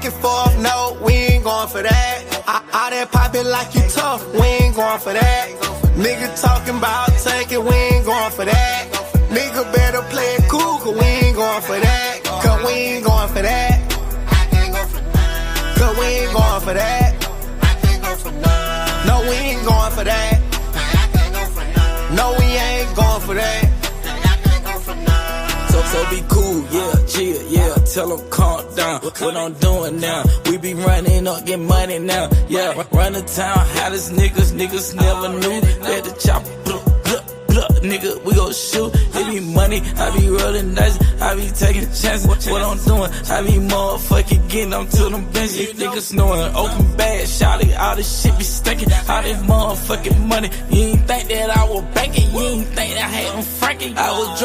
back and forth, no, we ain't going for that. I that pop it like you tough, we ain't going for that. Nigga talking about taking, we ain't going for that. Nigga better play it cool, cause we ain't going for that. Cause we ain't going for that. Cause we ain't going for that. No, we ain't going for that. No, we ain't going for that. So be cool, yeah, chill, yeah, tell them calm down. What I'm doing now, we be running up, get money now, yeah. Run the town, hottest niggas never knew that the chopper, nigga, we gon' shoot. It be money, I be rolling dice, I be taking chances. What I'm doing, I be motherfucking getting them to them benches. Niggas knowing, open bag, shawty, all this shit be stinking. All this motherfucking money, you ain't think that I was banking, you ain't think that I had them franking. I was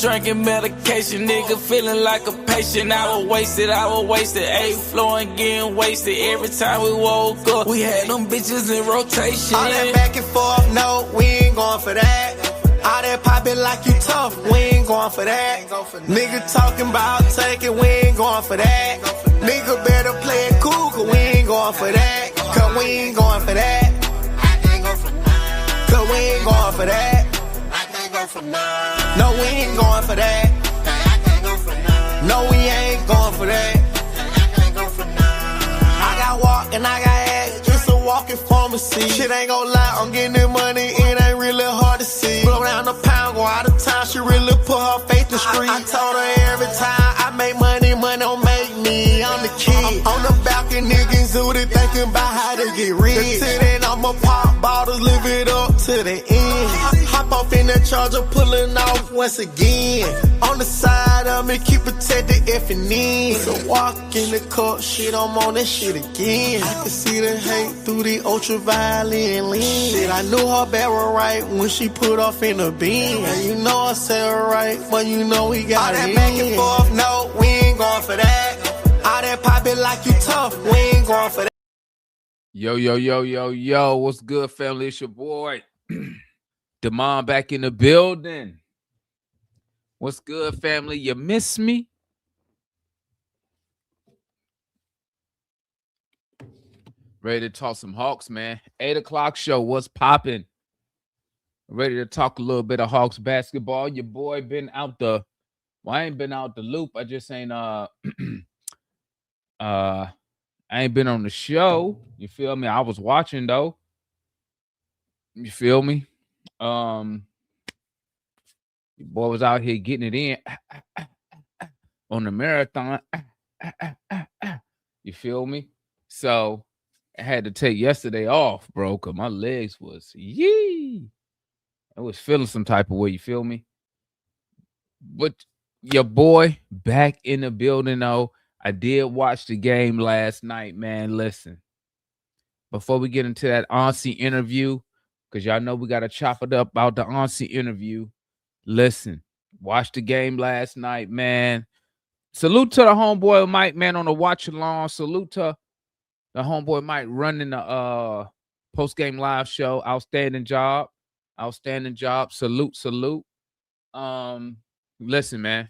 drinking medication, nigga feeling like a patient. I was wasted, ayy, flowing, getting wasted. Every time we woke up, we had them bitches in rotation. All that back and forth, no, we ain't going for that. All that pop it like you tough, we ain't going for that. Nigga talking about taking, we ain't going for that. Nigga better play it cool, cause we ain't going for that. Cause we ain't going for that. Cause we ain't going for that. No, we ain't going for that. No, we ain't going for that. I got walk and I got act, it's a walking pharmacy. Shit ain't gon' lie, I'm getting the money, it ain't really hard to see. Blow down the pound, go out of town, she really put her faith in the street. I told her every time I make money, money don't make me, I'm the kid. On the balcony, niggas zooted, thinking about how to get rich. Till then I'ma pop bottles, live it up to the end. Hop off in that charger, pulling off once again. On the side of me, keep protected F and N. So walk in the cup, shit, I'm on that shit again. I can see the hate through the ultraviolet lens. Shit, I knew her barrel right when she put off in the bin. And you know I said her right, but you know we got all that back and forth, no, we ain't going for that. All that pop it like you tough, we ain't going for that. Yo, what's good, family? It's your boy, Damon, back in the building. What's good, family? You miss me? Ready to talk some Hawks, man. 8 o'clock show, what's popping? Ready to talk a little bit of Hawks basketball. Your boy been out the, well, I ain't been out the loop. I just ain't I ain't been on the show. You feel me? I was watching though. You feel me? Your boy was out here getting it in on the marathon. You feel me? So I had to take yesterday off, bro, because my legs was I was feeling some type of way, you feel me? But your boy back in the building, though. I did watch the game last night, man. Listen, before we get into that Onsi interview, because y'all know we got to chop it up about the Onsi interview. Listen, watch the game last night, man. Salute to the homeboy Mike, man, on the watch along. Salute to the homeboy Mike running the post-game live show. Outstanding job. Salute. Listen, man.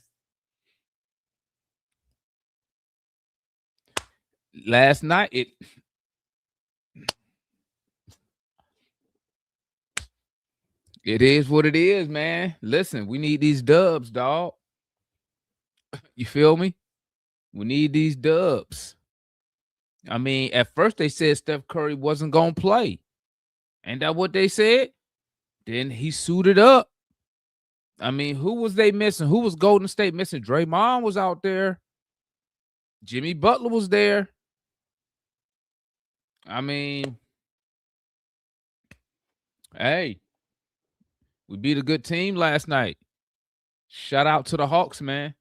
Last night, it is what it is, man. Listen, we need these dubs, dog. You feel me? We need these dubs. I mean, at first they said Steph Curry wasn't going to play. Ain't that what they said? Then he suited up. I mean, who was they missing? Who was Golden State missing? Draymond was out there. Jimmy Butler was there. I mean, hey, we beat a good team last night. Shout out to the Hawks, man.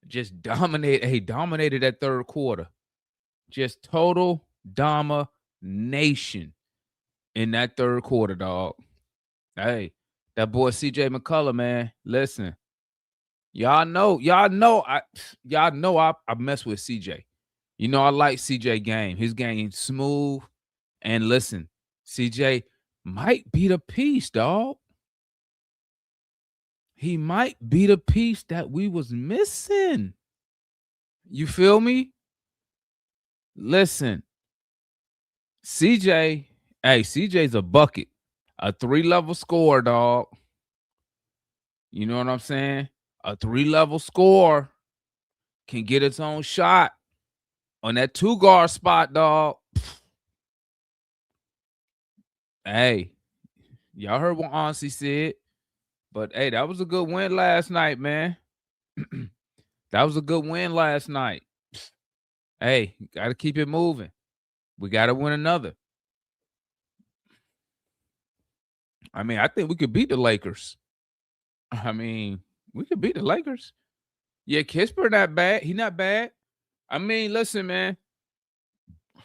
Just dominated that third quarter. Just total domination in that third quarter, dog. Hey, that boy CJ McCullough, man. Listen, y'all know I mess with CJ. You know, I like CJ game. His game smooth. And listen, CJ might be the piece, dog. He might be the piece that we was missing. You feel me? Listen, CJ, hey, CJ's a bucket, a 3-level scorer, dog. You know what I'm saying? A 3-level scorer can get its own shot on that 2-guard spot, dog. Hey, y'all heard what Onsi said, but hey, that was a good win last night, man. That was a good win last night. Hey, got to keep it moving. We got to win another. I mean, I think we could beat the Lakers. I mean, we could beat the Lakers. Yeah, Kispert not bad. He not bad. I mean, listen, man.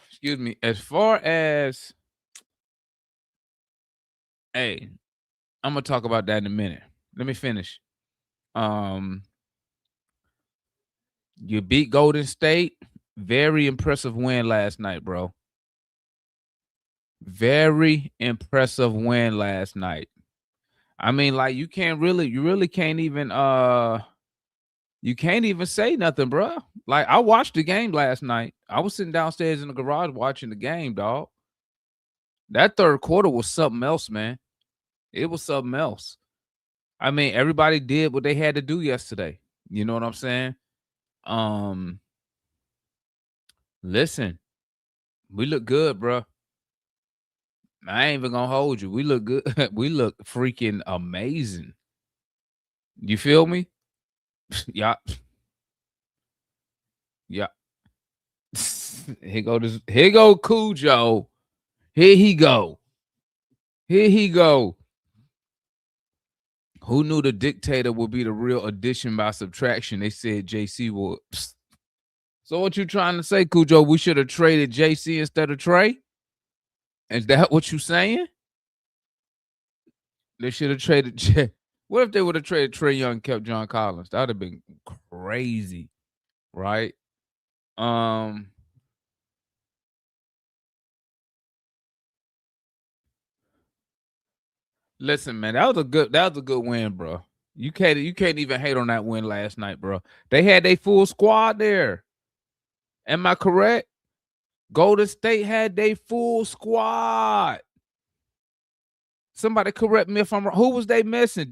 Excuse me. As far as, hey, I'm gonna talk about that in a minute. Let me finish. You beat Golden State. Very impressive win last night, bro. Very impressive win last night. I mean, like you really can't even you can't even say nothing, bro. Like I watched the game last night. I was sitting downstairs in the garage watching the game, dog. That third quarter was something else, man. It was something else. I mean, everybody did what they had to do yesterday. You know what I'm saying? Listen, we look good, bro. I ain't even gonna hold you. We look good. We look freaking amazing. You feel me? Yeah. Yeah. Here go Cujo. Here he go. Here he go. Who knew the dictator would be the real addition by subtraction? They said JC would. So what you trying to say, Cujo? We should have traded JC instead of Trey? Is that what you saying? They should have traded. What if they would have traded Trey Young and kept John Collins? That would have been crazy, right? Listen, man, that was a good win, bro. You can't even hate on that win last night, bro. They had their full squad there. Am I correct? Golden State had their full squad. Somebody correct me if I'm wrong. Who was they missing?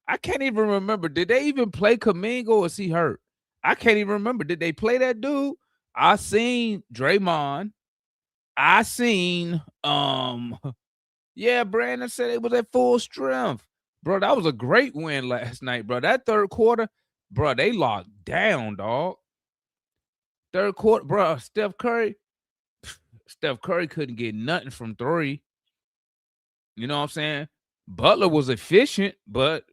I can't even remember. Did they even play Kamingo or is he hurt? I can't even remember. Did they play that dude? I seen Draymond. I seen yeah, Brandon said it was at full strength. Bro, that was a great win last night, bro. That third quarter, bro, they locked down, dog. Third quarter, bro, Steph Curry couldn't get nothing from 3. You know what I'm saying? Butler was efficient, but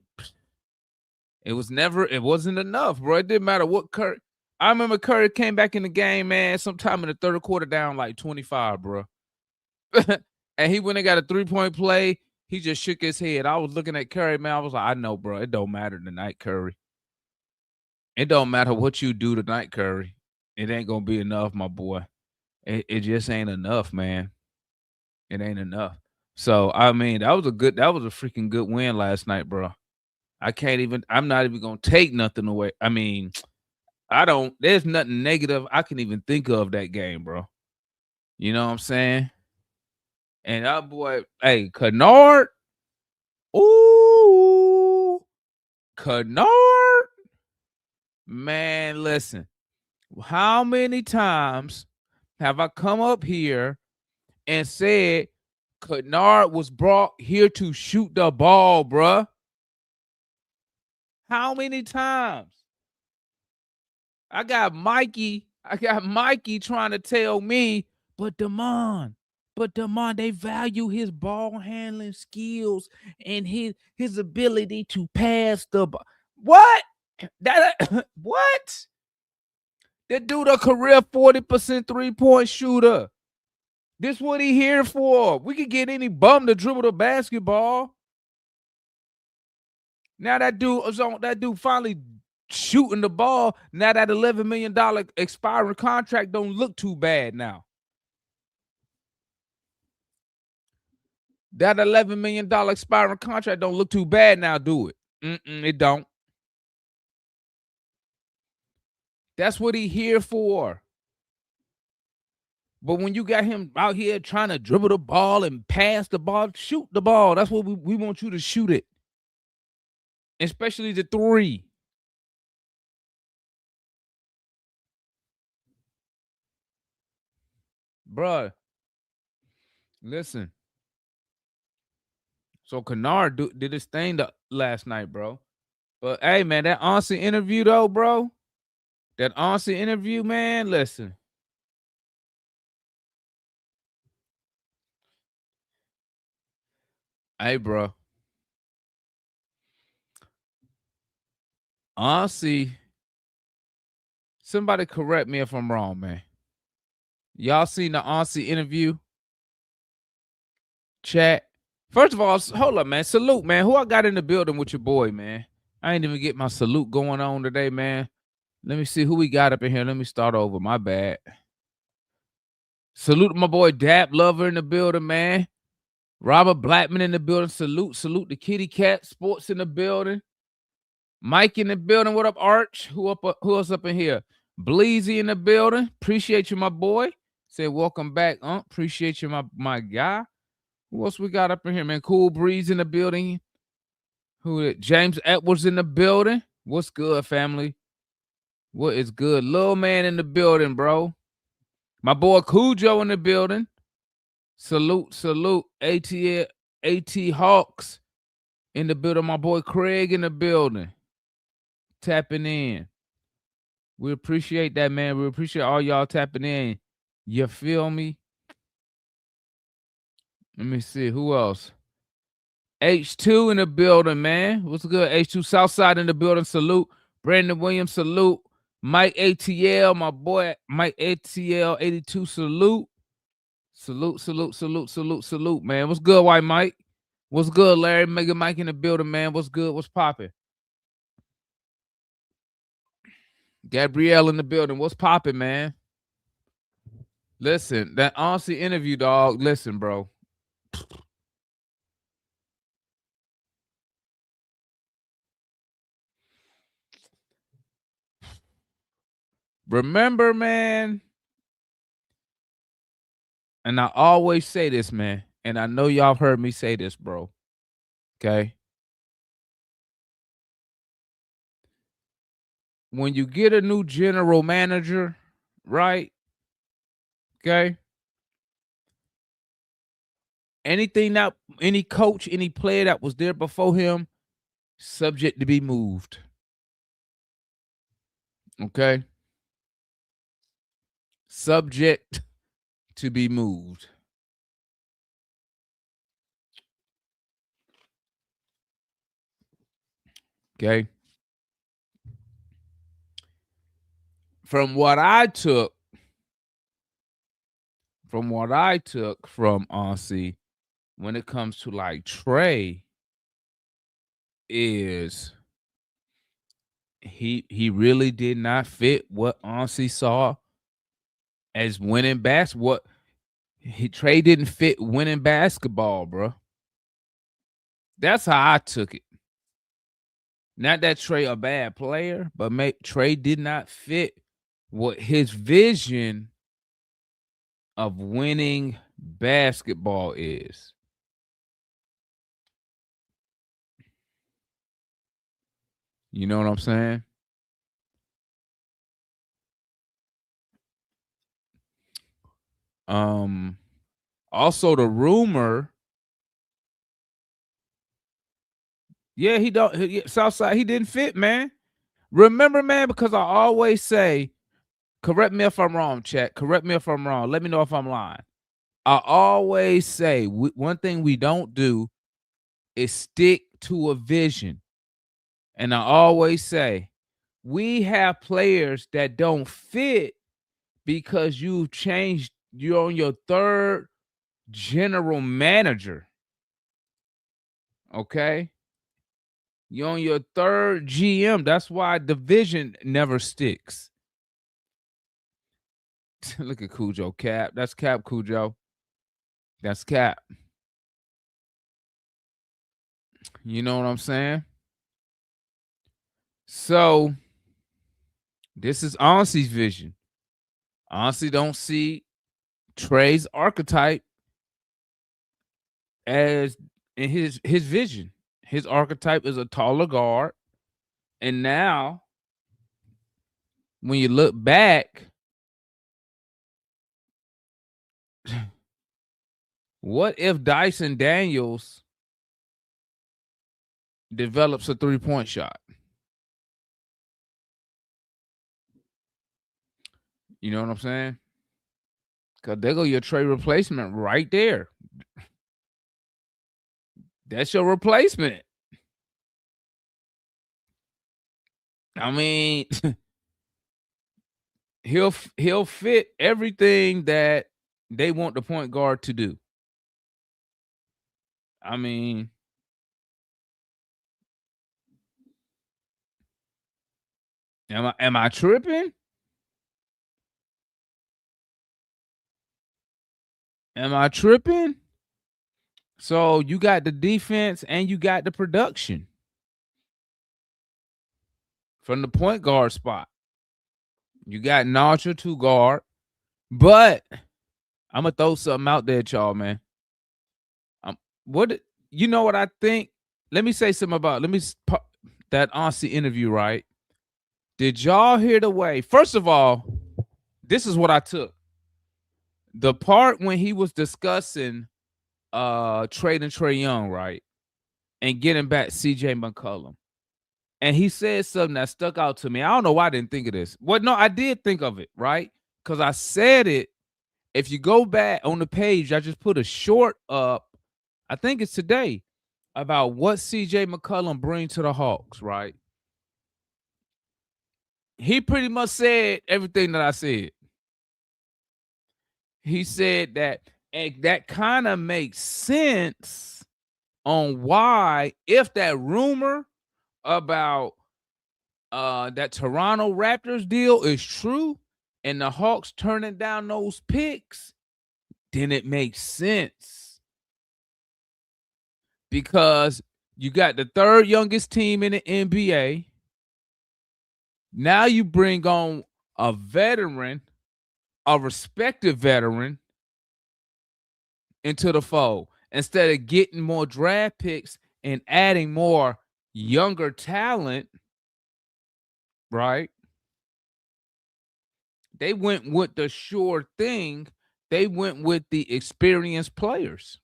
it wasn't enough, bro. It didn't matter what Curry. I remember Curry came back in the game, man, sometime in the third quarter down like 25, bro. And he went and got a 3-point play. He just shook his head. I was looking at Curry, man. I was like, I know, bro. It don't matter tonight, Curry. It don't matter what you do tonight, Curry. It ain't gonna be enough, my boy. It just ain't enough, man. It ain't enough. So I mean, that was a freaking good win last night, bro. I'm not even gonna take nothing away. I mean, there's nothing negative I can even think of that game, bro. You know what I'm saying? And that boy, hey, Kennard. Ooh, Kennard. Man, listen. How many times have I come up here and said Kennard was brought here to shoot the ball, bruh? How many times? I got Mikey trying to tell me, but Damon, they value his ball handling skills and his ability to pass the ball. What? What? That dude a career 40% 3-point shooter. This what he here for. We could get any bum to dribble the basketball. Now that dude finally shooting the ball. Now that $11 million expiring contract don't look too bad now. That $11 million expiring contract don't look too bad now, do it? It don't. That's what he here for. But when you got him out here trying to dribble the ball and pass the ball, shoot the ball. That's what we want you to shoot it. Especially the three. Bruh, listen. So Kennard did his thing last night, bro. But hey, man, that Onsi interview though, bro. That Onsi interview, man. Listen. Hey, bro. Onsi. Somebody correct me if I'm wrong, man. Y'all seen the Onsi interview? Chat. First of all, hold up, man. Salute, man. Who I got in the building with your boy, man? I ain't even get my salute going on today, man. Let me see who we got up in here. Let me start over. My bad. Salute my boy Dap Lover in the building, man. Robert Blackman in the building. Salute the Kitty Cat Sports in the building. Mike in the building. What up, Arch? Who else up in here? Bleezy in the building. Appreciate you, my boy. Say welcome back, appreciate you, my guy. Who else we got up in here, man? Cool Breeze in the building. James Edwards in the building. What's good, family? What is good? Lil Man in the building, bro. My boy Cujo in the building. Salute. AT Hawks in the building. My boy Craig in the building. Tapping in. We appreciate that, man. We appreciate all y'all tapping in. You feel me? Let me see. Who else? H2 in the building, man. What's good? H2 Southside in the building. Salute. Brandon Williams, salute. Mike ATL, my boy. Mike ATL 82, salute. Salute, man. What's good, White Mike? What's good, Larry? Mega Mike in the building, man. What's good? What's popping? Gabrielle in the building. What's popping, man? Listen, that Onsi interview, dog. Listen, bro. Remember, man, and I always say this, man, and I know y'all heard me say this, bro. Okay? When you get a new general manager, right? Okay? Any coach, any player that was there before him, subject to be moved. Okay? Subject to be moved. Okay? From what I took from Onsi when it comes to like Trey is he really did not fit what Onsi saw as winning basketball. Trey didn't fit winning basketball, bro. That's how I took it. Not that Trey a bad player, but Trey did not fit what his vision of winning basketball is. You know what I'm saying? Also the rumor. Yeah, he don't. Southside, he didn't fit, man. Remember, man, because I always say, correct me if I'm wrong, chat. Correct me if I'm wrong. Let me know if I'm lying. I always say one thing we don't do is stick to a vision. And I always say, we have players that don't fit because you've changed. You're on your third general manager. Okay? You're on your third GM. That's why the vision never sticks. Look at Cujo. Cap. That's Cap, Cujo. That's Cap. You know what I'm saying? So this is Onsi's vision. Onsi don't see Trey's archetype as in his vision. His archetype is a taller guard. And now, when you look back, what if Dyson Daniels develops a three-point shot? You know what I'm saying? Because there go your Trey replacement right there. That's your replacement. I mean, he'll fit everything that they want the point guard to do. I mean, am I tripping? Am I tripping? So you got the defense and you got the production from the point guard spot. You got Nacho to guard, but I'm gonna throw something out there, y'all, man. What you know what I think? Let me say something about that Onsi interview, right? Did y'all hear the way? First of all, this is what I took. The part when he was discussing trading Trey Young, right? And getting back CJ McCollum. And he said something that stuck out to me. I don't know why I didn't think of this. Well, no, I did think of it, right? Because I said it. If you go back on the page, I just put a short up, I think it's today, about what CJ McCollum brings to the Hawks, right? He pretty much said everything that I said. He said that, and that kind of makes sense on why, if that rumor about that Toronto Raptors deal is true and the Hawks turning down those picks, then it makes sense. Because you got the third youngest team in the NBA. Now you bring on a veteran, a respected veteran, into the fold. Instead of getting more draft picks and adding more younger talent, right? They went with the sure thing. They went with the experienced players.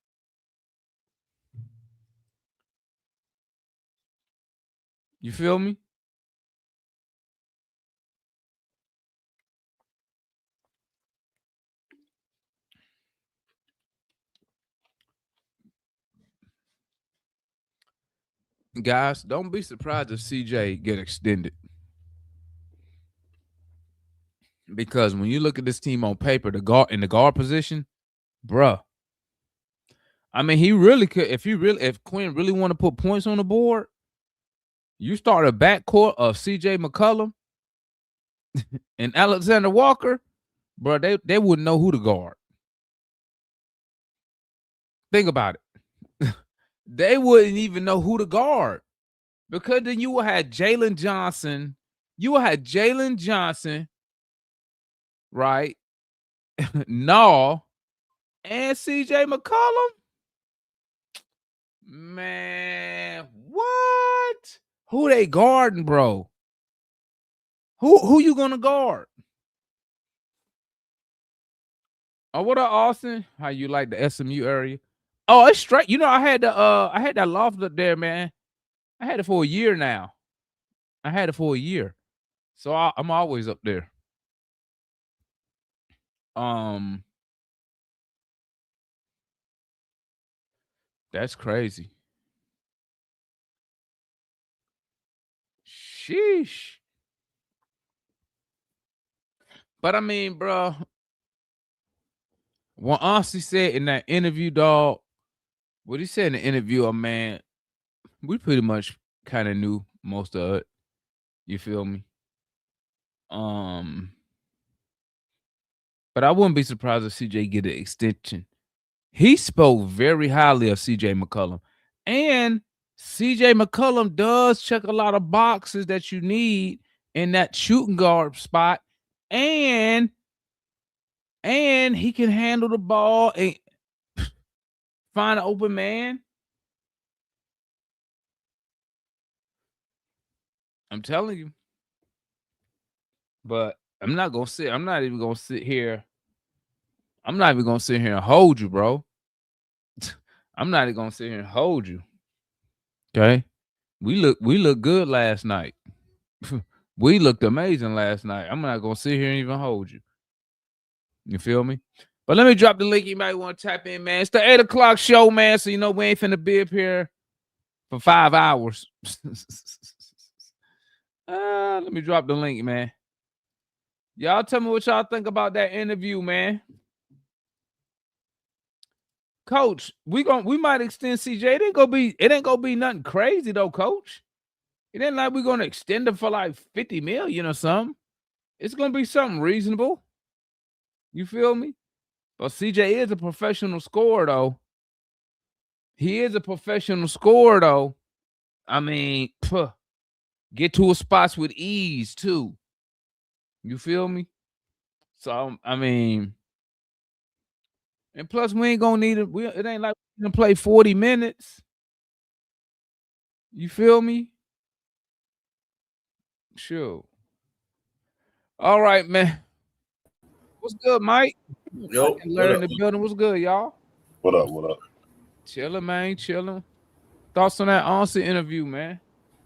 You feel me? Guys, don't be surprised if CJ get extended. Because when you look at this team on paper, the guard position, bruh. I mean, he really could. If Quinn really want to put points on the board, you start a backcourt of CJ McCollum and Alexander Walker, bro. They wouldn't know who to guard. Think about it. They wouldn't even know who to guard. Because then you will have Jalen Johnson. You will have Jalen Johnson, right? No, and CJ McCollum. Man, what? Who they guarding, bro? Who you gonna guard? Oh, what up, Austin? How you like the SMU area? Oh, it's straight. You know, I had that loft up there, man. I had it for a year now. I had it for a year. So I'm always up there. That's crazy. Sheesh. But I mean, bro, what Onsi said in that interview, dog, what he said in the interview, man, we pretty much kind of knew most of it. You feel me? But I wouldn't be surprised if CJ get an extension. He spoke very highly of CJ McCollum. And CJ McCollum does check a lot of boxes that you need in that shooting guard spot. And and he can handle the ball and find an open man. I'm telling you. But I'm not even gonna sit here. I'm not even gonna sit here and hold you, bro. I'm not even gonna sit here and hold you. Okay. We look good last night. We looked amazing last night. I'm not gonna sit here and even hold you. You feel me? But let me drop the link. You might want to tap in, man. It's the 8 o'clock show, man. So you know we ain't finna be up here for 5 hours. Let me drop the link, man. Y'all tell me what y'all think about that interview, man. Coach, we might extend CJ. It ain't gonna be nothing crazy though, Coach. It ain't like we're gonna extend him for like 50 million or something. It's gonna be something reasonable. You feel me? But CJ is a professional scorer, though. He is a professional scorer, though. I mean, get to his spots with ease too. You feel me? So I mean, and plus we ain't gonna need it. It ain't like we can play 40 minutes. You feel me? Sure. All right, man. What's good, Mike? Yo, Larry in the building. What's good, y'all? What up? What up? Chilling, man. Chilling. Thoughts on that Onsi interview, man?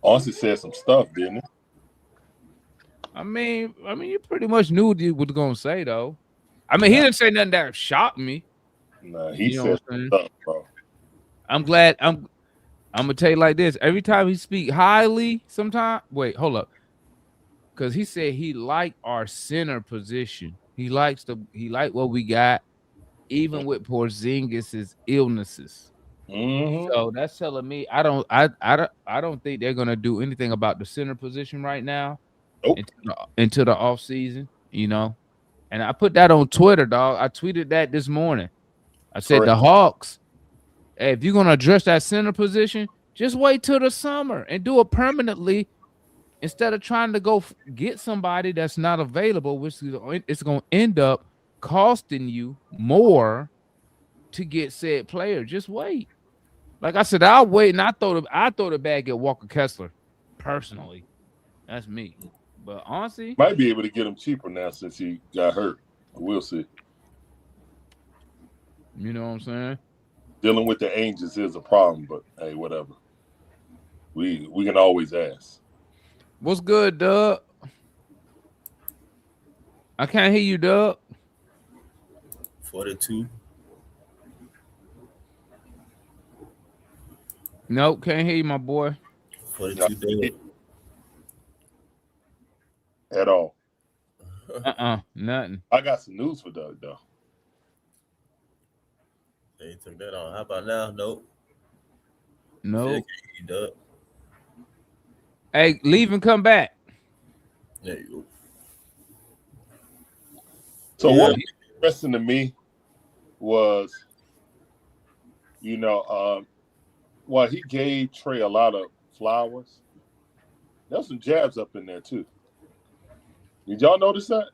Onsi said some stuff, didn't he? I mean, you pretty much knew what he was gonna say, though. I mean, he didn't say nothing that shocked me. Nah, he said some stuff, bro. I'm glad. I'm gonna tell you like this. Every time he speak highly, wait, hold up. Because he said he liked our center position. He liked what we got, even with Porzingis' illnesses. Mm-hmm. So that's telling me I don't think they're gonna do anything about the center position right now. Nope. Into the off season, you know. And I put that on Twitter, dog. I tweeted that this morning. I said the Hawks, hey, if you're gonna address that center position, just wait till the summer and do it permanently instead of trying to go get somebody that's not available, which it's gonna end up costing you more to get said player. Just wait. Like I said, I'll wait and I throw the bag at Walker Kessler. Personally, that's me. But honestly, might be able to get him cheaper now since he got hurt. We'll see. You know what I'm saying? Dealing with the Angels is a problem, but hey, whatever. We can always ask. What's good, Doug? I can't hear you, Doug. 42. Nope, can't hear you, my boy. 42 days. At all. Nothing. I got some news for Doug, though. They took that on. How about now? Nope. Nope. Doug. Hey, leave and come back. There you go. So what was interesting to me was, while he gave Trey a lot of flowers, there's some jabs up in there too. Did y'all notice that?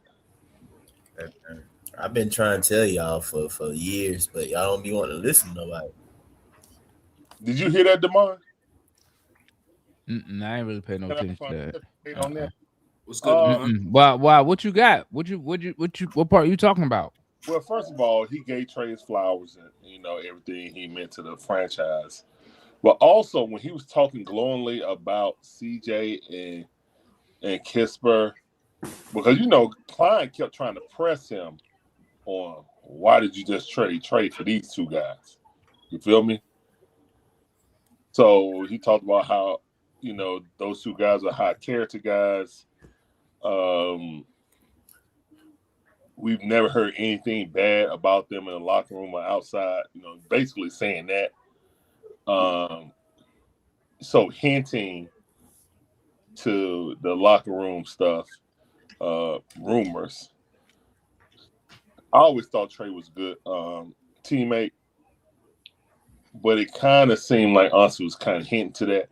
I've been trying to tell y'all for years, but y'all don't be wanting to listen to nobody. Did you hear that, Damon? I ain't really paying no attention to that. On that? What's good? Why? What you got? What part are you talking about? Well, first of all, he gave Trey his flowers and everything he meant to the franchise. But also when he was talking glowingly about CJ and Kisper, because Klein kept trying to press him on why did you just trade for these two guys? You feel me? So he talked about how those two guys are high character guys. We've never heard anything bad about them in the locker room or outside. Basically saying that. So hinting to the locker room stuff, rumors. I always thought Trey was a good teammate, but it kind of seemed like Onsi was kind of hinting to that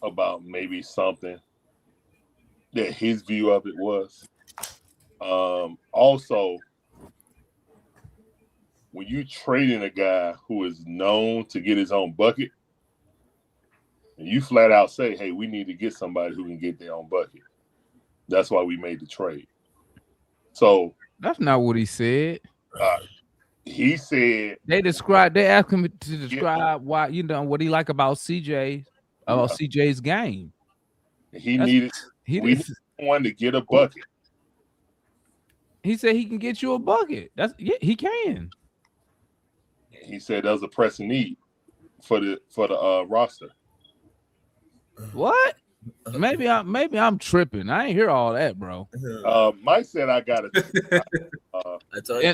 about maybe something that his view of it was. Also, when you trading a guy who is known to get his own bucket, and you flat out say, "Hey, we need to get somebody who can get their own bucket." That's why we made the trade. So that's not what he said. He said they asked him to describe why what he like about CJ's game. He needed one to get a bucket. He said he can get you a bucket. He can. He said there's a pressing need for the roster. What? Maybe I'm tripping. I ain't hear all that, bro. Mike said I got it.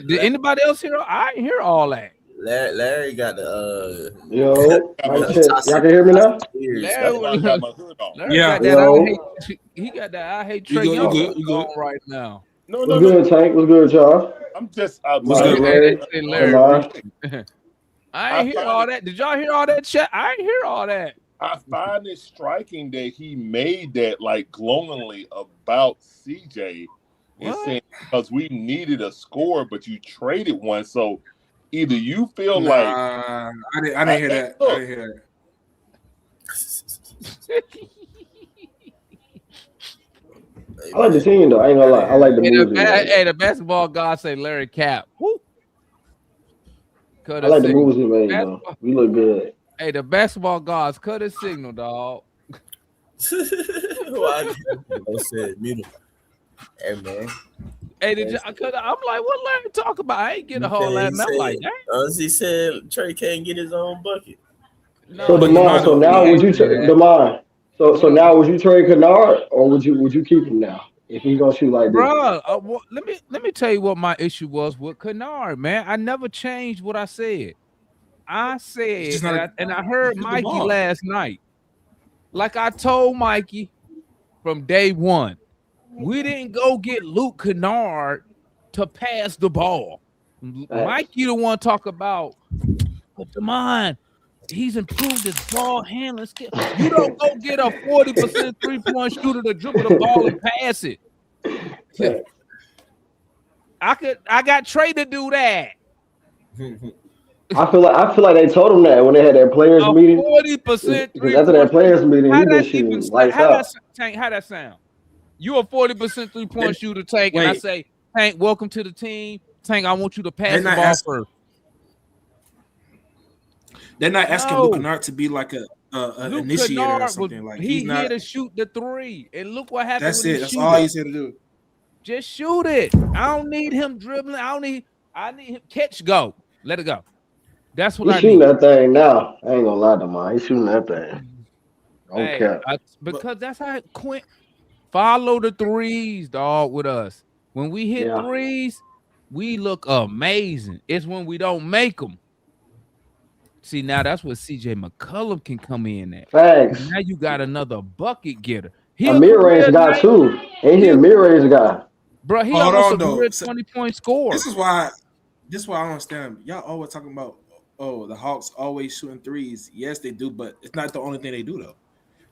Did anybody else hear? I ain't hear all that. Larry got the Yo, y'all can hear me now? Larry got my hood on. Got that. He got that. I hate Trey Young on right now. No, what's good, Tank? What's good, y'all? I'm just Larry. I ain't hear all that. Did y'all hear all that chat? I ain't hear all that. I find it striking that he made that like glowingly about CJ and saying because we needed a score, but you traded one. So either you feel like I didn't hear that. I didn't hear that. I like the team though. I ain't gonna lie. I like the movie. Hey, the basketball god say Larry Cap. Woo. I like the moves he made though. We look good. Hey, the basketball gods cut his signal, dog. Why? Hey man. Hey, I'm like, what Larry talk about? I ain't get a whole lot. I'm like, he said Trey can't get his own bucket. No, so Demar, so now would you Demar? So now would you trade Kennard or would you keep him now if he's gonna shoot like this? Bro, let me tell you what my issue was with Kennard, man. I never changed what I said. I said, and I heard Mikey last night. Like I told Mikey from day one, we didn't go get Luke Kennard to pass the ball. Mikey the one talk about, but Demond, he's improved his ball handling skill. You don't go get a 40% three-point shooter to dribble the ball and pass it. I got Trey to do that. I feel like they told him that when they had that players meeting. 40% because after that players meeting, he been shooting lights out. How that sound? You a 40% three-point shooter, Tank, and I say, Tank, welcome to the team. Tank, I want you to pass the ball first. They're not asking Luke Kennard to be like an initiator or something. Like he's here to shoot the three, and look what happened. That's it. That's all he's here to do. Just shoot it. I don't need him dribbling. I need him catch, go, let it go. That's what he's shooting that thing now. I ain't gonna lie to him. He's shooting that thing. Okay. Because that's how Quint follow the threes, dog, with us. When we hit threes, we look amazing. It's when we don't make them. See, now that's where CJ McCollum can come in at. Facts. Now you got another bucket getter. A mid-range guy too. Ain't he a mid-range guy? Bro, he almost a good 20-point score. This is why I don't understand. Y'all always talking about, the Hawks always shooting threes. Yes, they do, but it's not the only thing they do, though.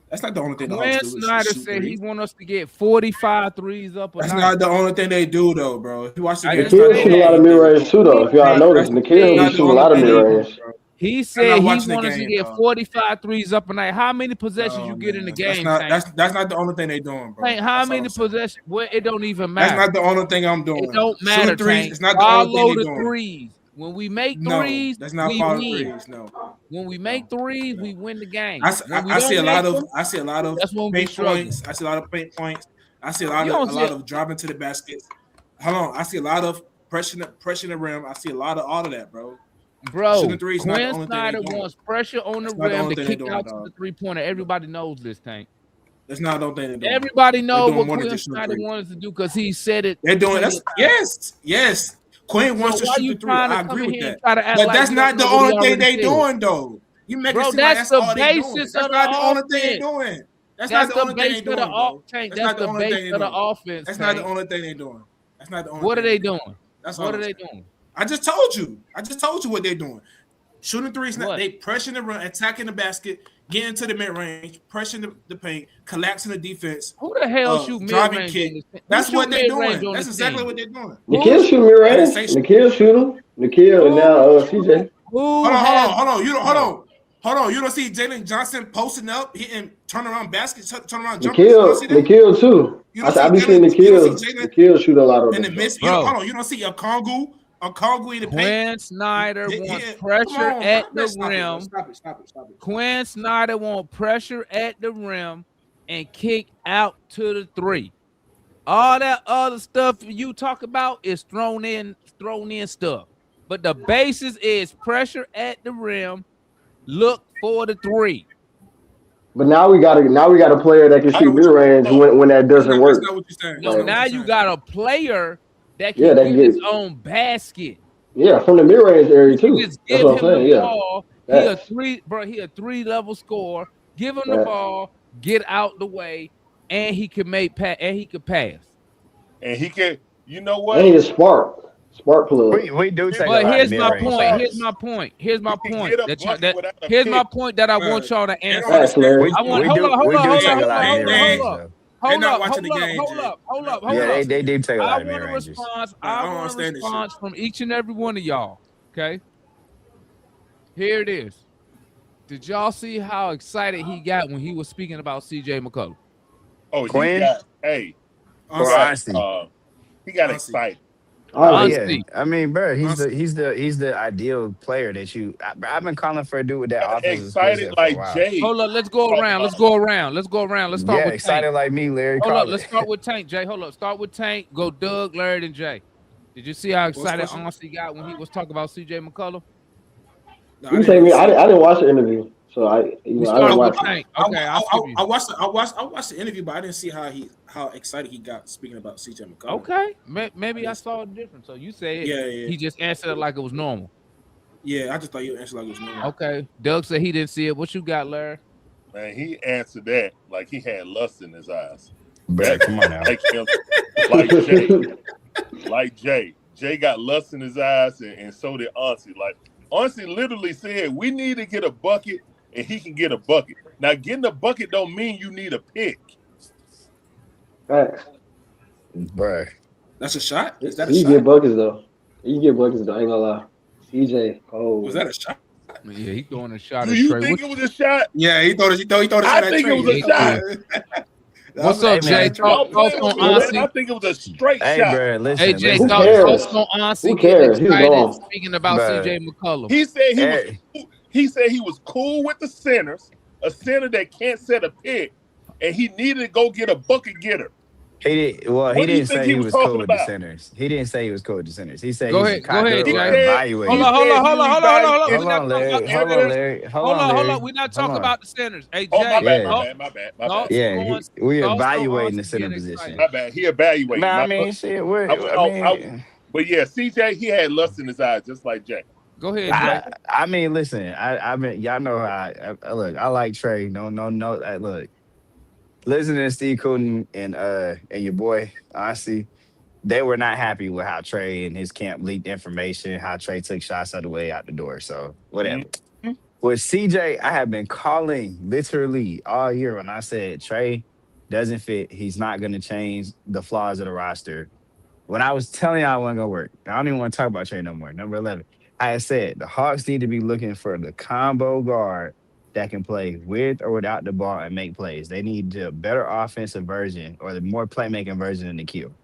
That's not the only thing the Hawks do. Snyder said he want us to get 45 threes up. That's not the only thing they do, though, bro. If you watch the game, the kids shoot a lot of mid-range too, though. If y'all notice, the kids shoot a lot of mid-range. He said he wants us to get 45 threes up a night. How many possessions you get in the game? That's not the only thing they doing, bro. Tank, how many possessions? Well, it don't even matter. That's not the only thing I'm doing. It don't matter. Threes, it's not the only thing they doing. Threes. When we make threes, that's not part of threes. No. When we make threes, we win the game. I see a lot of paint points. I see a lot of paint points. I see a lot of driving to the baskets. Hold on. I see a lot of pressure the rim. I see a lot of all of that, bro. Bro, Quinn Snyder wants pressure on the rim to kick out to the three-pointer. Everybody knows this, Tank. That's not the only thing they're doing. Everybody knows what Quinn Snyder wanted to do because he said it. They're doing that. Yes. Quinn wants to shoot the three. I agree with that. But that's not the only thing they're doing, though. You make it seem like that's the basis of the only thing they're doing. That's not the only thing they're doing, bro. That's the base of the offense. That's not the only thing they're doing. That's not the only. What are they doing? What are they doing? I just told you what they're doing. Shooting threes. They pressing the run, attacking the basket, getting to the mid range, pressing the paint, collapsing the defense. Who the hell shoot mid range? That's what they're doing. That's exactly what they're doing. Nikhil shoot mid range. Nikhil shoot him. Nikhil and now CJ. Hold on. Hold on. You don't see Jalen Johnson posting up, hitting turnaround baskets, turnaround jumpers. Nikhil too. I be seeing Nikhil shoot a lot of in the miss. Hold on. You don't see a Kongu in the paint. Quinn Snyder wants pressure at the rim. Stop it. Quinn Snyder wants pressure at the rim and kick out to the 3. All that other stuff you talk about is thrown in stuff. But the basis is pressure at the rim. Look for the 3. But now we got a player that can shoot mid range when that doesn't work. No, now you got a player that can get his own basket. Yeah, from the mid range area too. That's what I'm saying. Yeah, he a 3-level scorer. Give him the ball, get out the way, and he can pass. And he can, you know what? And he's spark plug. We do take. But here's my point. Here's my point that I want y'all to answer. Hold up. Yeah, they do take a lot of mid-ranges. I want a response from each and every one of y'all. Okay. Here it is. Did y'all see how excited he got when he was speaking about CJ McCollum? Oh, Quinn? He got excited. Oh yeah, I mean, bro, he's the ideal player that I've been calling for a dude with that offensive excited like Jay. Hold up, let's go around. Let's start with excited Tank. Like me, Larry. Hold up, let's start with Tank. Jay, hold up. Start with Tank. Go Doug, Larry, and Jay. Did you see how excited Onsi got when he was talking about CJ McCollum? You say me? I didn't watch the interview, so I didn't watch it. Okay, I watched the interview, but I didn't see how excited he got speaking about CJ McCollum. Okay, maybe I saw it different. So you said he just answered it like it was normal. Yeah, I just thought you answered like it was normal. Okay, Doug said he didn't see it. What you got, Larry? Man, he answered that like he had lust in his eyes. Bro, come on now. Like Jay. Jay got lust in his eyes, and so did Onsi. Like Onsi literally said, we need to get a bucket, and he can get a bucket. Now, getting a bucket don't mean you need a pick. Right. Bruh. That's a shot? Is that a shot? You get buckets, though. I ain't gonna lie. CJ, was that a shot? Yeah, he throwing a shot. Do you think it was a shot? Yeah, he thought it. I think it was a shot. What's up, Jay? Talk on Onsi. I think it was a straight shot. Bro, listen, hey, Jay, talk on Onsi. Who cares? He's gone. Speaking about CJ McCollum. He said he was cool with the centers, a center that can't set a pick, and he needed to go get a bucket getter. He didn't say he was cool with the centers. He didn't say he was cool with the centers. He said go ahead, evaluate. Hold on, Larry. Hold on. We're not talking about the centers. Hey, Jay. My bad. Yeah, we evaluating the center position. My bad. He evaluating. I mean, shit. But yeah, CJ, he had lust in his eyes, just like Jay. Go ahead, Jay. I mean, listen. I mean, y'all know how I look. I like Trey. No. Look. Listening to Steve Cooten and your boy Onsi, they were not happy with how Trey and his camp leaked information, how Trey took shots out of the way out the door. So whatever. Mm-hmm. With CJ, I have been calling literally all year when I said Trey doesn't fit. He's not going to change the flaws of the roster. When I was telling y'all it wasn't going to work, I don't even want to talk about Trey no more. Number 11, I had said the Hawks need to be looking for the combo guard that can play with or without the ball and make plays. They need a better offensive version or the more playmaking version than the Q.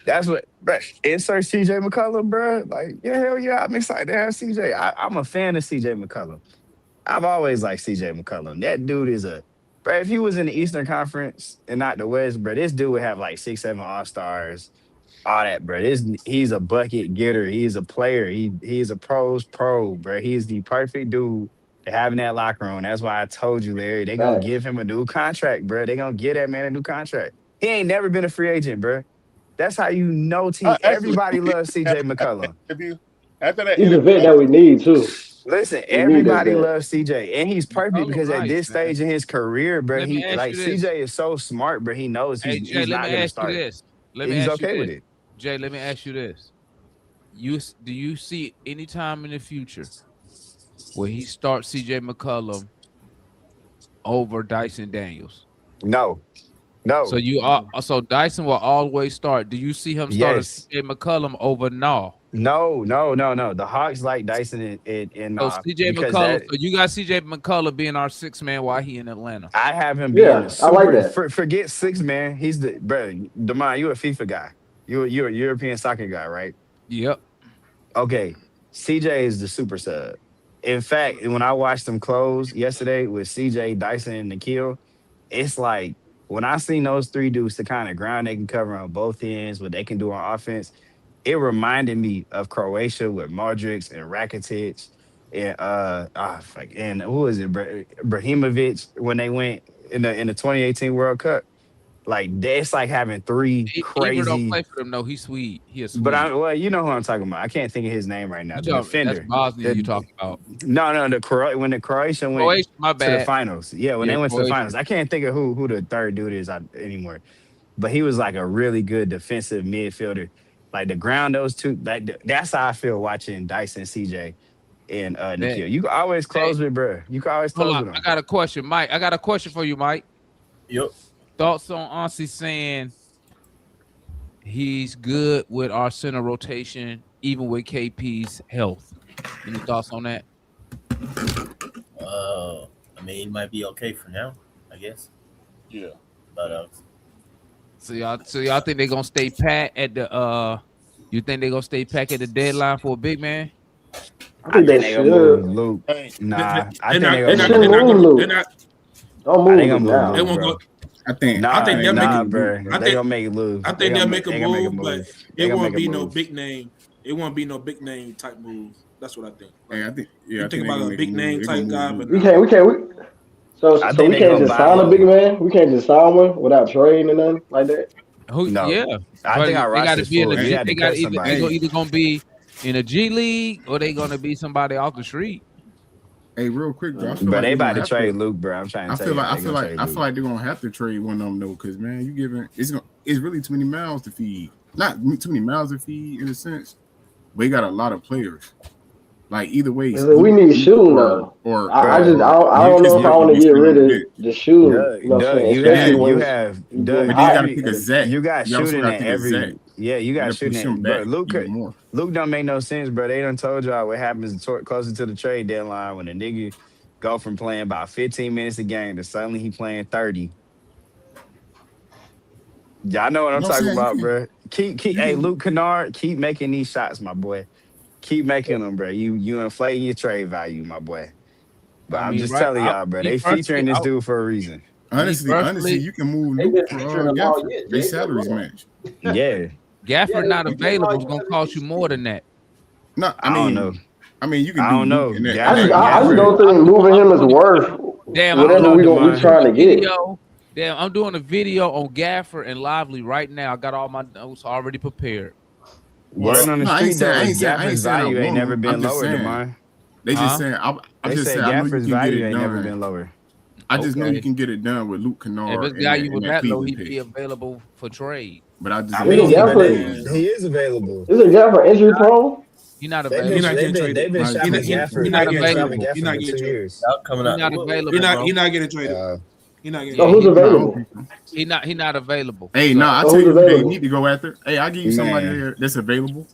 That's what, bro. Insert CJ McCollum, bro. Like, yeah, hell yeah, I'm excited to have CJ. I'm a fan of CJ McCollum. I've always liked CJ McCollum. That dude is bro, if he was in the Eastern Conference and not the West, bro, this dude would have like 6-7 All-Stars, all that, bro. He's a bucket getter. He's a player. He's a pro's pro, bro. He's the perfect dude having that locker room. That's why I told you, Larry, they gonna give him a new contract, bro. They gonna give that man a new contract. He ain't never been a free agent, bro. That's how you know everybody loves CJ McCollum. He's a vet that we need too. Listen, everybody loves CJ, and he's perfect because at this stage in his career, bro, CJ is so smart, bro. He knows he's not gonna start. He's okay with it. Jay, let me ask you this: do you see any time in the future where he starts CJ McCollum over Dyson Daniels? No. So Dyson will always start. Do you see him start CJ McCollum over Nah? No. The Hawks like Dyson and Nah. So CJ McCollum. So you got CJ McCollum being our 6th man while he in Atlanta. I have him being the super. I like that. Forget 6 man. He's the bro. Demond, you a FIFA guy. You're a European soccer guy, right? Yep. Okay. CJ is the super sub. In fact, when I watched them close yesterday with CJ, Dyson, and Nikhil, it's like when I seen those 3 dudes the kind of ground they can cover on both ends, what they can do on offense, it reminded me of Croatia with Modric and Rakitic and who is it, Brahimovic when they went in the 2018 World Cup. Like it's like having 3 crazy. Eber don't play for them. No, he's Swede. He is Swede. But you know who I'm talking about. I can't think of his name right now. The defender. That's Bosnia you talking about? No. When the Croatia went to the finals. Yeah, when they went to the finals. I can't think of who the third dude is anymore. But he was like a really good defensive midfielder. Like the ground, those two. Like that's how I feel watching Dyson, CJ, and Nikhil. You can always close with, bro. You can always close with him. I got a question, Mike. I got a question for you, Mike. Yep. Thoughts on Onsi saying he's good with our center rotation, even with KP's health? Any thoughts on that? I mean, he might be okay for now, I guess. Yeah. But So y'all think they're gonna stay pat at the you think they're gonna stay pat at the deadline for a big man? I think they should. Luke. Nah, I think they're gonna move Luke. Don't move him now. They won't go. I think they'll make a move. I think they'll make it lose. I think they'll make a move, but it won't be no big name. It won't be no big name type move. That's what I think. I think. Yeah, you think about a big name type guy, but we can't. So we can't just sign a big man. We can't just sign one without trading and nothing like that. No. Yeah, I think our roster's full. They got either gonna be in a G League or they gonna be somebody off the street. Hey, real quick, bro. But they about to trade Luke, bro. I'm trying to tell you. I feel like they're gonna have to trade one of them though, because man, it's really too many mouths to feed. Not too many mouths to feed in a sense, but you got a lot of players. Like either way, we need shooting though. Or I don't know if I want to get rid of the shooting. You got shooting at every. Yeah, you got shooting. Luke don't make no sense, bro. They done told y'all what happens closer to the trade deadline when a nigga go from playing about 15 minutes a game to suddenly he playing 30. Y'all know what I'm talking about, bro. Hey, Luke Kennard, keep making these shots, my boy. Keep making them, bro. You inflating your trade value, my boy. But I'm just telling y'all, bro. They featuring this dude for a reason. Honestly, you can move Luke for Gafford. They salaries match. Yeah. Gafford not available is gonna cost you more than that. No, I don't know. I mean, you can. I don't know. I just don't think moving him is worth whatever we trying to get. Damn, I'm doing a video on Gafford and Lively right now. I got all my notes already prepared. Word on the street, Gafford's value ain't never been lower than mine. They just saying. I'm just saying. Gafford's value ain't never been lower. I just know you can get it done with Luke Kennard. If it's value with that low, he'd be available for trade. But I mean, he is available. Is it Gafford injury prone? He's not available. He's not getting traded. They've been shopping Gafford. He's not available. He's not getting traded. He's not getting traded. So who's available? He's not available. Hey, I tell you, they need to go after. Hey, I'll give you somebody there that's available.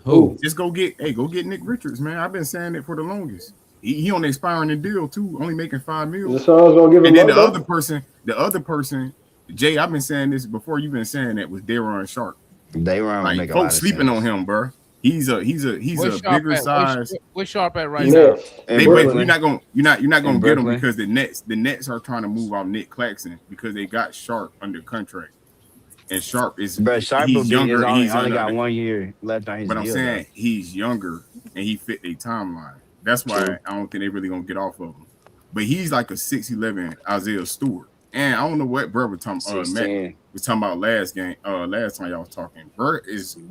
Who? Just go get Nick Richards, man. I've been saying it for the longest. He on expiring the deal too, only making $5 million. The Suns gonna give him. And then the other person, Jay, I've been saying this before. You've been saying that was Day'Ron Sharp. Day'Ron, like folks sleeping on him, bro. He's a bigger size. Where's Sharp at right now? But you're not gonna get him because the Nets are trying to move out Nick Claxton because they got Sharp under contract. And Sharp is he's younger. He's only got 1 year left on his deal. But I'm saying he's younger and he fit their timeline. That's why I don't think they really gonna get off of him. But he's like a 6'11" Isaiah Stewart. And I don't know what bro was talking about last time y'all was talking. Bro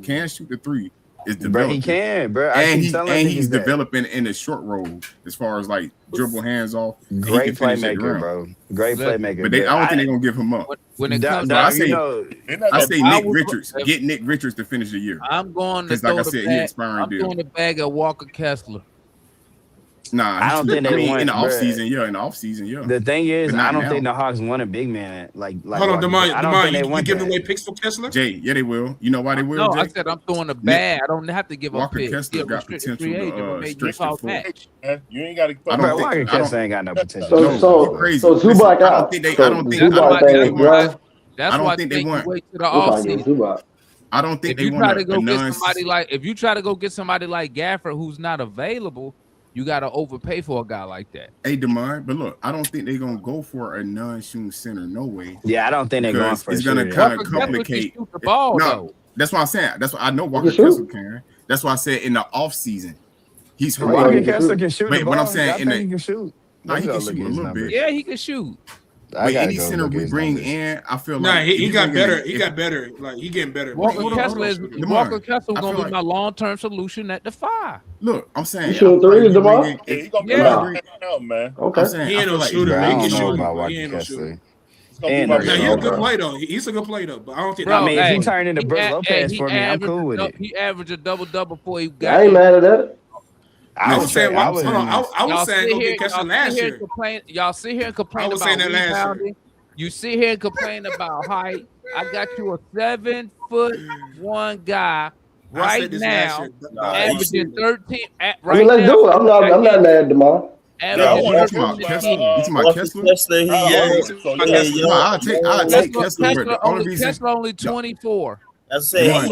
can shoot the three. Is developing. Bro, he can, bro. He's developing in the short roll as far as like dribble hands off. Great playmaker, bro. Great playmaker. But I don't think they're gonna give him up. When it comes I say Nick Richards. Get Nick Richards to finish the year. I'm going to like I said, he expiring deal. I'm doing the bag of Walker Kessler. Nah, I don't think they want in the offseason. Yeah, in the offseason. Yeah. The thing is, I don't think now. the Hawks want a big man. Like hold on, Demond. I don't think they want you giving that. away picks for Kessler? Jay, yeah, they will. You know why they will? No, Jay? I said I'm throwing a bad. I don't have to give up picks. Kessler got potential to stretch the floor. You ain't got to. Walker Kessler ain't got no potential. So Zubac out. That's why they want. Wait to the offseason. I don't think if you try to go get somebody if you try to go get somebody like Gafford who's not available, you got to overpay for a guy like that. Hey, DeMar, but look, I don't think they're gonna go for a non-shooting center. No way. Yeah, I don't think they're going for. It's gonna kind of complicate the ball. No, that's what I'm saying. That's what I know. Walker Kessler can. That's why I said in the off season, he's hurt. Walker Kessler can shoot. Wait, what I'm saying he can shoot. No, he can shoot a little bit. Yeah, he can shoot. But any center we bring in, I feel like he got better. He got better. Like he getting better. Walker Kessler gonna be my long-term solution at the 5. Look, I'm saying you shoot threes, DeMar. Man. Okay. He ain't no shooter. He can shoot. He ain't no shooter. He's a good play though. He's a good play though. But I don't think. I mean, if he turned into Brook Lopez for me, I'm cool with it. He averaged a double-double before he got. I ain't mad at that. I was saying go get Kessler last year. Y'all sit here and complain about rebounding. You sit here and complain about height. I got you a 7'1" guy right now, averaging 13. Let's do it. I'm not mad at DeMar. You talking about Kessler? I'll take Kessler. Kessler only 24. That's saying that's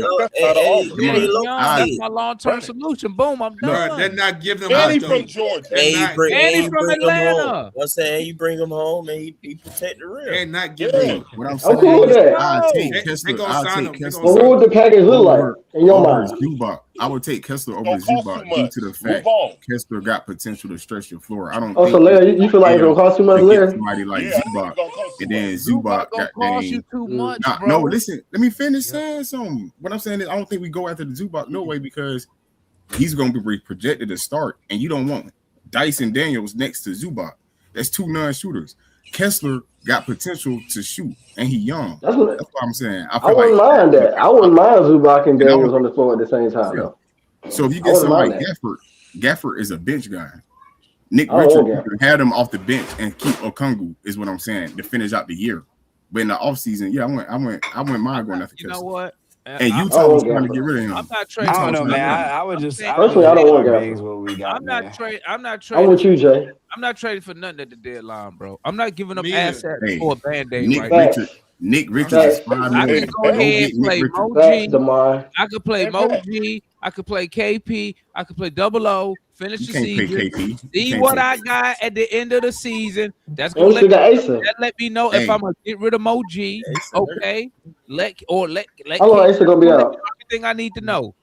my long-term solution. Boom, I'm done. They're not giving them Andy from Georgia. Andy from Atlanta. I'm saying you bring him home and he protect the rim. They're not giving him. What I'm saying cool with that. I'll take Kessler. Well, what would the package look like in your mind? Zubac. I would take Kessler over Zubac due to the fact Kessler got potential to stretch your floor. I don't. So Larry, you feel like it's gonna cost too much, Larry? Somebody like Zubac, and then Zubac got cost you too much, bro. No, listen. Let me finish saying something. What I'm saying is, I don't think we go after the Zubac no way because he's going to be projected to start, and you don't want Dyson Daniels next to Zubac. That's 2 non-shooters. Kessler got potential to shoot, and he young. That's what I'm saying. I wouldn't mind that. I wouldn't mind Zubac and Daniels on the floor at the same time. Yeah. So if you get somebody like Gafford is a bench guy. Nick Richards had him off the bench and keep Okongwu is what I'm saying to finish out the year. But in the offseason, I wouldn't mind going after Kessler. You know what? And Utah was trying to get rid of him. I'm not trading. I don't know, man. I would just personally, I don't want Gafford. What we got, I'm not trading. I'm with you, Jay. I'm not trading for nothing at the deadline, bro. I'm not giving up assets for a band-aid Nick Richards is $5 million. I can go ahead and play Mo G. I could play Mo G. I could play KP. I could play Double O. Finish the season. See what I got at the end of the season. That's gonna let me know if I'm gonna get rid of Mo G. Okay. Let how long Asa gonna be out? Everything I need to know.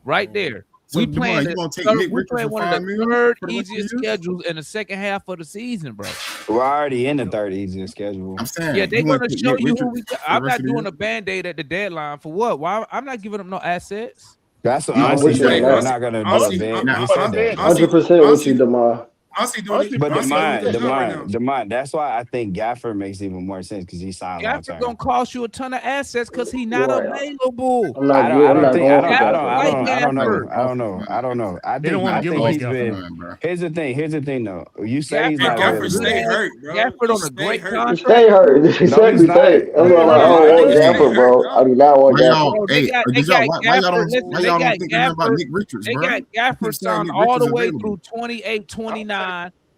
Right there. So we playing one of the third easiest schedules in the second half of the season, bro. We're already in the third easiest schedule. I'm saying, yeah, they're gonna show you who we got. I'm not doing a band-aid at the deadline for what? Why? I'm not giving them no assets. That's what Onsi said. We're not gonna do a band. 100% with you, DeMar. Demond, that's why I think Gafford makes even more sense because he's signed long term. Gafford gonna cost you a ton of assets because he's not available. I don't know. I think he's been. Here's the thing, though. You say he's not Gafford stay hurt, bro. Gafford on a great contract. Stay hurt. Exactly. I'm like, I don't want Gafford, bro. I do not want Gafford. Why y'all don't think about Nick Richards, bro? They got Gafford signed all the way through 28, 29.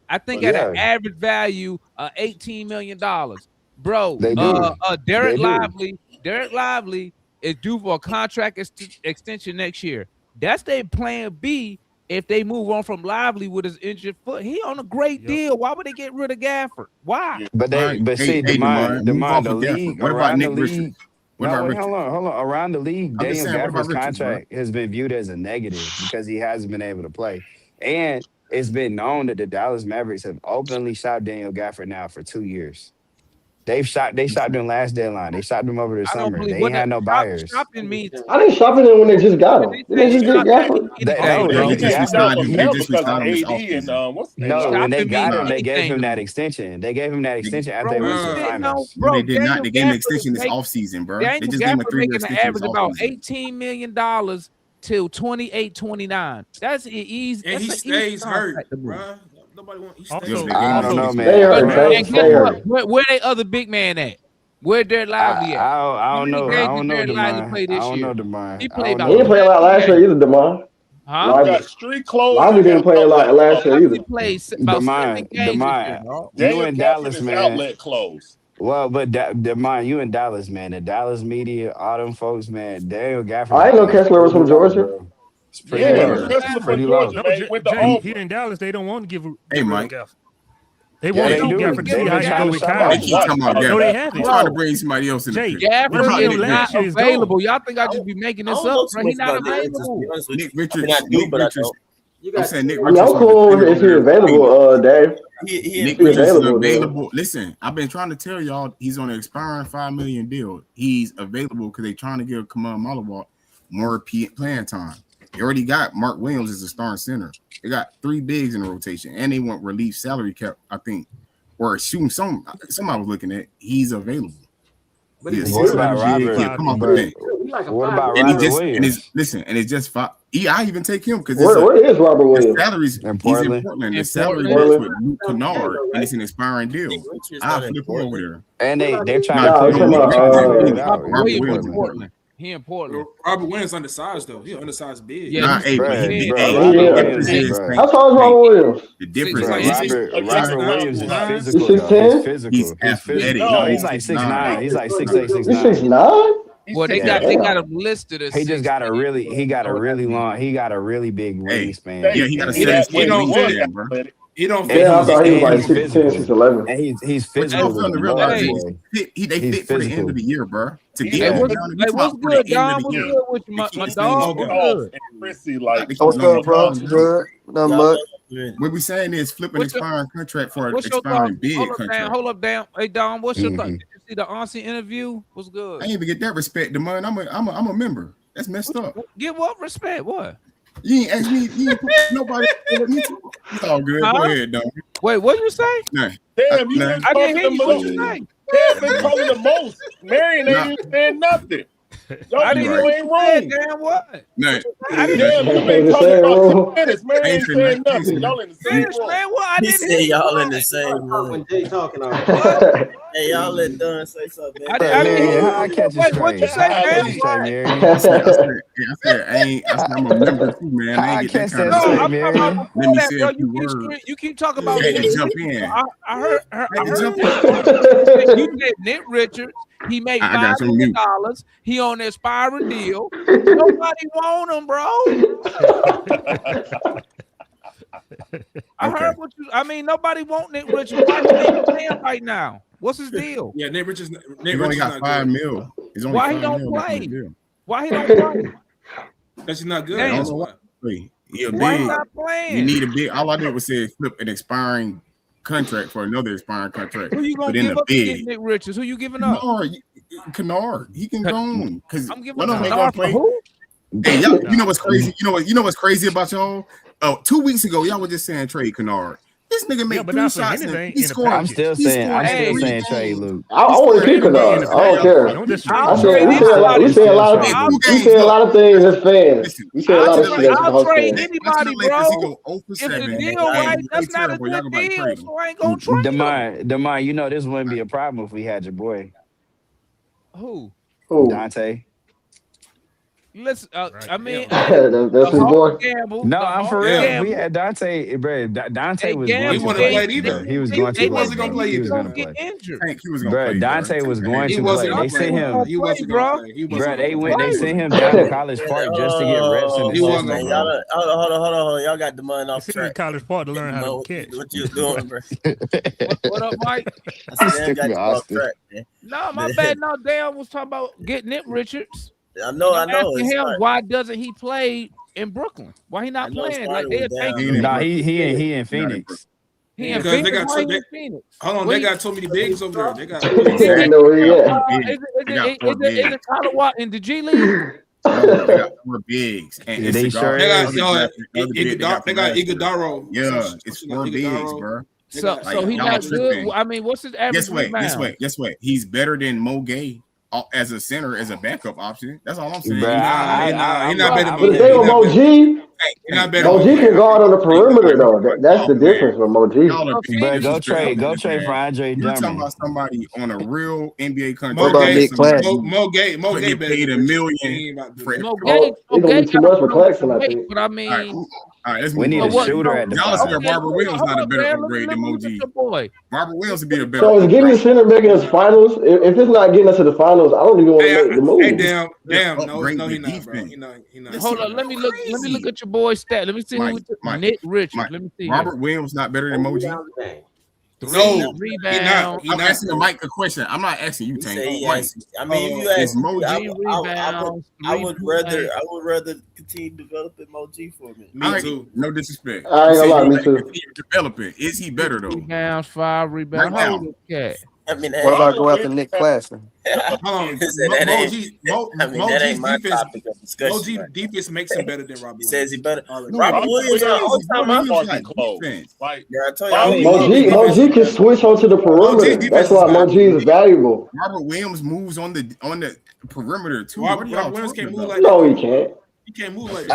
I think at an average value of $18 million, bro. Derek Lively is due for a contract extension next year. That's their plan B if they move on from Lively with his injured foot. He on a great deal. Why would they get rid of Gafford? Why? But see, the league. What about Nick Richards? Hold on. Around the league, Daniel Gafford's contract has been viewed as a negative because he hasn't been able to play. And it's been known that the Dallas Mavericks have openly shopped Daniel Gafford now for 2 years. They shopped him last deadline. They shopped him over the summer. They ain't had no buyers. Shopping means I didn't shop him when they just got him. They just get Gafford. No, when they got him, they gave him that extension. They gave him that extension after they went to the finals. They did not. They gave him an extension this offseason, bro. They just gave him a 3-year extension. Average about $18 million till 28, 29. That's easy. And he stays hurt, bro. Nobody want. I don't know, man. They are. And guess what? Where they other big man at? Where Derek Lively at? I don't know. I don't know, DeMond. I don't know, DeMond. He played about. He didn't play a lot last year either, DeMond. Huh? Got street clothes. Lively didn't play a lot last year either. He played about 7 games. You in Dallas, man. Outlet clothes. Well, but DeMond, you in Dallas, man. The Dallas media, all them folks, man. Daniel Gafford. I know Kessler was from Georgia. It's pretty low. Kessler from Georgia. Here in Dallas, they don't want to give. Hey, Mike. They want to Gafford to see how he go with Kyle. They keep talking about No, they Gafford. haven't. They're trying to bring somebody else in the picture. Gafford is not available. Y'all think I just be making this up, bro? He's not available. Nick Richards. I'm saying Nick I'm Richards. cool if he's available, Dave. Nick Richards is available. Listen, I've been trying to tell y'all he's on an expiring $5 million deal. He's available because they're trying to give Kamal Malawat more playing time. They already got Mark Williams as a starting center. They got 3 bigs in the rotation, and they want relief salary cap, I think, or shooting somebody was looking at. He's available. But what about Robert? What about Robert Williams? And it's just 5. I even take him because where is Robert Williams? Salaries in Portland. He's in Portland. The salary works with Luke Kennard, and it's an expiring deal. I flip over there. And they're trying to Robert Williams in Portland. He in Portland. Robert Williams undersized though. He undersized big. Yeah, How tall is Robert Williams? The difference Robert Williams is physical. He's 6'10"? He's athletic. No, he's like 6'9". He's like 6'8", 6'9". He's 6'9"? Well, they got him listed as. He just got a really big wingspan. Yeah, he got a 7'4" bro. He don't. Yeah, I thought he was like 6'10", 6'11". And he's physical. They fit for the end of the year, bro. To get what's good, Dom? What's good with my dog? What's good, bro? Good. Not much. What we saying is flipping expiring contract for an expiring big contract. Hold up, down. Hey, Dom, what's your thought? Did you see the Onsi interview? What's good? I ain't even get that respect, DeMond. I'm a member. That's messed up. Get what respect? What? You ain't asked me. You ain't put nobody. It's all good. Go ahead, dog. Wait, what you say? Damn, you been I didn't hear you. What talking you say? Dad been talking the most. Marion ain't even saying nothing. Y'all think you ain't wrong. Damn what? No. Damn, you been talking about 10 minutes. Marion ain't saying nothing. Y'all in the same room. He said y'all in the same room. When Jay talking on Hey, y'all let Dunn say something. I catch his what you say, man? I said I'm a member too, man. I ain't get that kind of stuff. Let me say a few words. You keep talking about. You had to jump in. I heard you said Nick Richards. He made $5 million. He on an expiring deal. Nobody want him, bro. I heard what you. I mean, nobody want Nick Richards. Why you playing right now? What's his deal? Yeah, Nick Richards. He only got $5 million. Why he don't play? Why he don't play? Because he's not good. He a Why he big. not playing? You need a big. All I did was say flip an expiring contract for another expiring contract. Who you gonna give up to get Nick Richards? Who you giving up? Kennard. He can go on because I'm giving Kennard for who? Hey, y'all, you know what's crazy? You know what's crazy about y'all? 2 weeks ago, y'all were just saying trade Kennard. This nigga made 3 shots and he scored. I'm still saying trade, Luke. I want to keep Kennard. I don't care. We say a lot of things as fans. We say a lot of shit. I'll trade anybody, bro. If the deal right, that's not a good deal. So I ain't gonna trade him. Demar, you know this wouldn't be a problem if we had your boy. Who? Dante. Listen, I mean, that's his boy. No, I'm for real. We had Dante, bro. Dante was going to play either. He was going to play. He wasn't going to play. He was going to play. Bro, Dante was going to play. They sent him. He wasn't going to play. Bro, they sent him down to College Park just to get reps in the Hold on. Y'all got the money off track. College Park to learn how to catch. What you doing, bro? What up, Mike? I said, got you off track, man. No, my bad. No, Dan was talking about getting Nick Richards. I know. Why doesn't he play in Brooklyn? Why he not playing? Like they're taking. Nah, he in Phoenix. He in Phoenix. Hold on, they got too many bigs over there. They got. Is it Colorado in the G League? They got 4 bigs. And they sure. They got Iguodaro. Yeah, it's 4 bigs, bro. So he's not good. I mean, what's his average? Guess what? He's better than Mo Gay. As a center, as a backup option. That's all I'm saying. He's not better than Mo G. Moji can guard on the perimeter though. That's the difference with Moji. But go trade for Andre You're talking Drummond. about somebody on a real NBA contract. What about Nick Claxton? Mo Gay paid $1 million. It's gonna be too much for Claxton, I think. But I mean, all right, let's we need a shooter at the Dallas five. said Robert Williams not a better upgrade than Moji. Robert Williams would be a better. So is getting the center making us finals? If it's not getting us to the finals, I don't even want to make the move. Hey, damn, no, he not, bro. He not. Hold on, let me look at your boy's stat. Let me see who Nick Richards. Let me see. Robert Williams not better than Moji. No, rebound. I'm asking Mike a question. I'm not asking you, Tank. I mean, if you ask me, I would rather continue developing Moji for me. Me too. No disrespect. I ain't gonna lie, me too. Developing. Is he better though? Rebounds, 5 rebounds. Right Hold it, I mean, what about go after Nick Claxton? Hold on. That ain't my topic of discussion. Moji defense makes him better than Robert Williams. Says he better. Robert Williams all time. Moji can switch onto the perimeter. That's why Moji is valuable. Robert Williams moves on the perimeter too. Robert Williams can't move like no, he can't. He can't move like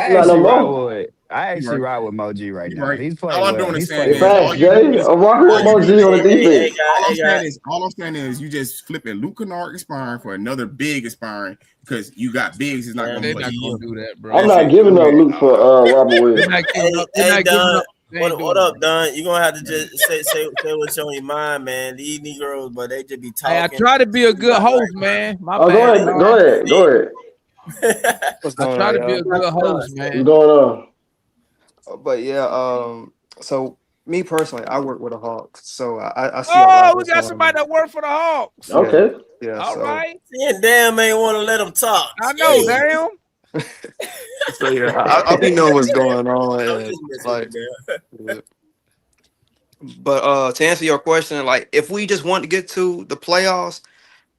I actually ride with Moji right now. He's playing all I'm well. doing is saying, I'm rocking with Moji on the defense. All I'm saying is you just flipping Luke Kennard expiring for another big expiring because you got bigs. It's not going to do that, bro. I'm not giving up Luke for Robert Williams. Hey, Don. What up, Don? You're going to have to just say what's on your mind, man. These Negroes, but they just be talking. Hey, I try to be a good host, man. My bad. Go ahead. I try to be a good host, man. What's going on? But yeah, so me personally, I work with the Hawks, so I see. Oh, we got somebody that work for the Hawks. Okay. Yeah. All right. And damn, ain't want to let them talk. I know, damn. So yeah, I be know what's going on. And, but to answer your question, like if we just want to get to the playoffs,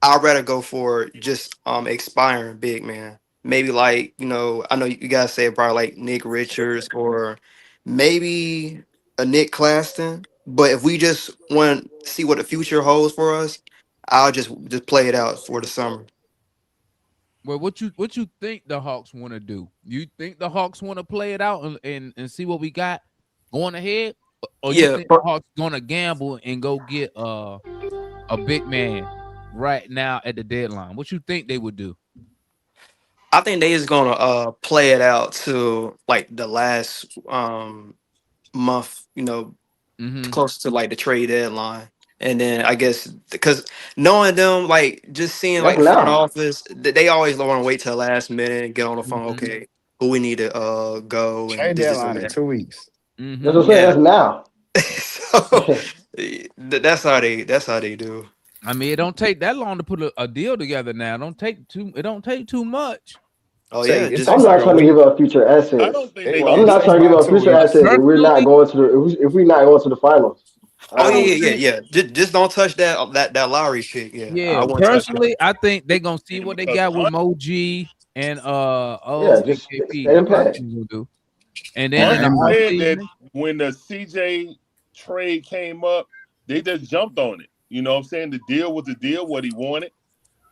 I'd rather go for just expiring big man. Maybe like, I know you guys say probably like Nick Richards or maybe a Nick Claxton. But if we just want to see what the future holds for us, I'll just play it out for the summer. Well, what you think the Hawks want to do? You think the Hawks want to play it out and see what we got going ahead? Or you think the Hawks gonna gamble and go get a big man right now at the deadline? What you think they would do? I think they is gonna play it out to like the last month, close to like the trade deadline. And then I guess because knowing them, like just seeing like front office, they always want to wait till the last minute and get on the phone. Okay, who we need to go and trade deadline in 2 weeks. That's what I'm saying. That's now. That's how they do. I mean, it don't take that long to put a deal together now. It don't take too much. Oh yeah, I'm not trying to give up future assets. I'm not trying to give up future assets if we're not going to if we're not going to the finals. Oh yeah. Just don't touch that Lowry pick. Yeah. Personally, I think they're gonna see what they got with Moji and just stay in pack. And then that when the CJ trade came up, they just jumped on it. You know what I'm saying? The deal was the deal, what he wanted.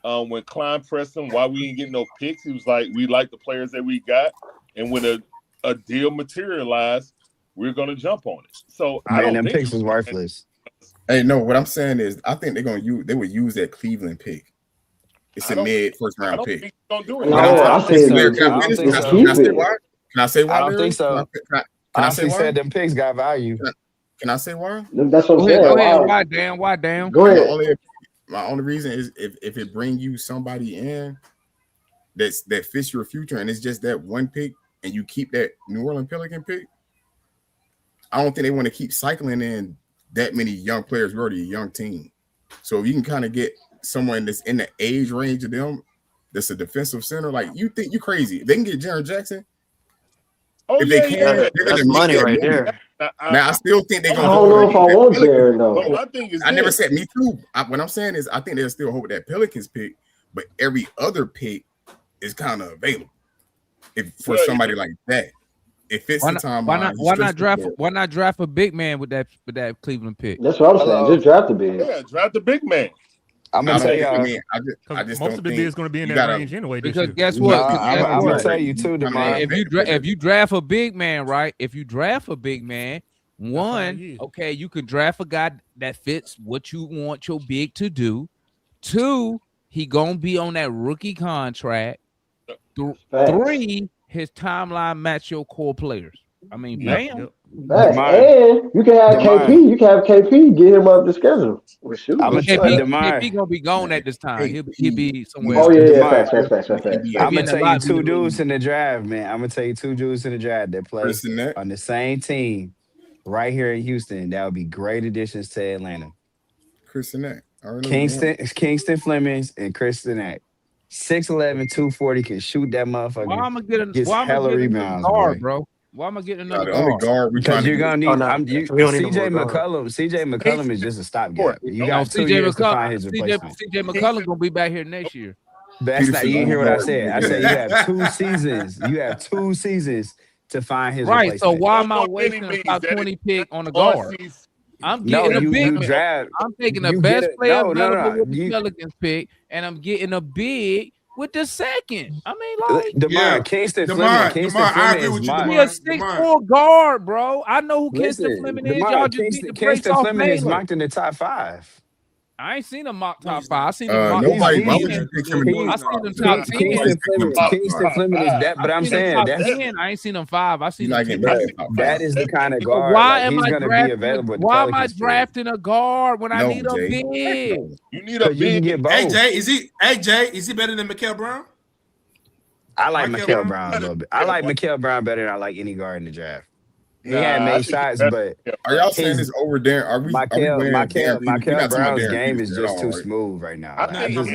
When Klein pressed him, why we didn't get no picks, he was like, we like the players that we got. And when a deal materialized, we're going to jump on it. So I don't think picks was worthless. Hey, no, what I'm saying is I think they would use that Cleveland pick. It's a mid first round pick. Think they're gonna do it. No, I think Can I say why? I don't think so. I said them picks got value. Can I say why? That's what I'm saying. Go ahead. Why down? Go ahead. My only reason is if it bring you somebody in that fits your future and it's just that one pick and you keep that New Orleans Pelican pick, I don't think they want to keep cycling in that many young players. We're already a young team. So if you can kind of get someone that's in the age range of them, that's a defensive center, like you think you're crazy. If they can get Jaren Jackson, if they can, that's money right there. Now I still think they're gonna. I don't know if I want Jaren though. I never said me too. What I'm saying is I think they'll still hold that Pelicans pick, but every other pick is kind of available. For somebody like that, it fits the time. Why not draft a big man with that Cleveland pick? That's what I'm saying. Just draft a big. Yeah, draft a big man. I'm gonna tell y'all. I just most don't of the think bids going to be in that range anyway. Because guess what? I'm gonna tell you too, DeMar. If you draft a big man, right? If you draft a big man, one, okay, you could draft a guy that fits what you want your big to do. Two, he gonna be on that rookie contract. Three, his timeline match your core players. I mean, bam. And you can have KP. You can have KP get him up the schedule. KP gonna be gone at this time. He'll be somewhere. Oh yeah, facts. I'm gonna tell you two dudes in the draft, man. I'm gonna tell you two dudes in the draft that play on the same team right here in Houston. That would be great additions to Atlanta. Chris Sinek. Kingston Flemings and Chris Sinek. 6'11", 240 can shoot that motherfucker. Why am I getting rebounds, guard, bro? Why am I getting another guard? Because you're gonna need. CJ McCollum is just a stopgap. You got 2 years to find his replacement. CJ McCollum gonna be back here next year. That's not. You didn't hear what I said. I said you have 2 seasons. You have 2 seasons to find his replacement. So why am I wasting a top 20 pick on a guard? I'm getting a big man. I'm taking the best player available with the Pelicans pick, and I'm getting a big with the second. I mean, like DeMar, Kingston Fleming is he a 6'4" guard, bro. I know who Kingston Fleming is. Y'all just beat the brakes off Fleming is mocked in the top 5. I ain't seen him mock top 5. I seen him mock nobody. top 10. I seen him top 10. Kingston Fleming is that, but I'm saying I ain't seen him 5. I seen him 10. That is the kind of guard. Why am he's I gonna drafting? Be available Why am I drafting a guard when I need a big? You need a big. AJ, is he better than Mikael Brown? I like Mikael Brown a little bit. I like Mikael Brown better than I like any guard in the draft. He had made shots, but are y'all saying this over there? Are we? Mikael Brown's game is just too smooth right now.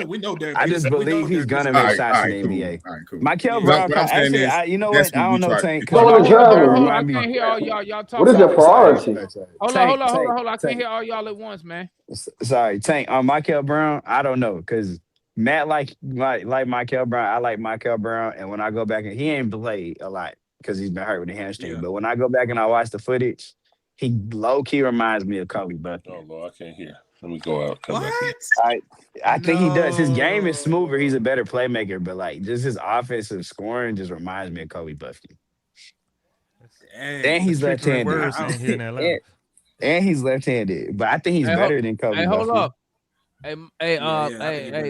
We know that. I just believe he's gonna make shots in the NBA. Mikael Brown, actually, you know what? I don't know, Tank. I can't hear all y'all talking. What is your priority? Hold on. I can't hear all y'all at once, man. Sorry, Tank. On Mikael Brown, I don't know, because Matt like Mikael Brown. I like Mikael Brown, and when I go back and he ain't played a lot because he's been hurt with the hamstring. But when I go back and I watch the footage, he low key reminds me of Kobe Bucky. Oh Lord, I can't hear. Let me go out. I think he does. His game is smoother. He's a better playmaker, but like just his offensive scoring just reminds me of Kobe Bucky. And he's left-handed. And he's left-handed, but I think he's better than Kobe. Hey, hold Bucky. up. Hey,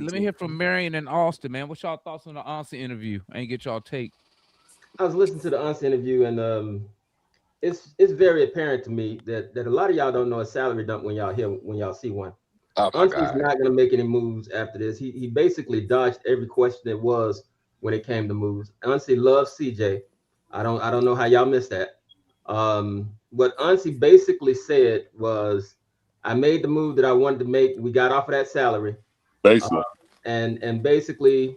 let me hear from Marion and Austin, man. What's y'all thoughts on the Onsi interview? I ain't get y'all take. I was listening to the Onsi interview, and it's very apparent to me that a lot of y'all don't know a salary dump when y'all see one. Onsi's not going to make any moves after this. He basically dodged every question there was when it came to moves. Onsi loves CJ. I don't know how y'all missed that. What Onsi basically said was, I made the move that I wanted to make. We got off of that salary. Basically. And basically,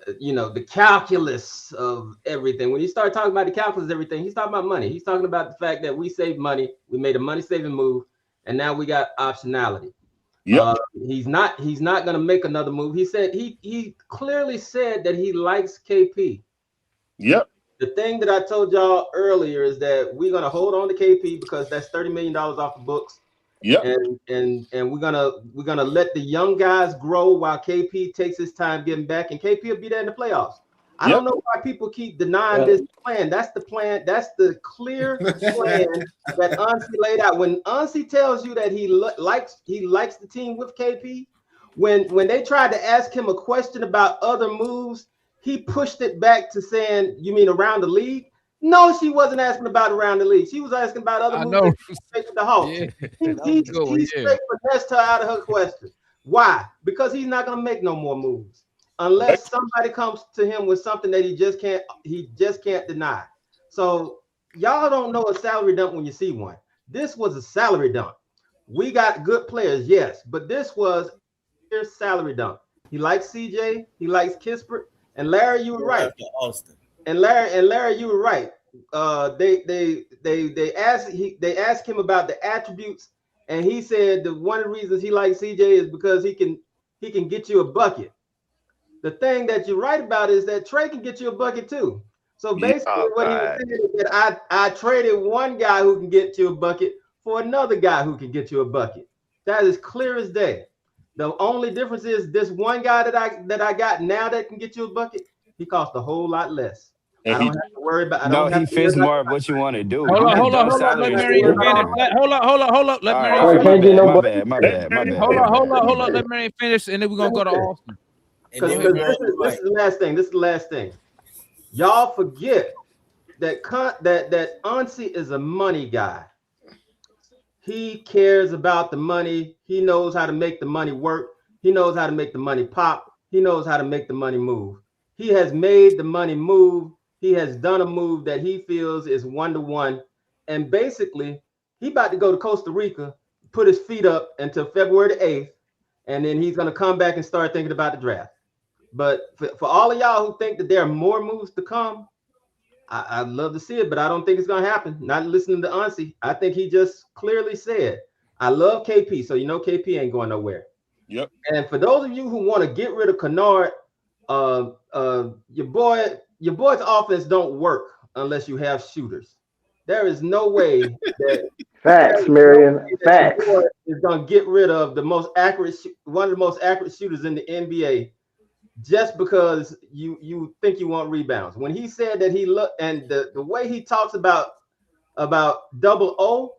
the calculus of everything. When you start talking about the calculus of everything, he's talking about money. He's talking about the fact that we saved money. We made a money-saving move, and now we got optionality. Yep. He's not going to make another move. He said he clearly said that he likes KP. Yep. The thing that I told y'all earlier is that we're going to hold on to KP because that's $30 million off the books. Yeah, and we're gonna let the young guys grow while KP takes his time getting back, and KP will be there in the playoffs. I don't know why people keep denying this plan. That's the plan. That's the clear plan that Onsi laid out. When Onsi tells you that he likes the team with KP, when they tried to ask him a question about other moves, he pushed it back to saying, "You mean around the league?" No, she wasn't asking about around the league. She was asking about other moves. Straight to the Hawks. He straight finessed her out of her question. Why? Because he's not going to make no more moves unless somebody comes to him with something that he just can't deny. So y'all don't know a salary dump when you see one. This was a salary dump. We got good players, yes, but this was a salary dump. He likes CJ. He likes Kispert. And Larry, you were right. Austin. And Larry, you were right. They asked him about the attributes, and he said that one of the reasons he likes CJ is because he can get you a bucket. The thing that you're right about is that Trey can get you a bucket too. So basically, what he was saying is that I traded one guy who can get you a bucket for another guy who can get you a bucket. That is clear as day. The only difference is this one guy that I got now that can get you a bucket. He costs a whole lot less. I don't have to worry about. No, he fits more of what you want to do. Hold on. Let Marion finish. Hold up. Let Marion finish. My bad. Hold up. Let Marion finish, and then we're gonna go to Austin. Because this is the last thing. This is the last thing. Y'all forget that Onsi is a money guy. He cares about the money. He knows how to make the money work. He knows how to make the money pop. He knows how to make the money move. He has made the money move. He has done a move that he feels is 1-to-1. And basically, he about to go to Costa Rica, put his feet up until February the 8th, and then he's going to come back and start thinking about the draft. But for all of y'all who think that there are more moves to come, I'd love to see it, but I don't think it's going to happen. Not listening to Onsi. I think he just clearly said, I love KP, so you know KP ain't going nowhere. Yep. And for those of you who want to get rid of Kennard, your boy's offense don't work unless you have shooters. There is no way that facts, Marion. Facts is going to get rid of one of the most accurate shooters in the NBA just because you think you want rebounds. When he said that he looked, and the way he talks about double O,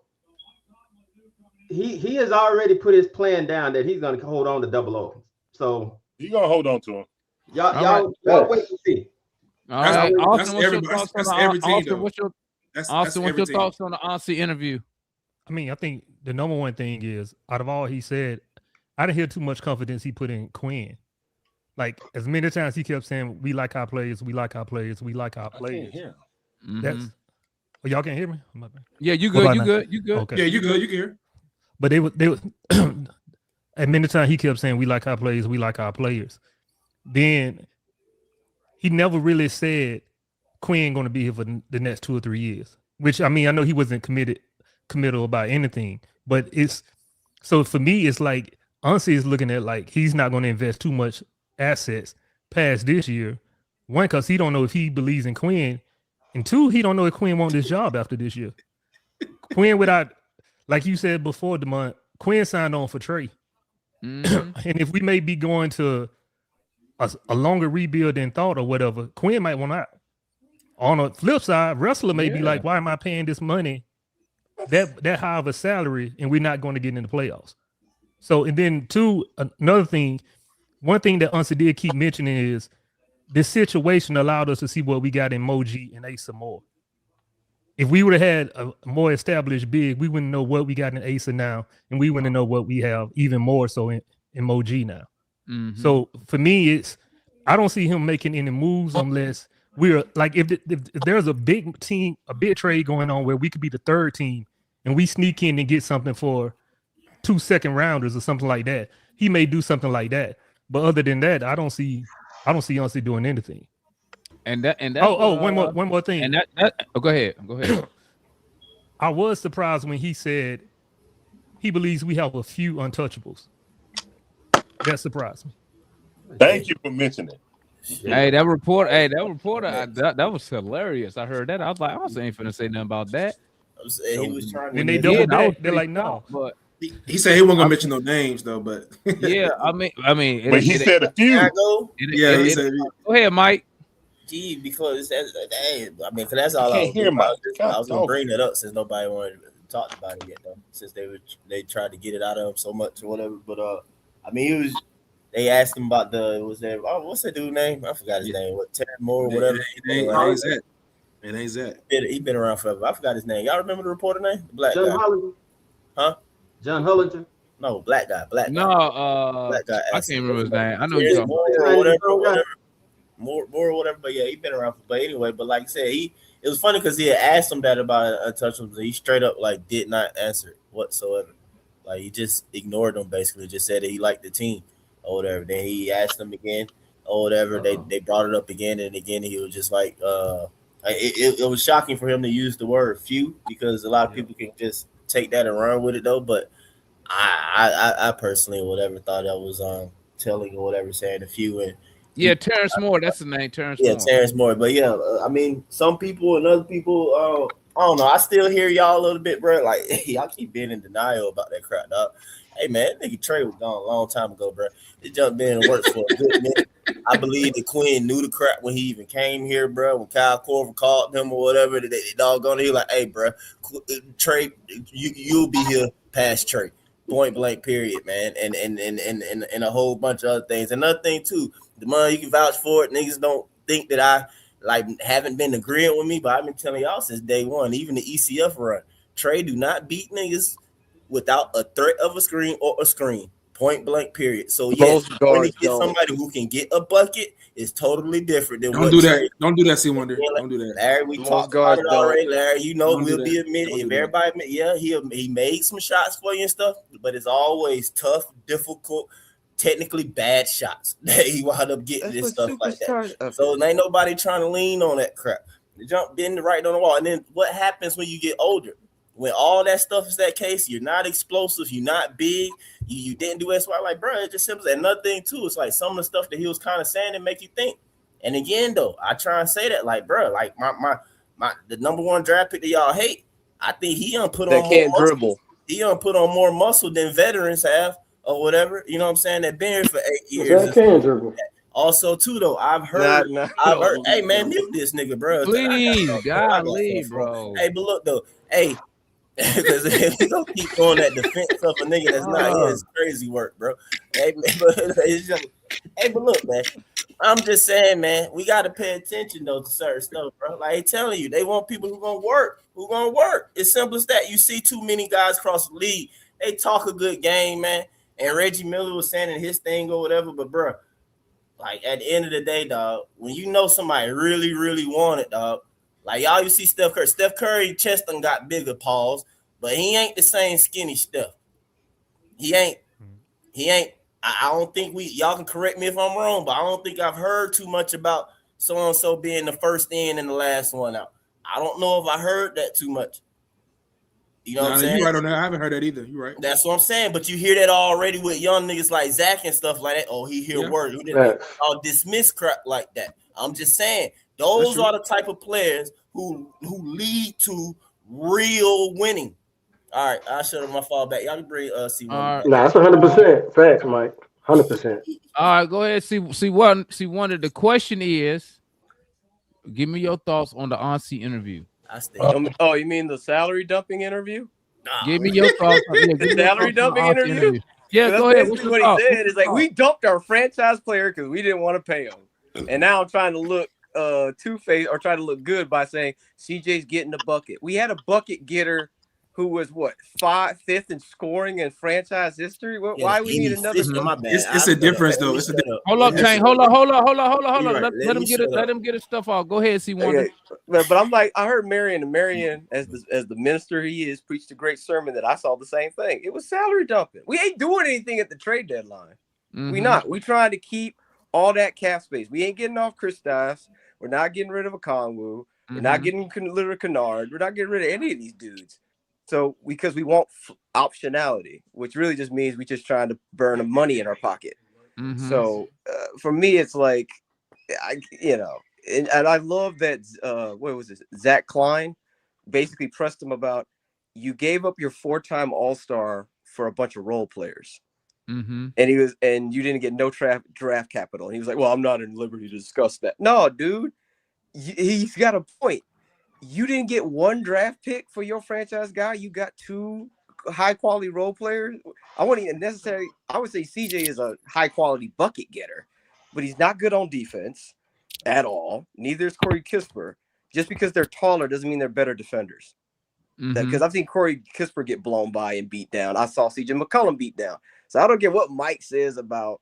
he has already put his plan down that he's going to hold on to double O. So you're going to hold on to him. Y'all wait and see. All right, Austin, what's your thoughts on the Onsi interview? I mean, I think the number one thing is, out of all he said, I didn't hear too much confidence he put in Quinn. Like, as many times he kept saying, we like our players, we like our players, we like our players. I can't hear. That's y'all can't hear me? Yeah, you good, you good. Okay. Yeah, you good, you can hear. But they were at many times he kept saying, we like our players, we like our players. Then he never really said Quinn going to be here for the next 2 or 3 years. Which, I mean, I know he wasn't committal about anything, but so for me, it's like Onsi is looking at like he's not going to invest too much assets past this year. One, because he don't know if he believes in Quinn, and two, he don't know if Quinn wants this job after this year. Quinn, without, like you said before, DeMont, Quinn signed on for Trey. And if we may be going to a longer rebuild than thought or whatever, Quinn might want out. On the flip side, wrestler may be like, why am I paying this money, that high of a salary, and we're not going to get in the playoffs? So, and then two, another thing, one thing that Onsi did keep mentioning is this situation allowed us to see what we got in Moji and Asa Moore. If we would have had a more established big, we wouldn't know what we got in Asa now, and we wouldn't know what we have even more so in Moji now. So for me, I don't see him making any moves unless we're like, if there's a big team, a big trade going on where we could be the third team and we sneak in and get something for 2 second rounders or something like that, he may do something like that. But other than that, I don't see Onsi doing anything. And that one more thing. And go ahead. I was surprised when he said he believes we have a few untouchables. That surprised me. Thank you for mentioning it. Hey, that reporter, that was hilarious. I heard that. I was like, I ain't finna say nothing about that. He was trying to. And they doubled back. They're like, no. But he said he wasn't gonna mention no names though. But yeah, I mean, but he said a few. He said. Go ahead, Mike. Gee, because that's all I was gonna bring that up since nobody wanted to talk about it yet though. Since they tried to get it out of him so much or whatever. But I mean, they asked him about what's that dude's name? I forgot his name. What, Terry Moore or whatever? It ain't that. He been around forever. I forgot his name. Y'all remember the reporter name? The black John guy. Hollinger. Huh? John Hollinger. No, black guy. Black guy. I can't remember his name. I know you're talking about more or whatever. But yeah, he been around. But anyway, but like I said, it was funny because he had asked him that about untouchables, and he straight up like did not answer it whatsoever. Like he just ignored them, basically. Just said that he liked the team or whatever. Then he asked them again or whatever. They brought it up again and again. He was just like, it was shocking for him to use the word few because a lot of people can just take that and run with it though. But I personally or whatever thought that was telling or whatever, saying a few. And yeah, Terrence Moore, that's the name, Terrence Moore. Yeah, Terrence Moore. But yeah, I mean, some people and other people, I don't know. I still hear y'all a little bit, bro. Like y'all keep being in denial about that crap, dog. Hey man, that nigga Trey was gone a long time ago, bro. This jump been in work for a good minute. I believe that Quinn knew the crap when he even came here, bro. When Kyle Korver called him or whatever, they doggone, he like, hey, bro, Trey, you'll be here past Trey. Point blank, period, man. And a whole bunch of other things. Another thing too, the money you can vouch for it. Niggas don't think that I haven't been agreeing with me, but I've been telling y'all since day one, even the ECF run. Trey do not beat niggas without a threat of a screen or a screen. Point blank, period. So yes, when you get somebody who can get a bucket, it's totally different than don't do that. Don't do that, C Wonder. Don't do that. Larry, we talked about it already. Larry, you know, we'll be admitted. If everybody admit, yeah, he made some shots for you and stuff, but it's always tough, difficult, technically bad shots that he wound up getting this stuff like that. Okay. So ain't nobody trying to lean on that crap. The jump been right on the wall. And then what happens when you get older? When all that stuff is that case, you're not explosive, you're not big, you didn't do SY. Like, bro, it's just simple. Another thing too, it's like some of the stuff that he was kind of saying that make you think. And again, though, I try and say that, like, bro, like my the number one draft pick that y'all hate, I think he put on more muscle. He put on more muscle than veterans have or whatever. You know what I'm saying? That been here for 8 years. That can dribble. Also, too, though, I've heard. Hey, man, mute this nigga, bro. Please, golly, bro. Hey, but look though, hey. Because if you don't keep doing that defense of a nigga that's not here, it's crazy work, bro. Hey, but look, man, I'm just saying, man, we got to pay attention, though, to certain stuff, bro. Like, I'm telling you, they want people who going to work. It's simple as that. You see too many guys across the league, they talk a good game, man. And Reggie Miller was saying in his thing or whatever, but, bro, like, at the end of the day, dog, when you know somebody really, really want it, dog, like, y'all, you see Steph Curry. Steph Curry chest done got bigger, pause, but he ain't the same skinny Steph. He ain't. I don't think y'all can correct me if I'm wrong, but I don't think I've heard too much about so-and-so being the first in and the last one out. I don't know if I heard that too much. You know what I'm saying? You're right on that. I haven't heard that either. You're right. That's what I'm saying. But you hear that already with young niggas like Zach and stuff like that. Oh, he hear word. He didn't dismiss crap like that. I'm just saying. Those are the type of players who lead to real winning. All right, I'll shut up my fall back. Y'all can bring C1. Nah, that's 100% facts, Mike. 100%. All right, go ahead. See one. The question is, give me your thoughts on the Onsi interview. Oh, you mean the salary dumping interview? Give me your thoughts. The salary dumping interview? Yeah, go ahead. What's what he said is like, we dumped our franchise player because we didn't want to pay him, and now I'm trying to look two-faced or try to look good by saying CJ's getting the bucket. We had a bucket getter who was fifth in scoring in franchise history. Why we need another? It's a difference though. It's a difference. Hold up, Jane. Hold on. Let him get his stuff off. Go ahead, C1. Okay. But I'm like, I heard Marion, as the minister he is, preached a great sermon that I saw the same thing. It was salary dumping. We ain't doing anything at the trade deadline. Mm-hmm. We not. We trying to keep all that cap space. We ain't getting off Kristaps. We're not getting rid of a Kongwu. We're not getting rid of Kennard. We're not getting rid of any of these dudes. So because we want optionality, which really just means we just trying to burn money in our pocket. Mm-hmm. So for me, it's like, and I love that. What was it? Zach Klein basically pressed him about, you gave up your 4-time All-Star for a bunch of role players. Mm-hmm. And you didn't get no draft capital. And he was like, well, I'm not in liberty to discuss that. No, dude, he's got a point. You didn't get one draft pick for your franchise guy. You got 2 high quality role players. I wouldn't even necessarily, I would say CJ is a high quality bucket getter, but he's not good on defense at all. Neither is Corey Kispert. Just because they're taller doesn't mean they're better defenders. Because I've seen Corey Kispert get blown by and beat down. I saw CJ McCollum beat down. So I don't get what Mike says about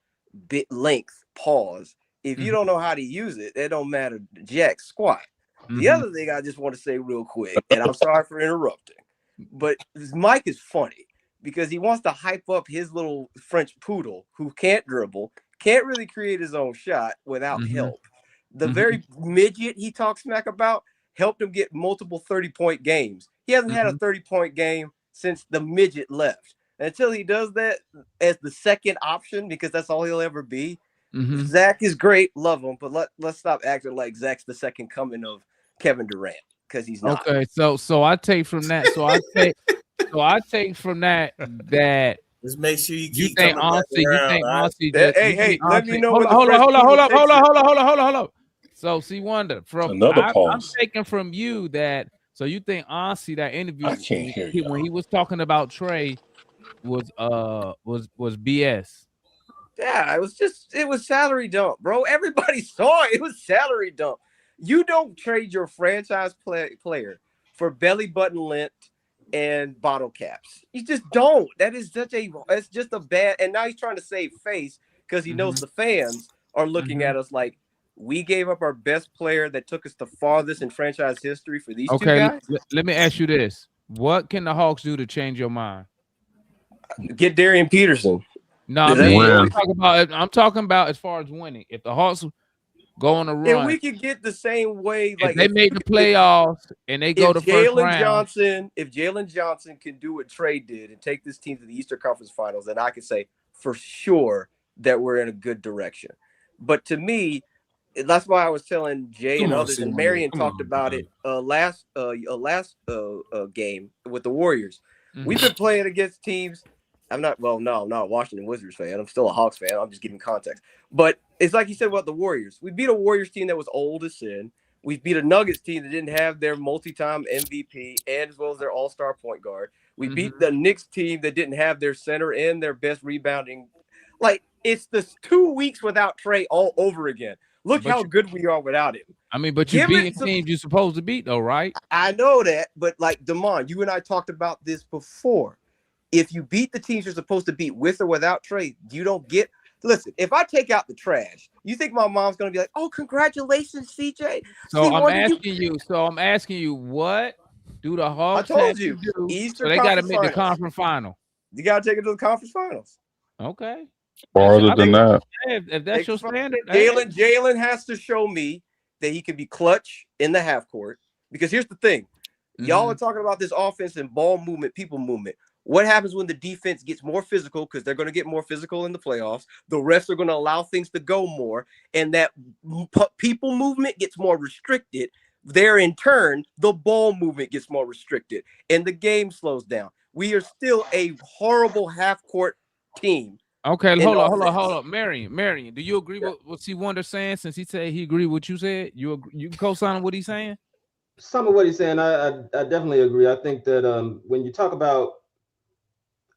bit length, pause. If you don't know how to use it, it don't matter jack squat. The other thing I just want to say real quick, and I'm sorry for interrupting, but Mike is funny because he wants to hype up his little French poodle who can't dribble, can't really create his own shot without help. The very midget he talks smack about helped him get multiple 30-point games. He hasn't had a 30-point game since the midget left. Until he does that as the second option, because that's all he'll ever be. Zach is great, love him, but let's stop acting like Zach's the second coming of Kevin Durant, because he's not. Okay, so I take from that. So I take from that Just make sure you keep think coming back around. Onsi hey, let me know. Hold up. So, see, Wonder, I'm taking from you that. So you think Onsi, that interview I can't hear you when he was talking about Trey was BS? Yeah, it was salary dump, bro. Everybody saw it. It was salary dump. You don't trade your franchise player for belly button lint and bottle caps. You just don't. It's just a bad. And now he's trying to save face because he knows the fans are looking at us like we gave up our best player that took us the farthest in franchise history for these two guys. Let me ask you this: what can the Hawks do to change your mind? Get Darian Peterson. No, I'm talking about as far as winning. If the Hawks go on a run, and we could get the same way. Like if they make the playoffs and they go to first round. If Jalen Johnson can do what Trey did and take this team to the Eastern Conference Finals, then I can say for sure that we're in a good direction. But to me, that's why I was telling Jay and others, and Marion talked about it last game with the Warriors. We've been playing against teams. I'm not a Washington Wizards fan. I'm still a Hawks fan. I'm just giving context. But it's like you said about the Warriors. We beat a Warriors team that was old as sin. We beat a Nuggets team that didn't have their multi-time MVP and as well as their all-star point guard. We beat the Knicks team that didn't have their center and their best rebounding. Like, it's the 2 weeks without Trey all over again. Look how good we are without him. I mean, but you're beating teams you're supposed to beat, though, right? I know that, but like Damon, you and I talked about this before. If you beat the teams you're supposed to beat with or without Trey, you don't get. Listen, if I take out the trash, you think my mom's gonna be like, "Oh, congratulations, CJ." So I'm asking you, what do the Hawks have to do? So they got to make the conference final. You got to take it to the conference finals. Okay. Farther than that. If that's your standard, Jalen has to show me that he can be clutch in the half court. Because here's the thing, y'all are talking about this offense and ball movement, people movement. What happens when the defense gets more physical? Because they're going to get more physical in the playoffs. The refs are going to allow things to go more, and that people movement gets more restricted. There, in turn, the ball movement gets more restricted, and the game slows down. We are still a horrible half-court team. Okay, hold on. Marion, do you agree with what C. Wonder saying? Since he said he agreed with what you said, you co-sign what he's saying? Some of what he's saying, I definitely agree. I think that when you talk about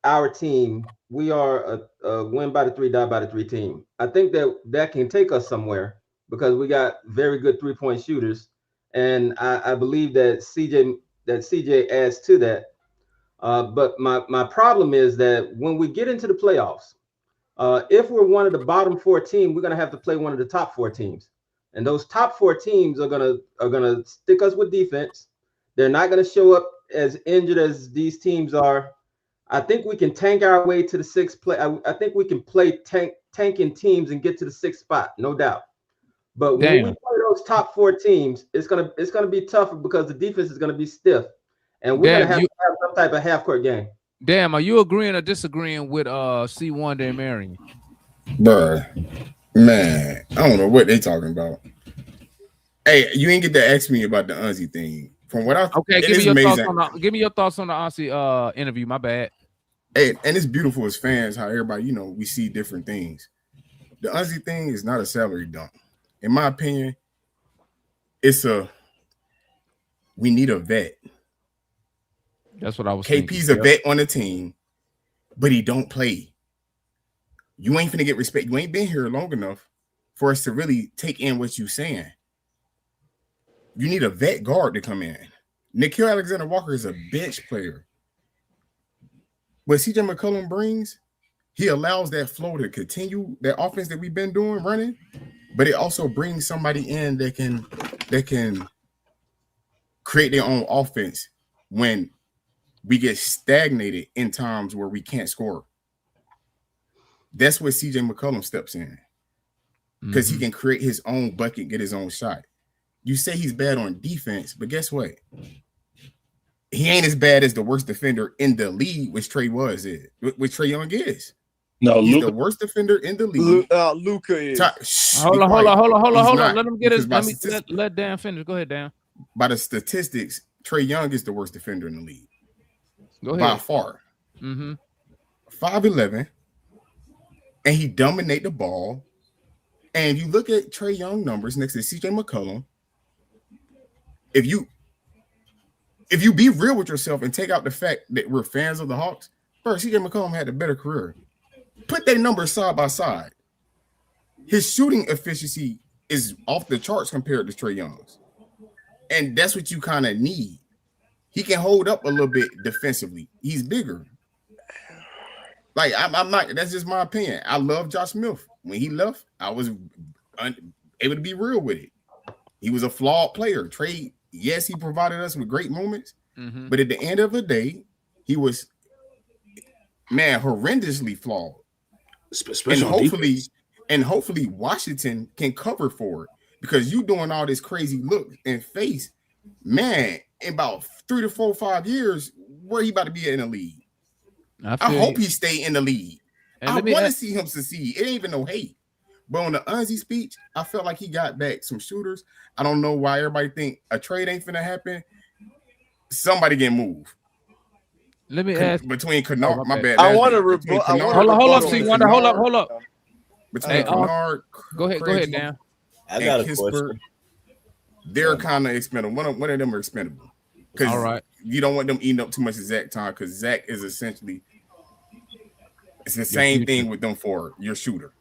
our team, we are a win by the three, die by the three team. I think that can take us somewhere because we got very good 3-point shooters, and I believe that CJ adds to that. But my problem is that when we get into the playoffs, if we're one of the bottom 4 teams, we're gonna have to play one of the top 4 teams, and those top 4 teams are gonna stick us with defense. They're not gonna show up as injured as these teams are. I think we can tank our way to the 6th play. I think we can play tanking teams and get to the 6th spot, no doubt. But when we play those top 4 teams, it's gonna be tougher because the defense is gonna be stiff, and we're gonna have to have some type of half-court game. Damn, are you agreeing or disagreeing with C. Wonder and Marion? Bruh, man, I don't know what they talking about. Hey, you ain't get to ask me about the Onsi thing. From what I give me your thoughts on the Onsi interview. My bad. Hey, and it's beautiful as fans how everybody, we see different things. The Onsi thing is not a salary dump. In my opinion, we need a vet. That's what I was KP's a vet on the team, but he don't play. You ain't finna get respect. You ain't been here long enough for us to really take in what you're saying. You need a vet guard to come in. Nickeil Alexander-Walker is a bench player. What CJ McCollum brings, he allows that flow to continue, that offense that we've been doing, running, but it also brings somebody in that can create their own offense when we get stagnated in times where we can't score. That's where CJ McCollum steps in because he can create his own bucket, get his own shot. You say he's bad on defense, but guess what? He ain't as bad as the worst defender in the league, which Trey Young is. No, he's the worst defender in the league. Luka is. Hold on. Let him get his. Let Dan finish. Go ahead, Dan. By the statistics, Trey Young is the worst defender in the league. Go ahead. By far. 5'11", and he dominate the ball. And you look at Trae Young numbers next to CJ McCollum. If you be real with yourself and take out the fact that we're fans of the Hawks, first CJ McCollum had a better career. Put their numbers side by side. His shooting efficiency is off the charts compared to Trae Young's. And that's what you kind of need. He can hold up a little bit defensively. He's bigger. Like, I'm not, that's just my opinion. I love Josh Smith. When he left, I was able to be real with it. He was a flawed player. Trae, yes, he provided us with great moments. Mm-hmm. But at the end of the day, he was, man, horrendously flawed. Especially and hopefully Washington can cover for it, because you doing all this crazy look and face, man, in about 3 to 4, 5 years, where he about to be in the league? I hope he stay in the league. And I want to see him succeed. It ain't even no hate. But on the Onsi speech, I felt like he got back some shooters. I don't know why everybody think a trade ain't finna happen. Somebody get moved. Let me ask between Kennard. My bad. I want to rebut. Hold up, see, Wonder. Hold up. Between Kennard, go ahead, Dan. I got a question. They're kind of expendable. One of them are expendable. All right. You don't want them eating up too much of Zach time, because Zach is essentially, it's the same thing with them for your shooter.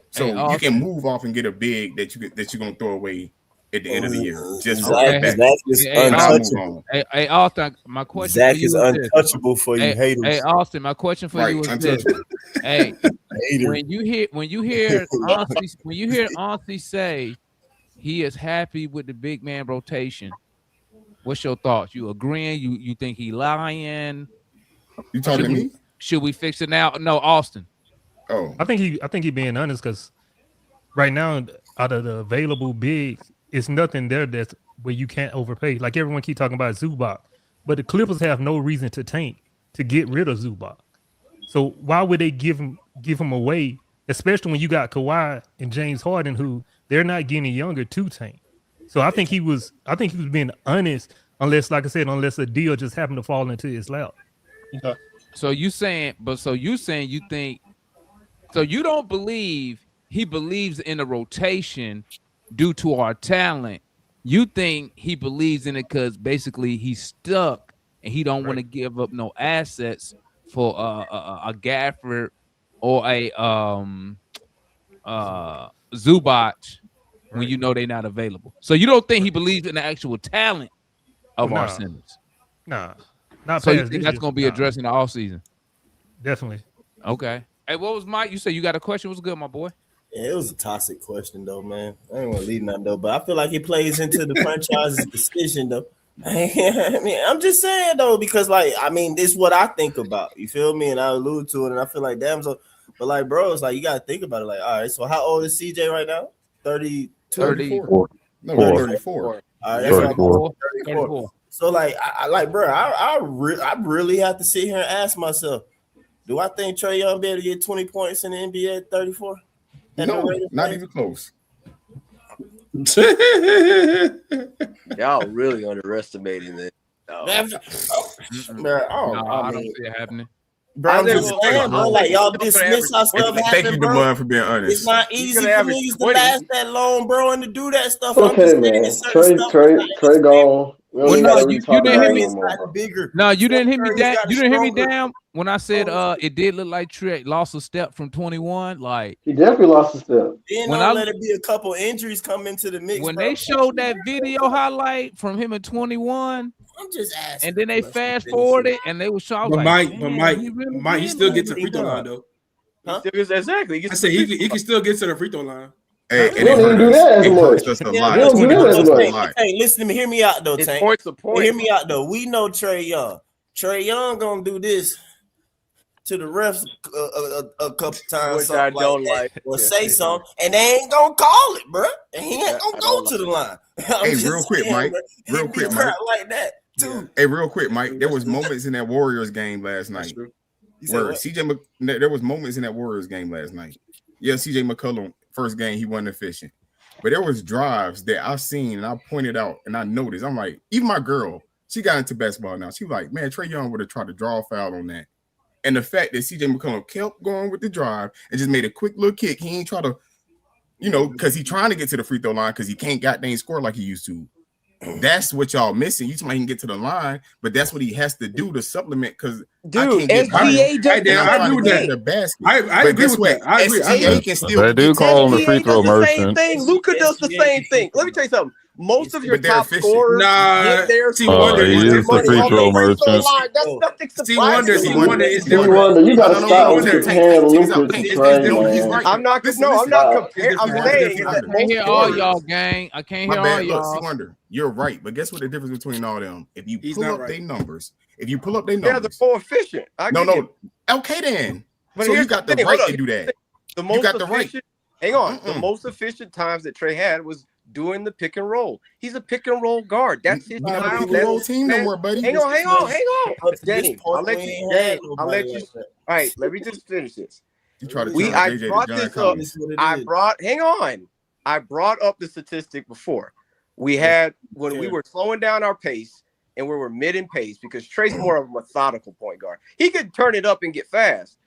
So you can move off and get a big that you're gonna throw away at the end of the year. Just Zach is untouchable. Hey, Austin, my question. Zach is untouchable for you haters. Hey, Austin, my question for you is this. Hey, when you hear Onsi say he is happy with the big man rotation, what's your thoughts? You agreeing? You think he lying? You talking to me? Should we fix it now? No, Austin. I think he being honest, because right now, out of the available bigs, it's nothing there that's where you can't overpay. Like everyone keep talking about Zubac, but the Clippers have no reason to tank to get rid of Zubac. So why would they give him away, especially when you got Kawhi and James Harden, who they're not getting younger to tank. So I think he was being honest, unless a deal just happened to fall into his lap. Okay. So you think, so you don't believe he believes in the rotation due to our talent. You think he believes in it because basically he's stuck and he don't want to give up no assets for a Gafford or a Zubac when you know they're not available. So you don't think he believes in the actual talent of our centers? Nah. Not so you think that's going to be addressed in the offseason? Definitely. Okay. Hey, what was Mike? You said you got a question? What's good, my boy? Yeah, it was a toxic question, though, man. I ain't want to leave nothing, though, but I feel like it plays into the franchise's decision, though. I mean, I'm just saying, though, because, like, I mean, this is what I think about. You feel me? And I allude to it, and I feel like, damn, so, but, like, bro, it's like, you got to think about it. Like, all right, so how old is CJ right now? 34. No, 34. All right, 34. So, like, I like, bro, I really have to sit here and ask myself, do I think Trae Young be able to get 20 points in the NBA at 34? No, not even close. Y'all really underestimating it. No. I don't see it happening. Bro, I'm just saying, bro, like y'all dismiss how stuff happen, Thank you, bro. for being honest. It's not easy for niggas to last that long, bro, and to do that stuff. Okay, man. Trey gone. Well, no, you didn't hear me. No, you didn't hear me down. You didn't hear me down when I said it did look like Trey lost a step from 21. Like he definitely lost a step. Then don't let it be a couple injuries come into the mix. When they showed that video highlight from him at 21, I'm just asking. And then they fast forwarded and they were showing. But like, Mike, he still gets to the free throw line though. Huh? Exactly. I said he can still get to the free throw line. Hey, he don't do that as much. Hey, listen to me. Hear me out though, Tank. Points to point. Hear me out though. We know Trae Young. Trae Young gonna do this to the refs a couple times. Which I don't like. Or say something, and they ain't gonna call it, bro. And he ain't gonna go to the line. Hey, real quick, Mike. Real quick, Mike. Like that too. Hey, real quick, Mike. There was moments in that Warriors game last night where there was moments in that Warriors game last night. Yeah, CJ McCollum. First game, he wasn't efficient. But there was drives that I've seen and I pointed out and I noticed. I'm like, even my girl, she got into basketball now. She was like, man, Trae Young would have tried to draw a foul on that And the fact that CJ McCollum kept going with the drive and just made a quick little kick, he ain't try to, because he's trying to get to the free throw line because he can't goddamn score like he used to. That's what y'all missing. You might can get to the line, but that's what he has to do to supplement. Because dude, SGA the basket. I agree with that. I agree. SGA can still. They do call him the free throw merchant. Luka does the same thing. Let me tell you something. Most of your top scorers get there. He is the free throw merchant. That's nothing surprising. You gotta stop comparing Luka to Trey. I'm not comparing. I'm saying I can't hear all y'all, gang. I can't hear all y'all. Wonder, you're right, but guess what the difference between all them? If you pull up their numbers, they're the more efficient. No. Okay, then. So you got the right to do that. You got the right. Hang on. The most efficient times that Trey had was doing the pick and roll. He's a pick and roll guard. That's his style. Pick and roll team no more, buddy. Hang on. Danny, I'll let you. All right, let me just finish this. You try to I brought this up. I brought up the statistic before. We had when we were slowing down our pace and we were mid in pace because Trey's more of a methodical point guard. He could turn it up and get fast.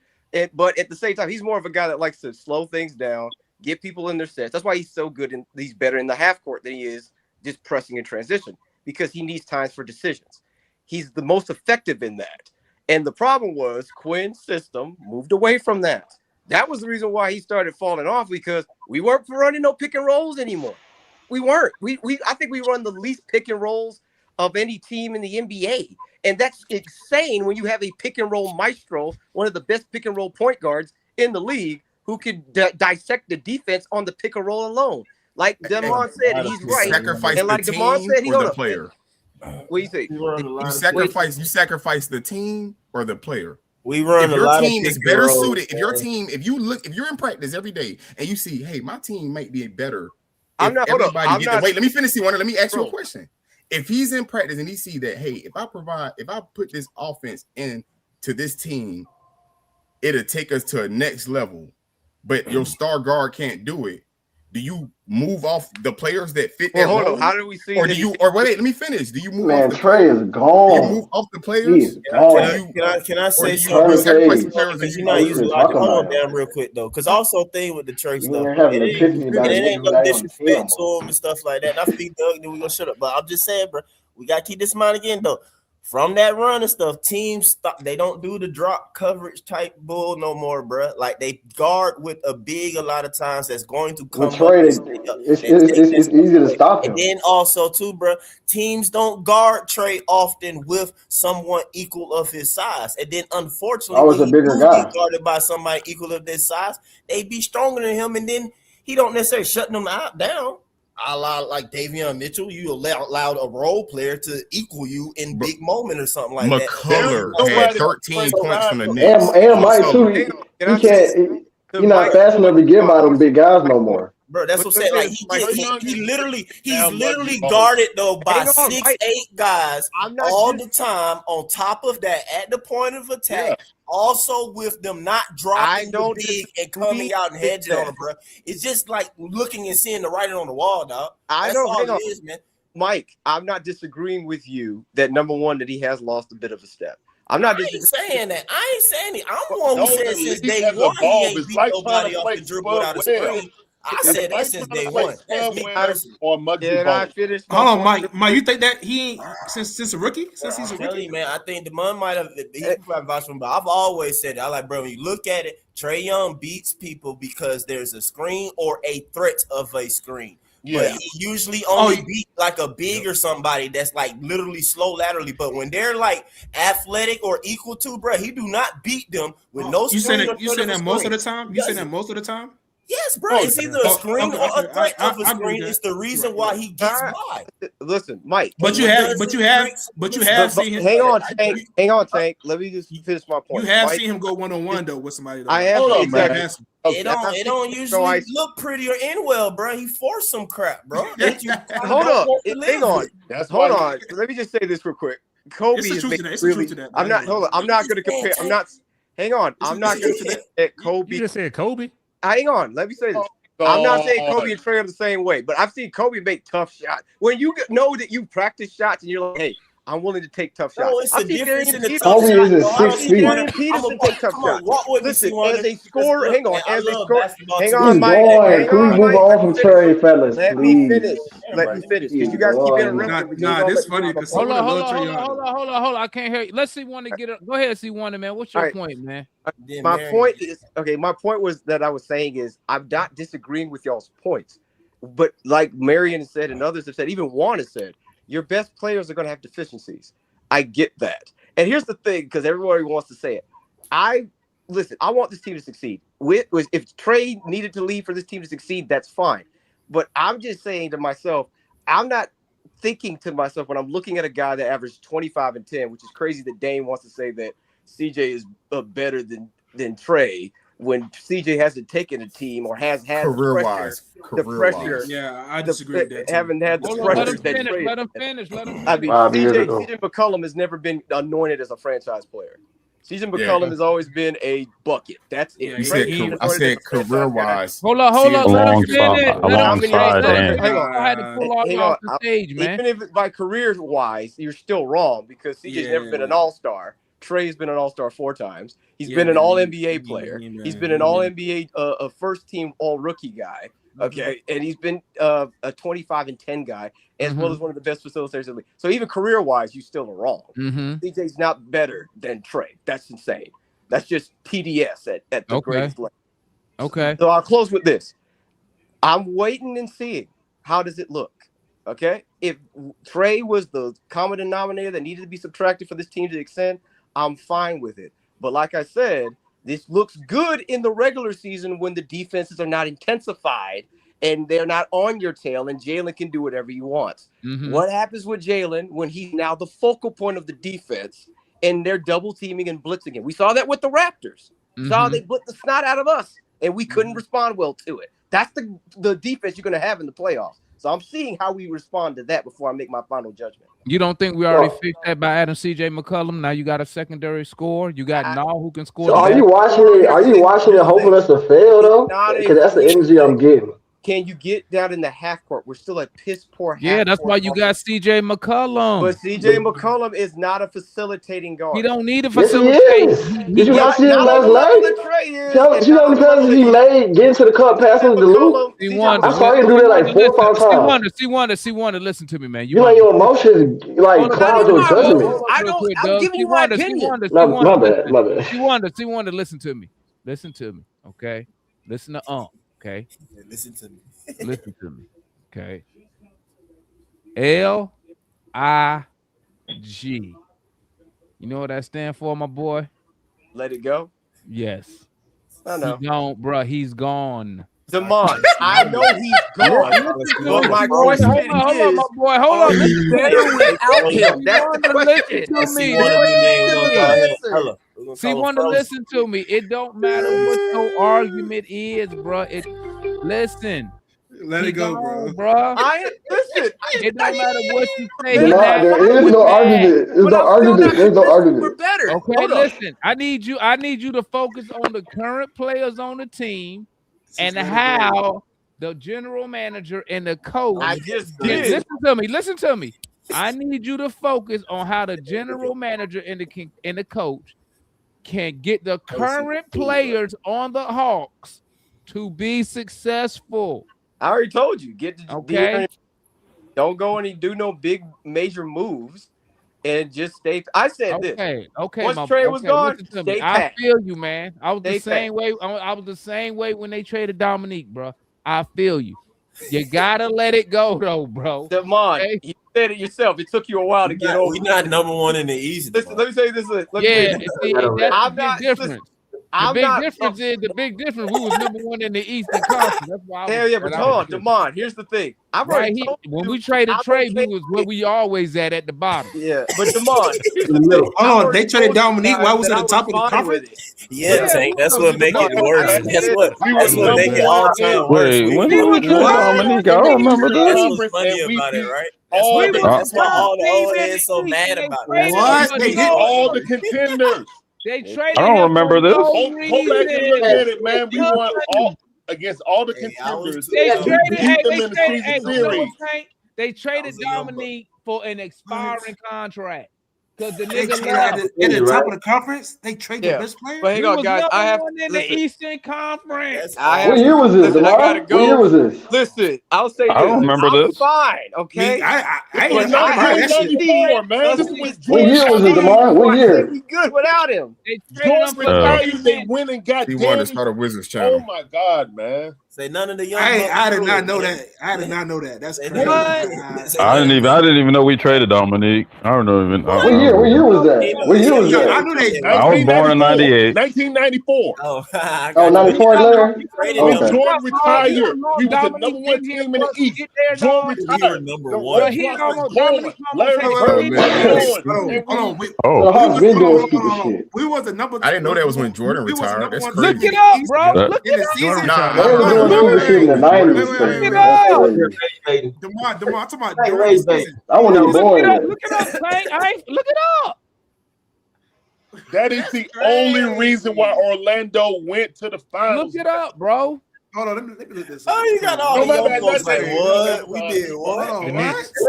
But at the same time, he's more of a guy that likes to slow things down, get people in their sets. That's why he's so good and he's better in the half court than he is just pressing in transition because he needs times for decisions. He's the most effective in that. And the problem was Quinn's system moved away from that. That was the reason why he started falling off because we weren't running no pick and rolls anymore. We weren't. I think we run the least pick and rolls of any team in the NBA. And that's insane when you have a pick and roll maestro, one of the best pick and roll point guards in the league, who could dissect the defense on the pick and roll alone. Like Demond said, he's right. And like Demond said, he the player. What do you say? You sacrifice the team or the player. We run if your team is better suited. If you're in practice every day and you see, hey, my team might be better. Wait, let me finish. Let me ask you a question. If he's in practice and he see that, hey, if I put this offense into this team, it'll take us to a next level. But your star guard can't do it. Do you move off the players that fit that role? How do we see? Or wait, let me finish. Do you move? Man, Trey is gone. Do you move off the players? Can I say something? Because you're not using logic. Hold on, damn, real quick though. Because also thing with the Trey stuff, it ain't no disrespect to him and stuff like that. And I think Doug, then we gonna shut up. But I'm just saying, bro, we gotta keep this in mind again though. From that run and stuff, teams they don't do the drop coverage type bull no more, bro. Like they guard with a big a lot of times that's going to come. It's easy to stop him. And then also too, bro, teams don't guard Trey often with someone equal of his size. And then unfortunately, I was a bigger guy. Guarded by somebody equal of this size, they be stronger than him, and then he don't necessarily shutting them down. A lot like Davion Mitchell, you allowed a role player to equal you in big moment or something like McCullough that. had 13 points from the Knicks. And Mike too. You're not fast enough to get by them big guys no more. Bro, that's what I'm saying. Like he's literally guarded though by 6'8" guys all the time. On top of that, at the point of attack, also with them not dropping the big and coming out and hedging on him, bro. It's just like looking and seeing the writing on the wall, dog. That's all it is, man. Mike, I'm not disagreeing with you that number one that he has lost a bit of a step. I ain't saying that. I ain't saying it. I'm the one who said since day one he ain't beat nobody off the dribble without a screen. I said that since day one. That's me personally. Hold on, Mike. You think that he ain't since a rookie? Since he's a rookie, man. I think the man might have. He probably vouched for him, but I've always said that. I like, bro. When you look at it, Trae Young beats people because there's a screen or a threat of a screen. Yeah. But he usually only beat like a big or somebody that's like literally slow laterally. But when they're like athletic or equal to, bro, he do not beat them with no screen. You saying that most of the time? You saying that most of the time? Yes, bro. It's either a screen or a threat of a screen. It's the reason why he gets by. Listen, Mike. But you have seen him. Hang on, Tank. Let me just finish my point. You have seen him go 1-on-1 though with somebody. I have. It don't usually look pretty or end well, bro. He forced some crap, bro. Hold on. Hang on. Hold on. Let me just say this real quick. Kobe is really. I'm not. Hold on. I'm not going to compare. I'm not. Hang on. I'm not going to say that Kobe. You just said Kobe. Hang on, let me say this. I'm not saying Kobe and Trey are the same way, but I've seen Kobe make tough shots. When you know that you practice shots and you're like, hey, I'm willing to take tough No, shots. it's I a see difference in the Peterson. tough shot. Kobe is I 6 feet. Darian Peterson take tough shots. Listen, as a scorer, hang on. As a scorer, hang on, He's Mike. going. Hang Can we on, move Mike. on from Trey, fellas, Let me please? finish. Let me finish. He's Because you guys keep going. interrupting me. Nah, this funny because hold on. I can't hear you. Let's see one to get it. Go ahead, see one, man. What's your point, man? My point is my point was that I was saying is I'm not disagreeing with y'all's points, but like Marion said and others have said, even Juan has said, your best players are going to have deficiencies. I get that, and here's the thing, because everybody wants to say it. I want this team to succeed. If Trey needed to leave for this team to succeed, that's fine. But I'm just saying to myself, I'm not thinking to myself when I'm looking at a guy that averaged 25 and 10, which is crazy that Dane wants to say that CJ is better than Trey when CJ hasn't taken a team or has had the pressure. Yeah, I disagree with that. Haven't had the pressure that Trey. Let him finish. I mean, CJ McCollum has never been anointed as a franchise player. CJ McCollum has always been a bucket. That's it. I said career-wise. Hold on. Let him finish. Alongside Dan. Hang on. I had to pull all off the stage, man. Even if by career-wise, you're still wrong because CJ's never been an all-star. Trey's been an all-star 4 times. He's been an all-NBA player. He's been an all-NBA, a first-team all-rookie guy. Okay, and he's been a 25 and 10 guy, as well as one of the best facilitators in the league. So even career-wise, you still are wrong. CJ's not better than Trey. That's insane. That's just TDS at the greatest level. Okay. So I'll close with this. I'm waiting and seeing how does it look. Okay, if Trey was the common denominator that needed to be subtracted for this team to extend, I'm fine with it. But like I said, this looks good in the regular season when the defenses are not intensified and they're not on your tail and Jalen can do whatever he wants. What happens with Jalen when he's now the focal point of the defense and they're double teaming and blitzing him? We saw that with the Raptors. Saw they blitzed the snot out of us and we couldn't respond well to it. That's the defense you're going to have in the playoffs. So I'm seeing how we respond to that before I make my final judgment. You don't think we already fixed that by adding CJ McCollum? Now you got a secondary score. You got Nall who can score. So are you watching it? Are you watching it hoping us to fail though? Because that's the energy I'm getting. Can you get down in the half court? We're still at piss poor half Yeah, that's why you got CJ McCollum. But CJ McCollum is not a facilitating guard. He don't need a facilitator. Yes, he is. Did you not see him last night? You know the passes he made, getting to the cup, passing to the loop. I saw him do that like 4 or 5 times. C1, listen to me, man. You let your emotions like cloud your judgment. I'm giving you my opinion. My bad. C1, listen to me. Okay. Listen to okay. Yeah, listen to me. Listen to me. Okay. LIG. You know what that stands for, my boy? Let it go. Yes. I know. He's gone, bro. He's gone. Demond, I know he's gone. But my question is, hold on, my boy. Hold on. He's better without him. That's the question. See, want to listen to me. It don't matter what your argument is, bro. Listen. Let it go, bro. Listen. It don't matter what you say. There is no argument. There's no argument. We're better. Okay, listen. I need you to focus on the current players on the team and how the general manager and the coach. I just did. Listen to me. I need you to focus on how the general manager and the coach can get the current players on the Hawks to be successful. I already told you. Okay. Don't go and do no big major moves and just stay. I said this. Okay. Once Trey was gone, stay I feel you, man. I was the same way. I was the same way when they traded Dominique, bro. I feel you. You gotta let it go, though, bro. Demond, you said it yourself. It took you a while to get over. We're not number 1 in the East. Listen, let me say this. That's the big difference. The big difference. We was number 1 in the Eastern Conference. That's why. But hold on, Demond. Here's the thing. When we traded Trey, we was where we always at the bottom. Yeah, but Demond. Hold on, they traded Dominique. Why was at the top of the conference? Yeah, Tank. That's what make it worse. That's what make it all time worse. Wait, when did we trade Dominique? I don't remember that. That's what's funny about it, right? That's why all the old heads so mad about it. What? They hit all the contenders. They traded. I don't remember this. Go back and look at it, man. We won against all the contenders. They traded Dominique for an expiring contract. Because the They nigga trade at the top of the conference. They trade the best player. But hang on, guys. I have in the Eastern Conference. What year was this, DeMar? What year was this? Listen, I'll say this. I don't remember I'm this. fine, okay? I This was 1994, man. This was What year was it, DeMar? What year? We good without him. George retired. They went and got He wanted to Danny. start a Wizards channel. Oh my God, man! Say none of the young. I did not know that. I did not know that. That's crazy. I didn't even know we traded Dominique. I don't know even. What year was that? What year was that? I knew they. I was born in 98. 1994. Oh, 94, Larry? When Okay. Jordan retired, we was the number one team in the East. Jordan retired. Number one. Larry Bird, So how's been doing stupid shit? We was the number. I didn't know that was when Jordan retired. That's crazy. Look it up, bro. Look In it the up. season. They was doing stupid shit in the 90s. DeMar, I'm talking about Hey, during wait, the wait. season. I wasn't even born yet. Look it up, Tank. Look it up. That is the only reason why Orlando went to the finals. Look it up, bro. Hold on, let me look this up. Oh, you got all the young folks like what? We did what?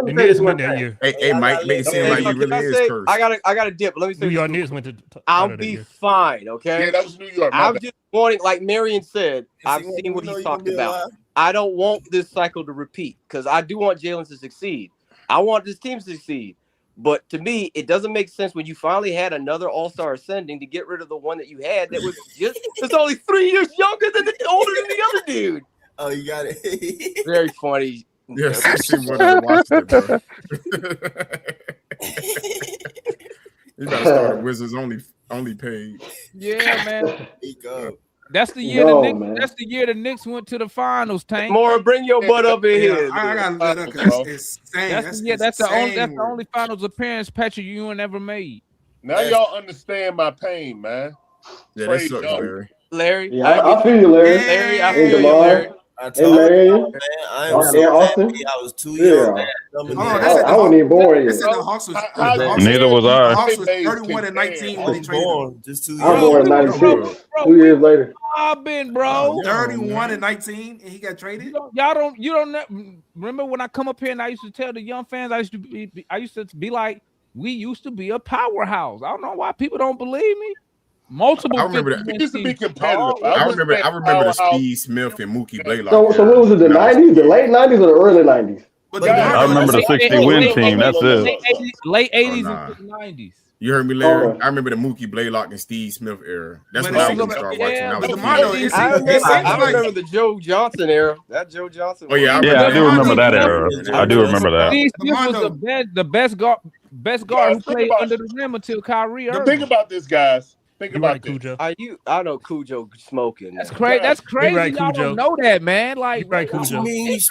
The Knicks went that year. Hey, Mike, make it seem like you really is cursed. I got a dip. Let me say New York this. Knicks went to. I'll be fine, okay? Yeah, that was New York. I'm just wanting, like Marion said, I've seen what he's talked about. I don't want this cycle to repeat because I do want Jalen to succeed. I want this team to succeed. But to me, it doesn't make sense when you finally had another All-Star ascending to get rid of the one that you had that was it's only 3 years younger than older than the other dude. Oh, you got it. Very funny. Yes, I see what I watched it, bro. You gotta start a Wizards only page. Yeah, man. There you go. That's the year No, the Knicks. man. That's the year the Knicks went to the finals. Tank. More, bring your butt up in Yeah, here. I got to look it up because it's insane. That's the only finals appearance Patrick Ewing ever made. Now y'all understand my pain, man. Yeah, that sucks, Larry. Larry, Yeah, I feel you, Larry. Larry, I Hey, feel you, DeMar. Larry. I Hey, told Larry. you, man. I am so Austin. happy I was too young. Yeah. I I wasn't even born They yet. said the Hawks was Neither was the I. Hawks was 31 and 19 I when they was traded him. born just too I was born in young. 96. 2 years later. I've been, bro. 31 and 19, and he got traded. You don't remember when I come up here and I used to tell the young fans I used to be like, we used to be a powerhouse. I don't know why people don't believe me. Multiple. I remember that. It used to be competitive. I remember the Steve Smith and Mookie Blaylock. So what was it, the 90s, the late 90s, or the early 90s? I remember the 60 win team. That's it. Late 80s and 90s. You heard me, Larry? I remember the Mookie Blaylock and Steve Smith era. That's when I was started watching. I remember the Joe Johnson era. That Joe Johnson. Oh yeah, I do remember that era. I do remember that. Steve Smith was the best guard who played under the rim until Kyrie Irving. Think about this, guys. Think about this. Cujo. I know Cujo smoking. That's crazy. That's crazy. Right, Y'all Cujo. don't know that, man. Like, Right, Cujo. How is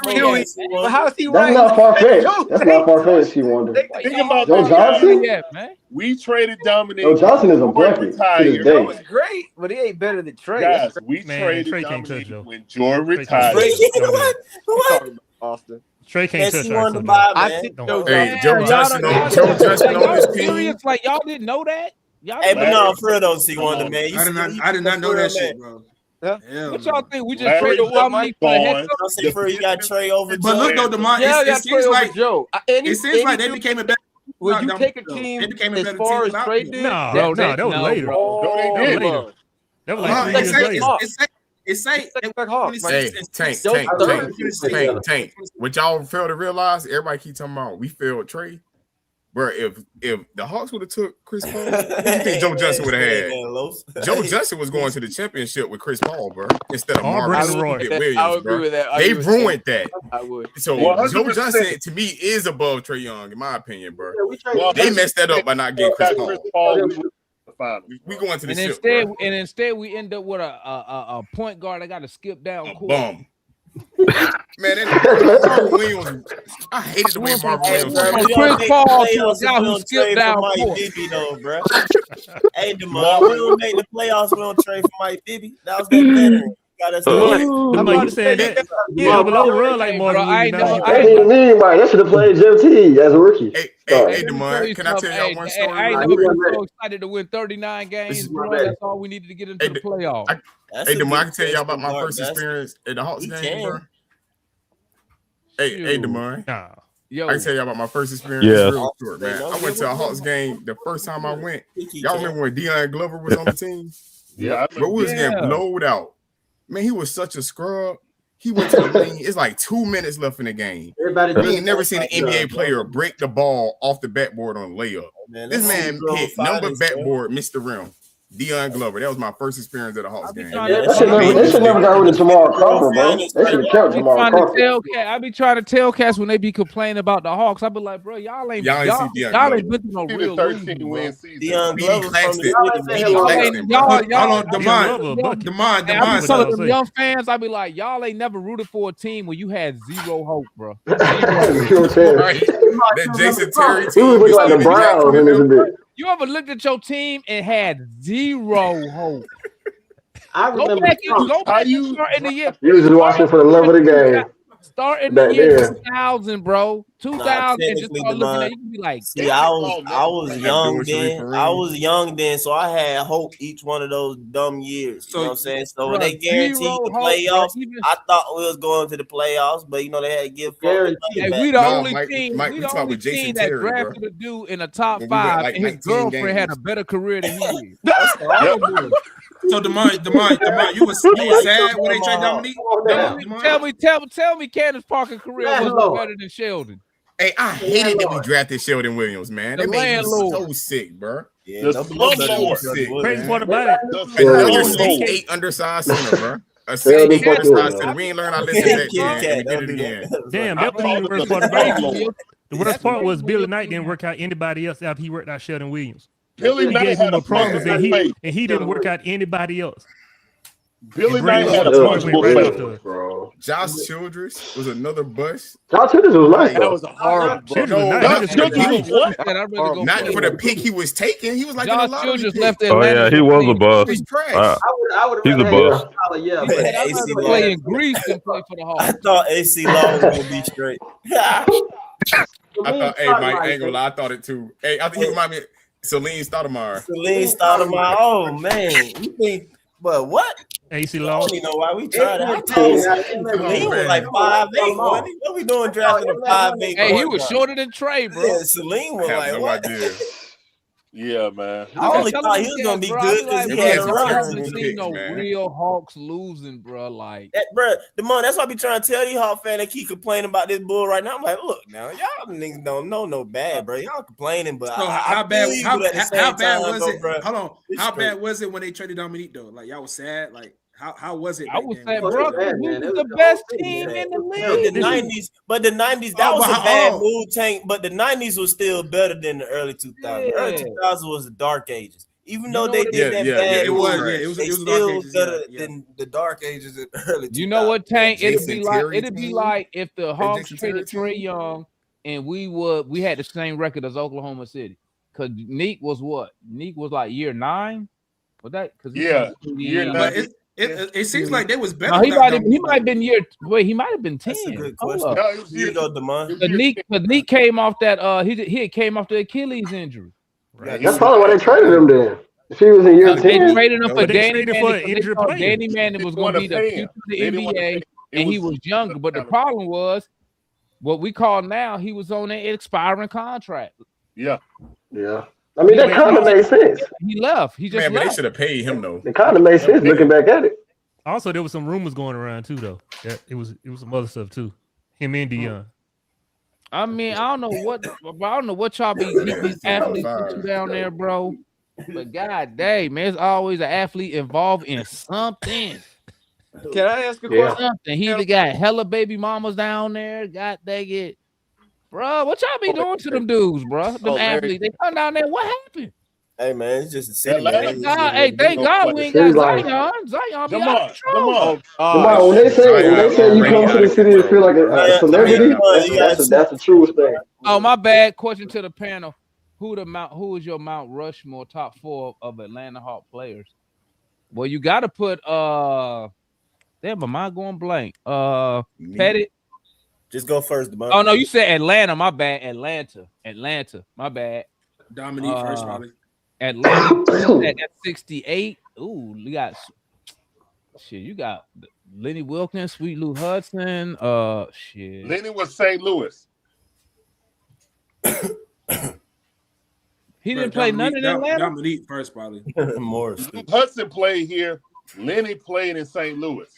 he That's right? not far-fetched. That's not far-fetched, you wonder. Think about Joe this, Johnson? Yeah, man. We traded Dominic. Joe Johnson is a bucket to this That was day. great, but he ain't better than Trey. Guys, we Man, traded Trey can't touch Dominic Joe. when Jordan Trey retired. What? What? Austin. Trey can't touch Messi won the our buy, I man. see Don't- Joe Hey, Johnson. Joe Johnson on his team. Serious? Like, y'all didn't know that? Y'all Hey, didn't but know no, for real though, C Wonder, man. I did not know that shit, bro. Yeah. What y'all think? We just Larry traded Dominique for the head Gone. I'll say for you got Trey over But look though, Joe. DeMar, Yeah, it seems like Joe. it seems like they became a better. When you No, take a no, team they became a as better far team as without Trey him. did, No, that was later. No, they That did. was later. That was like 3 years later. Hey, Tank. What y'all fail to realize? Everybody keep talking about we failed Trey. Bro, if the Hawks would have took Chris Paul, what do you think Joe Johnson would have had? Joe Johnson was going to the championship with Chris Paul, bro, instead of Marvin Williams. I would agree with that. They ruined that. I would. So 100%. Joe Johnson to me is above Trey Young, in my opinion, bro. Well, They messed that up by not getting Chris Paul. We going to the ship, bro. Instead we end up with a point guard that got to skip down court. Bum. Man, Marvin Williams, I hated the way Marvin Williams played. Chris Paul to a guy who skipped down court. Hey, DeMar, we don't make the playoffs. We don't trade for Mike Bibby. That was that veteran. Got us You said that. Yeah, but don't run like Marvin Williams. That didn't mean right. That should have played Jeff T as a rookie. Hey, DeMar, can I tell y'all one story? I ain't never been so excited to win 39 games, bro. That's all we needed to get into the playoffs. Hey, DeMar, I can tell y'all about my first experience at the Hawks game, bro. Hey, DeMar. Nah. I can tell y'all about my first experience. It's real short, man. I went to a Hawks game the first time I went. Y'all remember when Deion Glover was on the team? Yeah, but we was getting blowed out. Man, he was such a scrub. He went to the lane. It's like 2 minutes left in the game. We ain't never seen an NBA player break the ball off the backboard on layup. This man hit number backboard, missed the rim. Deion Glover. That was my first experience at a Hawks game. They should never got rid of Jamal Crawford, bro. They should have kept Jamal Crawford. I be trying to tell cats when they be complaining about the Hawks. I be like, bro, y'all ain't been to no real 13-win season. Deion Glover Demond. I be telling them young fans, I be like, y'all ain't never rooted for a team where you had zero hope, bro. That Jason Terry team. He was like the Browns in this bit. You ever looked at your team and had zero hope? I remember. Go back and start in the year. You was just watching for the love of the game. Start in the year 2000, bro. 2000. Just start looking at you can be like, see, I was young then. I was young then, so I had hope each one of those dumb years. You know what I'm saying? So when they guaranteed the playoffs, I thought we was going to the playoffs, but you know they had to give. Hey, we the only team. We the only team that drafted a dude in the top 5, and his girlfriend had a better career than he is. That's all I'm doing. So Demond, you was sad when they traded Dominique? Tell me Candace Parker's career was better than Sheldon. Hey, I hated that we drafted Sheldon Williams, man. That made me so sick, bro. Yeah, so sick. Crazy part about it. Another 6'8" undersized center, bro. A 6'8" undersized center. We ain't learned our lesson that game. We did it again. Damn, that wasn't even the worst part about it. The worst part was Billy Knight didn't work out anybody else after he worked out Sheldon Williams. Billy Knight had a promise, and he didn't work out anybody else. Billy Knight had a promise, bro. Josh Childress was another bust. Josh Childress was nice. That was a horrible. Not for the pick he was taking. He was like Josh Childress left Atlanta. Oh yeah, he was a bust. He's trash. He's a bust. Yeah, but play in Greece and play for the Hawks. I thought AC Law was gonna be straight. I thought, hey Mike, I ain't gonna lie, I thought it too. Hey, I think he remind me of Celine Stoudemire. Oh man, you think? But what? AC I Law. don't even know why we tried that. Celine was like 5'8". What we doing drafting a 5'8"? Hey, he was shorter than Trey, bro. Yeah, Celine was like, what? Idea. Yeah, man. I only thought he was gonna be good because he had a run. I haven't seen no real Hawks losing, bro. Like that, bro. Demond, that's why I be trying to tell these Hawk fans that keep complaining about this bull right now. I'm like, look, now y'all niggas don't know no bad, bro. Y'all complaining, but so how bad was it? Hold on, how bad was it when they traded Dominique though? Like y'all was sad, like. How was it? I was saying, bro, we was the best team in the league. The 90s, that was a bad move, Tank. But the 90s was still better than the early 2000s. The early 2000s was the dark ages. Even though they did that bad, it was still better than the dark ages in the early 2000s. You know what, Tank? It'd be like if the Hawks traded Trey Young and we had the same record as Oklahoma City. Because Neek was what? Neek was like year 9? Was that? Year 9. It seems like they was better. No, he might have been year. Wait, he might have been 10. That's a good question. No, it was year though, Demond. The Neek came off that. He came off the Achilles injury. Right. That's probably why they traded him then. If he was in year 10, they traded him for Danny Manning. Danny Manning was going to be the future of the NBA, and he was younger. But the problem was, what we call now, he was on an expiring contract. Yeah. I mean, that kind of made sense. He left. He just left. They should have paid him though. It kind of made sense looking back at it. Also, there was some rumors going around too, though. That it was some other stuff too. Him and Deion. I mean, I don't know what y'all be these athletes put down there, bro. But god dang, man, it's always an athlete involved in something. Can I ask a question? Something. He either got hella baby mamas down there. God dang it. Bro, what y'all be doing to them dudes, bro? Them athletes, they come down there. What happened? Hey man, it's just a city. Thank God we ain't got Zion. Zion be out of control. When they say you come to the city and feel like a celebrity, that's the truest thing. Oh, my bad. Question to the panel: Who is your Mount Rushmore top 4 of Atlanta Hawk players? Well, you got to put damn, am I going blank? Pettit. Just go first, Demond. Oh no, you said Atlanta. My bad. Atlanta. My bad. Dominique first, probably. Atlanta at 68. Ooh, you got shit. You got Lenny Wilkins, Sweet Lou Hudson. Shit. Lenny was St. Louis. He didn't play none in Atlanta. Dominique first, probably. Morris. Hudson played here. Lenny played in St. Louis.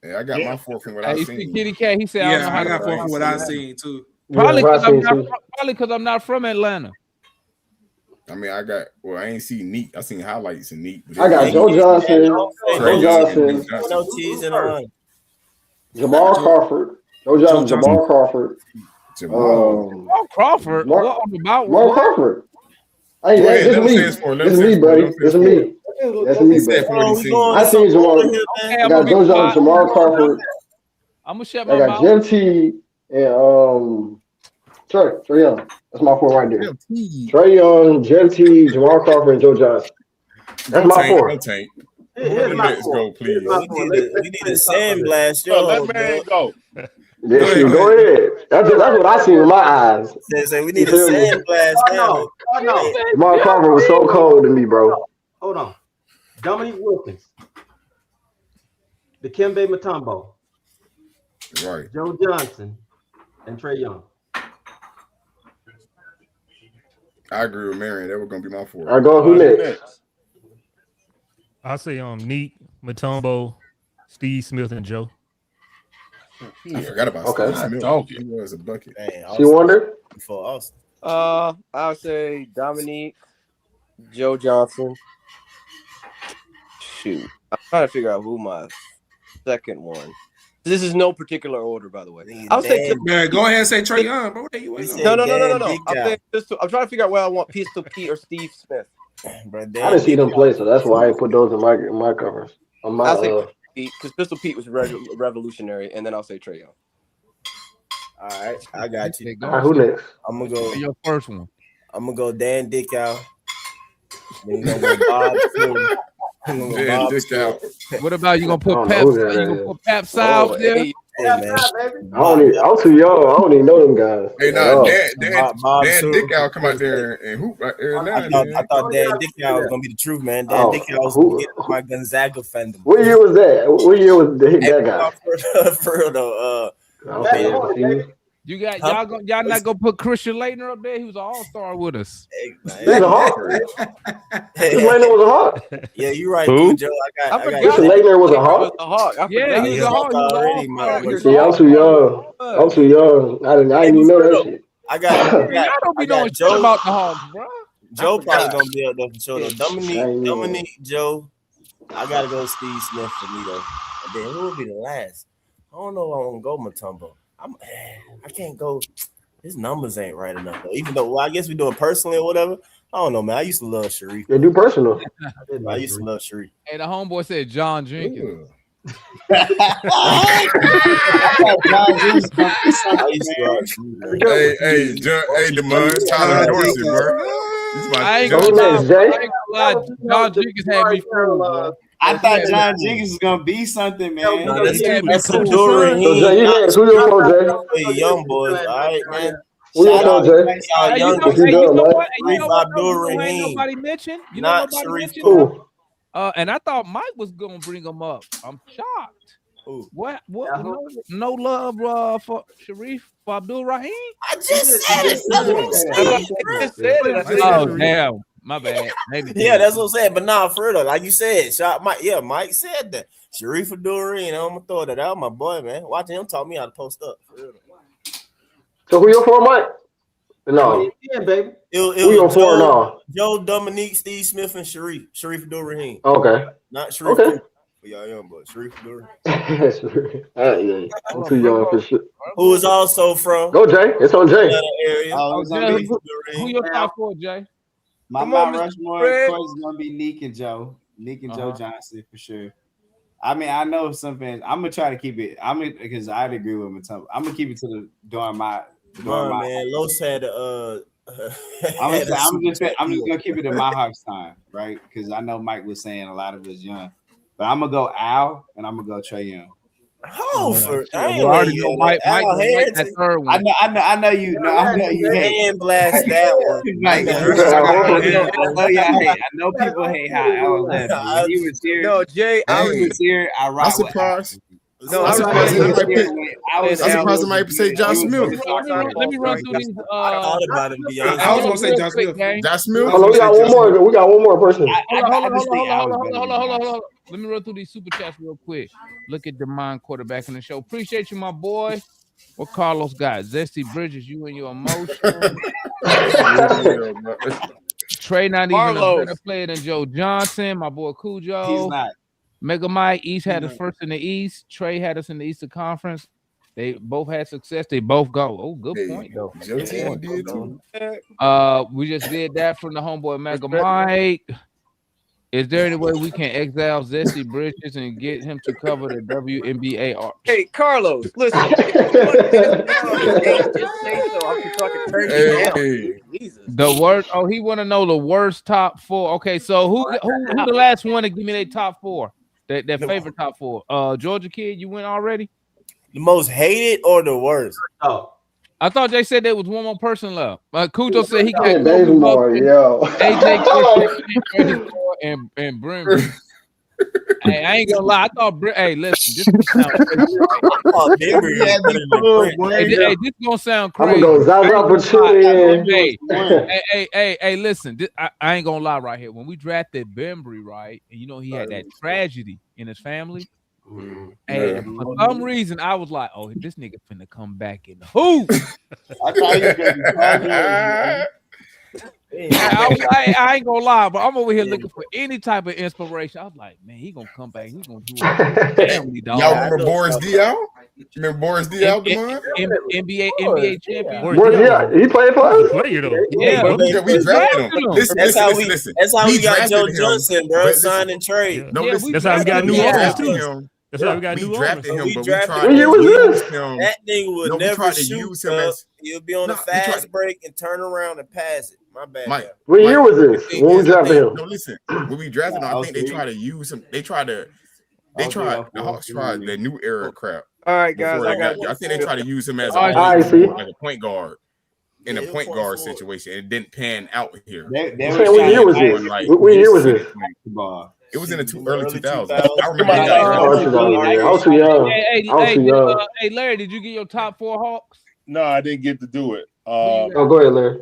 Yeah, I got my 4 from what I've seen. Kitty Cat, he said, "Yeah, I got 4 from what I've seen too." Probably because I'm not from Atlanta. I mean, I ain't seen Neat. I seen highlights in Neat. I got Joe Johnson, Jamal Crawford, Joe Johnson, Jamal Crawford. Jamal Crawford? What about Jamal Crawford? Hey, this is me, buddy. This is me. That's me, buddy. I seen Jamal. I got Joe Johnson, Jamal Crawford. I'm gonna shut my mouth. mouth. I got Jim T and Trey Young. That's my 4 right there. Trey Young, Jim T, Jamal Crawford, and Joe Johnson. That's my 4. Let's go, please. We need a sandblast. Yo, let Marion go. Yeah, go ahead. That's what I see with my eyes. Say we need a sandblast. No. Jamal Crawford was so cold to me, bro. Hold on. Dominique Wilkins, Dikembe Mutombo, right? Joe Johnson, and Trey Young. I agree with Marion. That was gonna be my 4. I go. Who next? I say Neat, Mutombo, Steve Smith, and Joe. I forgot about Steve Smith. He was a bucket. She wondered. For Austin. I'll say Dominique, Joe Johnson. Shoot, I'm trying to figure out who my second one. This is no particular order, by the way. I'll say. Go ahead and say Trey Young, bro. What are you waiting on? No. I'm trying to figure out whether I want Pistol Pete or Steve Smith. Bro, I didn't see them play, so that's why I put those in my covers. I'll say Pete because Pistol Pete was revolutionary, and then I'll say Trey Young. All right, I got you. All right, who next? I'm gonna go. Your first one. I'm gonna go Dan Dickow. Then you gonna go Bob. What about you gonna put Pap? You gonna put Pap South there? Hey, man. I'm too young. I don't even know them guys. Hey, no, Dan Dickow come out there and hoop right there. I thought Dan Dickow was gonna be the truth, man. Dan Dickow was gonna get my Gonzaga fandom. What year was that? What year was that guy? For real though, you got y'all not gonna put Christian Laettner up there? He was an all-star with us. He's a hawk. Laettner was a hawk. Yeah, you're right, Joe. I got Christian Laettner was a hawk. Yeah, he was a hawk. See, I'm too young. I didn't even know that shit. I don't be knowing shit about the Hawks, bro. Joe probably gonna be up there for sure. Dominique, Joe. I gotta go Steve Smith for me though. And then who will be the last? I don't know if I want to go Mutombo. I can't go. His numbers ain't right enough though. Even though, I guess we do it personally or whatever. I don't know, man. I used to love Sharif. They do personal. I used to love Sharif. Hey, the homeboy said John Jenkins. Hey, Demond, Tyler Dorsey, bro. I ain't gonna lie. John Jenkins had me fooled, bro. I thought John Jenkins was gonna be something, man. No, that's some jewelry. Young boys, all right, man. Shout out to young boys. Nobody mentioned. You know nobody mentioned. And I thought Mike was gonna bring him up. I'm shocked. Ooh. What? No love for Sharif, for Abdul Rahim. I just said it. Oh damn, my bad. Maybe. Yeah, that's what I'm saying. But nah, for real, like you said, Mike said that. Sharif Abdul Rahim. I'm gonna throw that out, my boy, man. Watching him taught me how to post up. For real. So who you for, Mike? No. Yeah, baby. Who you for now? Joe, Dominique, Steve Smith, and Sharif Abdul Rahim. Okay. Not Sharif. Okay. Y'all young, but Sharif Abdul Rahim. Yeah. I'm too young for shit. Who is also from? Go, Jay. It's on Jay. Who your top for, Jay? My Mount Rushmore, of course, is gonna be Neek and Joe. Neek and Joe Johnson for sure. I mean, I know some fans. I'm gonna try to keep it. Because I'd agree with Mutombo. I'm gonna keep it to the during my. Man, Los had I'm just gonna keep it in my Hawks time, right? Because I know Mike was saying a lot of us young, but I'm gonna go Al and I'm gonna go Trey Young. I already know Mike that third one. I know you. No, I know you hate. Blast that one. Like, I know people hate how Al left. He was here. No, Jay, I was here. I rock. I'm surprised. No, I'm surprised somebody say Josh Smith. Let me run through these. I thought about it. I was gonna say Josh Smith. Josh Smith. Hold on, we got one more. We got one more person. Hold on. Let me run through these super chats real quick. Look at the mind quarterback in the show. Appreciate you, my boy. What Carlos got? Zesty Bridges, you and your emotion. Trey not even a better player than Joe Johnson. My boy Cujo. He's not. Mega Mike, East had us first in the East. Trey had us in the Eastern Conference. They both had success. They both go. Oh, good point, though. We just did that from the homeboy Mega Mike. Is there any way we can exile Zesty Bridges and get him to cover the WNBA arc? Hey, Carlos, listen. The worst. Oh, he want to know the worst top four. Okay, so who the last one to give me their top four? Their favorite top four. Georgia Kid, you went already? The most hated or the worst? Oh. I thought they said there was one more person left. Cujo said he got AJ and Brim. Hey, I ain't gonna lie. I thought hey, listen, this gonna sound crazy. I'm gonna go Hey, listen. I ain't gonna lie right here. When we drafted Bembry, right, and you know he had that tragedy in his family. And for some reason, I was like, "Oh, this nigga finna come back in the hoop." I ain't gonna lie, but I'm over here looking for any type of inspiration. I was like, "Man, he gonna come back. He gonna do it." Family, dog. Y'all remember Boris Diaw? Remember Boris Diaw? NBA champion. He played for us. Yeah, we drafted him. Listen. That's how we got Joe Johnson, bro. Sign and trade. That's how we got new owners too. That's how we got new drafted owners. him, but we tried to use him. That nigga would never shoot. He'll be on the fast break and turn around and pass it. My bad. What year was this? When we drafted him? No, listen. When we drafted him, I think they tried to use him. The Hawks tried the new era crap. All right, guys. I think they tried to use him as a point guard in a point guard situation. It didn't pan out here. What year was this? What year was this? It was in the early 2000s. I remember. I was too young. Hey, Larry, did you get your top four Hawks? No, I didn't get to do it. Go ahead, Larry.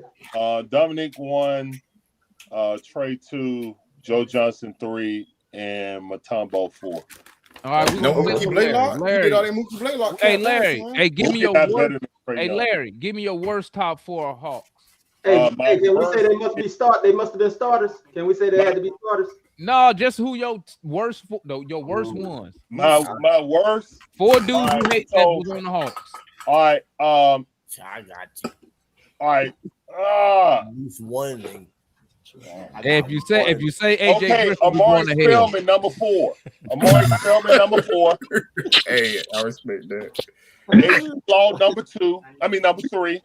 Dominic 1, Trey 2, Joe Johnson 3, and Mutombo 4. All right, Mookie Blaylock. You did all that Mookie Blaylock. Hey, Larry. Hey, give me your worst. Hey, Larry, give me your worst top four Hawks. Hey, can we say they must be They must have been starters. Can we say they had to be starters? No, just who your worst ones. My worst. Four dudes you hate that was on the Hawks. All right. I got you. All right. Use one thing. If you say AJ okay, Amari Spellman number 4. Amari Spellman number 4. Hey, I respect that. Aiden Law number 3.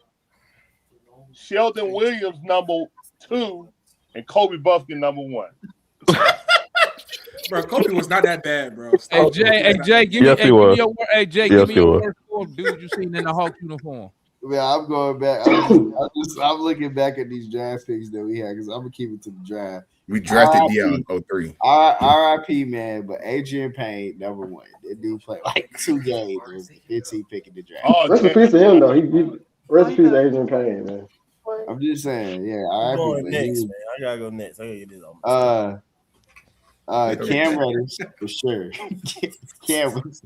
Sheldon Williams number 2, and Kobe Buffkin number 1. Bro, Kobe was not that bad, bro. Hey Jay, give me your worst four dudes you seen in the Hawks uniform. Yeah, I'm going back. I'm looking back at these draft picks that we had because I'm gonna keep it to the draft. We drafted Dion 03. RIP, man, but Adrian Payne, number 1. That dude played like 2 games. Was the 15th pick in the draft. Rest in peace to him, though. Rest in peace to Adrian Payne, man. I'm just saying, yeah. I'm going next, man. I gotta go next. I gotta get this on. Cam Reddish for sure. Cam Reddish.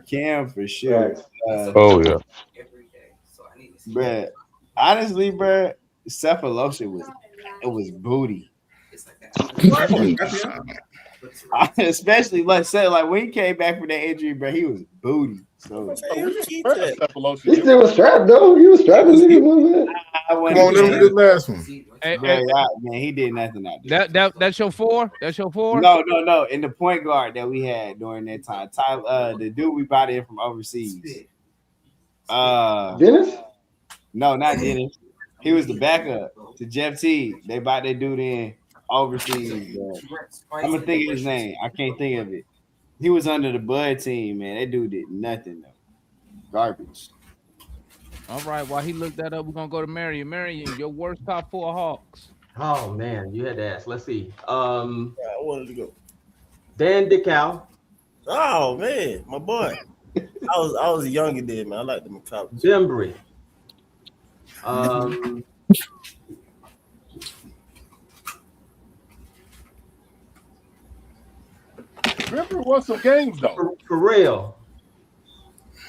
Cam for sure. Oh yeah. But honestly, bro, Cephalosha was booty. Especially when he came back from that injury, bro, he was booty. So he still was strapped though. He was strapped. The last one. Man, he did nothing out there. That's your 4? That's your 4? No. In the point guard that we had during that time, Tyler, the dude we brought in from overseas. Dennis? No, not Dennis. He was the backup to Jeff T. They brought that dude in overseas. I'm gonna think of his name. I can't think of it. He was under the Bud team, man. That dude did nothing though. Garbage. All right, while he looked that up, we're gonna go to Marion. Marion, your worst top 4 Hawks. Oh man, you had to ask. Let's see. I wanted to go. Dan Dickow. Oh man, my boy. I was a younger then, man. I liked him in college. Bembry. Bembry won some games though. For real.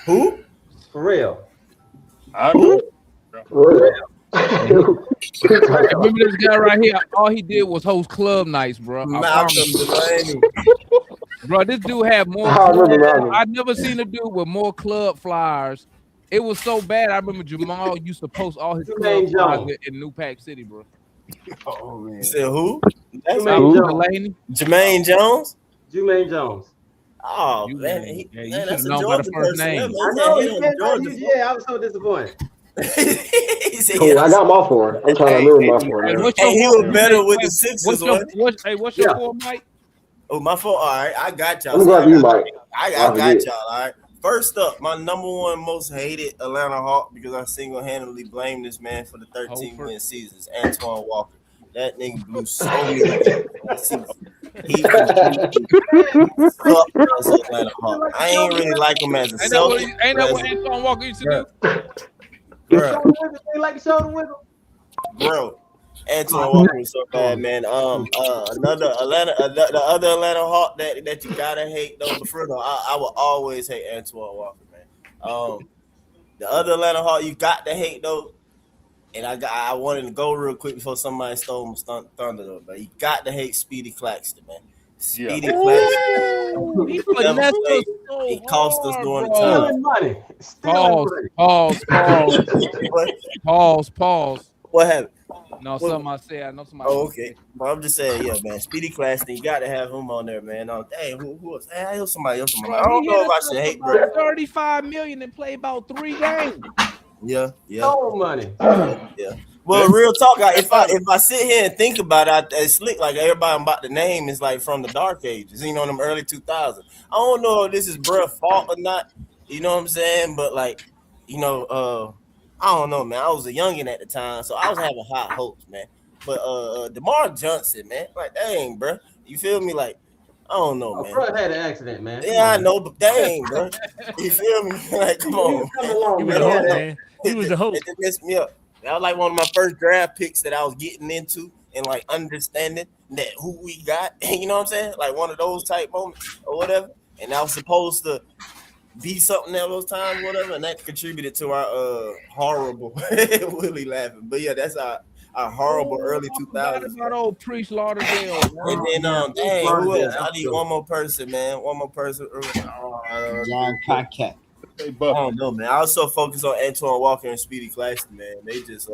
Who? For real. I know. For real. Remember this guy right here? All he did was host club nights, bro. Bro, this dude had more. I never seen a dude with more club flyers. It was so bad. I remember Jamal used to post all his club flyers in New Pack City, bro. Oh man. You said who? That's Jermaine Jones. Jermaine Jones. Oh man, man, that's a Georgia first person. name. I know. Yeah, I was so disappointed. I got my 4. I'm trying to remember my 4. Hey, he was better with the Sixers. What's your 4, Mike? Oh, my 4. All right, I got y'all. I'm glad you, Mike. I got y'all. All right. First up, my number one most hated Atlanta Hawk, because I single-handedly blame this man for the 13-win seasons, Antoine Walker. That nigga blew so many seasons. He sucked as Atlanta Hawk. I ain't really like him as a Celtic. Ain't that what Antoine Walker used to do? Bro. Like the shoulder wiggle. Bro, Antoine Walker was so bad, man. Another Atlanta, the other Atlanta Hawk that you gotta hate though. But for real, I will always hate Antoine Walker, man. The other Atlanta Hawk you got to hate though, and I wanted to go real quick before somebody stole my thunder though. But you got to hate Speedy Claxton, man. Speedy Claxton, he cost us during the time. Pause. What happened? No, something I said. I know somebody. Oh, okay. But I'm just saying, yeah, man. Speedy Claxton, you got to have him on there, man. Dang, who was? Hey, it was somebody else. Bro, I don't know if I should hate, bro. $35 million and play about 3 games. Yeah. No money. Yeah. Well, real talk. If I sit here and think about it, it's slick. Like everybody I'm about to name is like from the dark ages. You know, them early 2000s. I don't know if this is bruh's fault or not. You know what I'm saying? But like, you know, I don't know, man. I was a youngin' at the time, so I was having high hopes, man. But DeMar Johnson, man, like dang, bro. You feel me? Like, I don't know, man. Bro had an accident, man. Yeah, I know, but dang, bro. You feel me? Like, come on. He was the host, man. He was the host. It messed me up. That was like one of my first draft picks that I was getting into and like understanding that who we got. You know what I'm saying? Like one of those type moments or whatever. And I was supposed to be something at those times, whatever, and that contributed to our horrible Willie laughing. But yeah, that's our horrible early 2000s. About old Priest Lauderdale. And then dang, who else? I need one more person, man. One more person. John Cockett. I don't know, man. I was so focused on Antoine Walker and Speedy Claxton, man. They just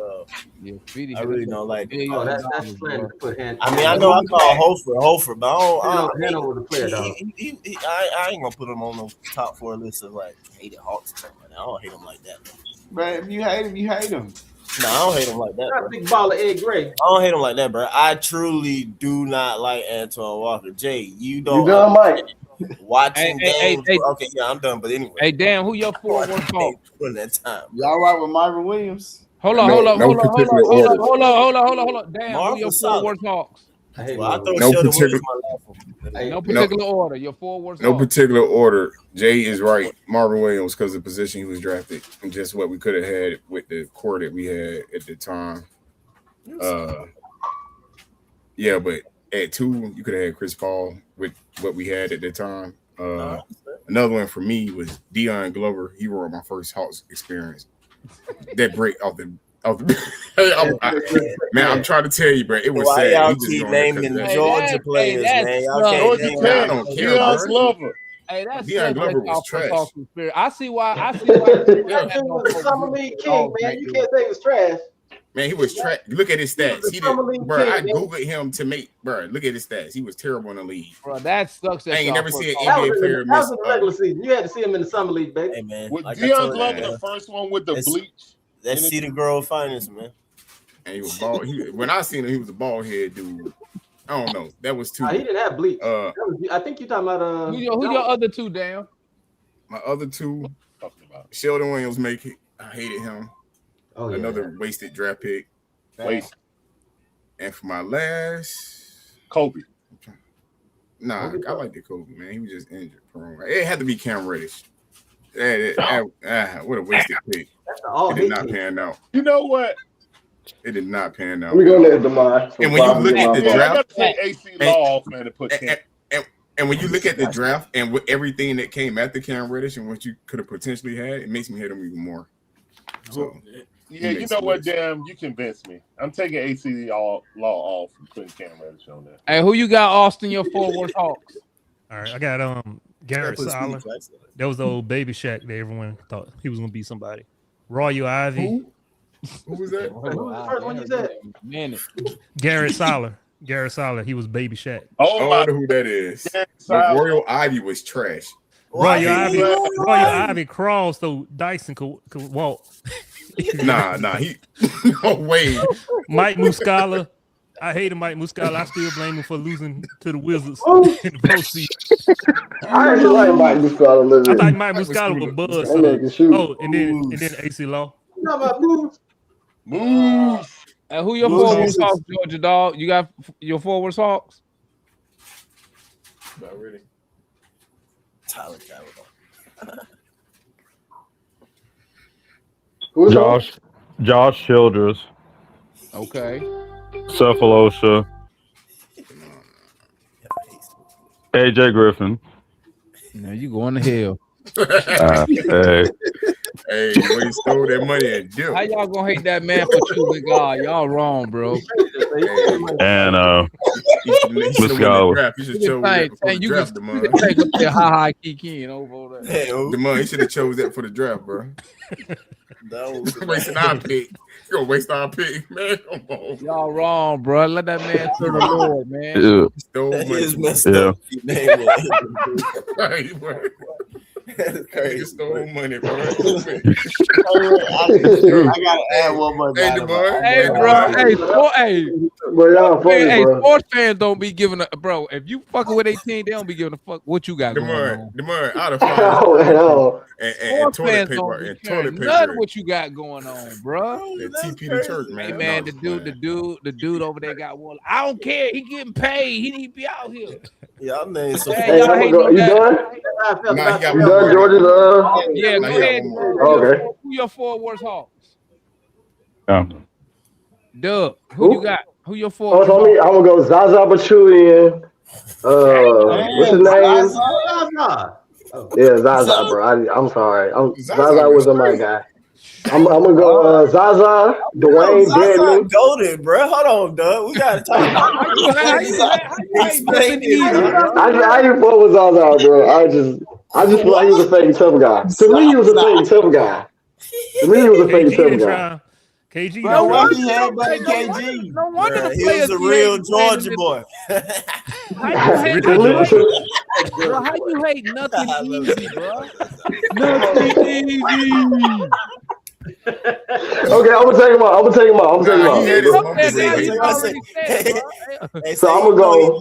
Speedy. I really don't like it. Oh, that's plan to put hand. I mean, I know I call Hofer, but I hand over the player, dog. I ain't gonna put him on the top 4 list of like hated Hawks or something like that. I don't hate him like that, man. But if you hate him, you hate him. No, I don't hate him like that. Bro. Big ball of Ed Gray. I don't hate him like that, bro. I truly do not like Antoine Walker. Jay, you don't. You done, Mike? Watching games. Okay, yeah, I'm done. But anyway. Hey, damn, who your forward talk? During that time. Y'all right with Marvin Williams? Hold on. Damn, who your forward talks? No particular order. Your forwards. No particular order. Jay is right. Marvin Williams, because of the position he was drafted and just what we could have had with the core that we had at the time. Yeah, but at 2, you could have had Chris Paul with what we had at the time. Another one for me was Deion Glover. He were my first Hawks experience. That break off the man, I'm trying to tell you, bro. It was sad. Y'all keep naming Georgia players, man. Y'all can't name Deion Glover. Hey, that's Deion Glover was trash. I see why. Summer League king, man. You can't say it was trash. Man, he was trash. Look at his stats. He did, bro. I googled him to make, bro. Look at his stats. He was terrible in the league. Bro, that sucks. I ain't never seen an NBA player miss. That was in the regular season. You had to see him in the summer league, baby. Hey, man. Was Deion Glover the first one with the bleach? That's Cedar Grove finest, man. And he was bald. When I seen him, he was a bald head dude. I don't know. That was too. He didn't have bleach. I think you're talking about who your other 2, Dan? My other 2, Sheldon Williams. I hated him. Oh, another wasted draft pick. Waste. And for my last, Kobe. Nah, I like the Kobe, man. He was just injured. It had to be Cam Reddish. What a wasted pick. It did not pan out. You know what? It did not pan out. We're gonna let Demar. And when you look at the draft, I got to take AC Law off, man, to put Cam. And when you look at the draft and with everything that came after Cam Reddish and what you could have potentially had, it makes me hate him even more. So, yeah, you know what, damn, you convinced me. I'm taking AC Law off and putting Cam Reddish on there. Hey, who you got, Austin, your forward Hawks? All right, I got Garrett Sala. That was the old baby Shaq that everyone thought he was gonna be somebody. Royal Ivy. Who was that? Who was the first one you said? Garrett Sala. Garrett Sala. He was baby Shaq. I wonder who that is. Royal Ivy was trash. Royal Ivy crawls so Dyson could walk. Nah, he no way. Mike Muscala. I hated Mike Muscala. I still blame him for losing to the Wizards in the postseason. I actually like Mike Muscala a little bit. I thought Mike Muscala was buzz. And then AC Law. Move. Who your forward Hawks, Georgia Dog? You got your forward Hawks? Not really. Tyler Josh Childress. Okay. Cephalosha. AJ Griffin. Now you going to hell. Hey, when he stole that money and dip. How y'all gonna hate that man for choosing God? Y'all wrong, bro. And Muscala. You should chose that for the draft, you can take up the high key over there. He should have chose that for the draft, bro. Wasting our pick. You gonna waste our pick, man? Come on. Y'all wrong, bro. Let that man serve the Lord, man. Yeah. Stole money. Right, bro. That's crazy. Stole money, bro. I gotta add one more. Hey, bro. Hey, sports fans don't be giving a bro. If you fucking with 18, they don't be giving a fuck what you got going on. Demar, out of fire. And toilet paper. And toilet paper. None of what you got going on, bro. And TP the church, man. Hey, man, the dude over there got one. I don't care. He getting paid. He need to be out here. Y'all named some. Hey, you done? Nah, he got you done, Georgia? Yeah, go ahead. Okay. Who your forward Hawks? Doug, who you got? Who your forward? I'm gonna go Zaza Pachulian. What's his name? Zaza. Yeah, Zaza, bro. I'm sorry. Zaza wasn't my guy. I'm gonna go Zaza, Dwayne Dedman. Golden, bro. Hold on, Doug. We gotta talk. I didn't fuck with Zaza, bro. I just feel like he was a fake tough guy. To me, he was a fake tough guy. KG. Bro, why he had buddy KG? No wonder the he was a real Georgia boy. How you hate nothing easy, bro? Nothing easy. Okay, I'm gonna take him out. So I'm gonna go.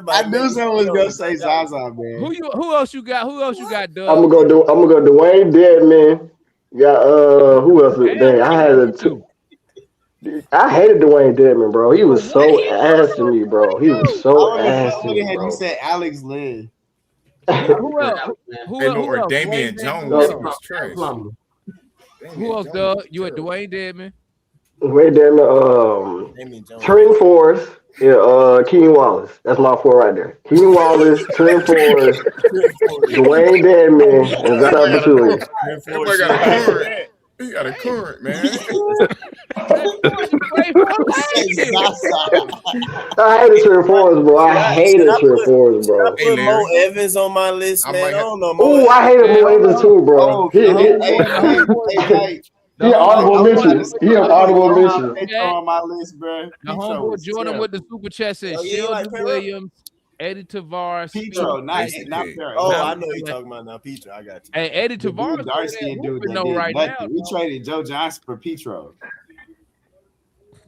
I knew someone was gonna say Zaza, man. Who else you got? Doug? I'm gonna go Dwayne Dedman. Got who else? I hated Dwayne Dedman, bro. He was so ass to me, bro. He was so ass to me, bro. You said Alex Lynn. Who else? Or Damian Jones was trash. Who else, Doug? You at Dwayne Dedman? Dwayne Dedman, Trent Forrest, Keenan Wallace. That's my four right there. Keenan Wallace, Trent Forrest, Dwayne Dedman, and Zaza Pachulian. Everybody got a current. He got a current, man. I hated Trent Forrest, bro. I hated Trent Forrest, bro. I put Mo Evans on my list, man. I don't know. Oh, I hated Mo Evans too, bro. He honorable mention. He an honorable mention. On my list, bro. The homeboy Jordan with the super chat said Sheldon Williams, Eddie Tavares, Petro, not Perry. Oh, I know you're talking about now, Petro. I got you. Hey, Eddie Tavares, right now. We traded Joe Johnson for Petro.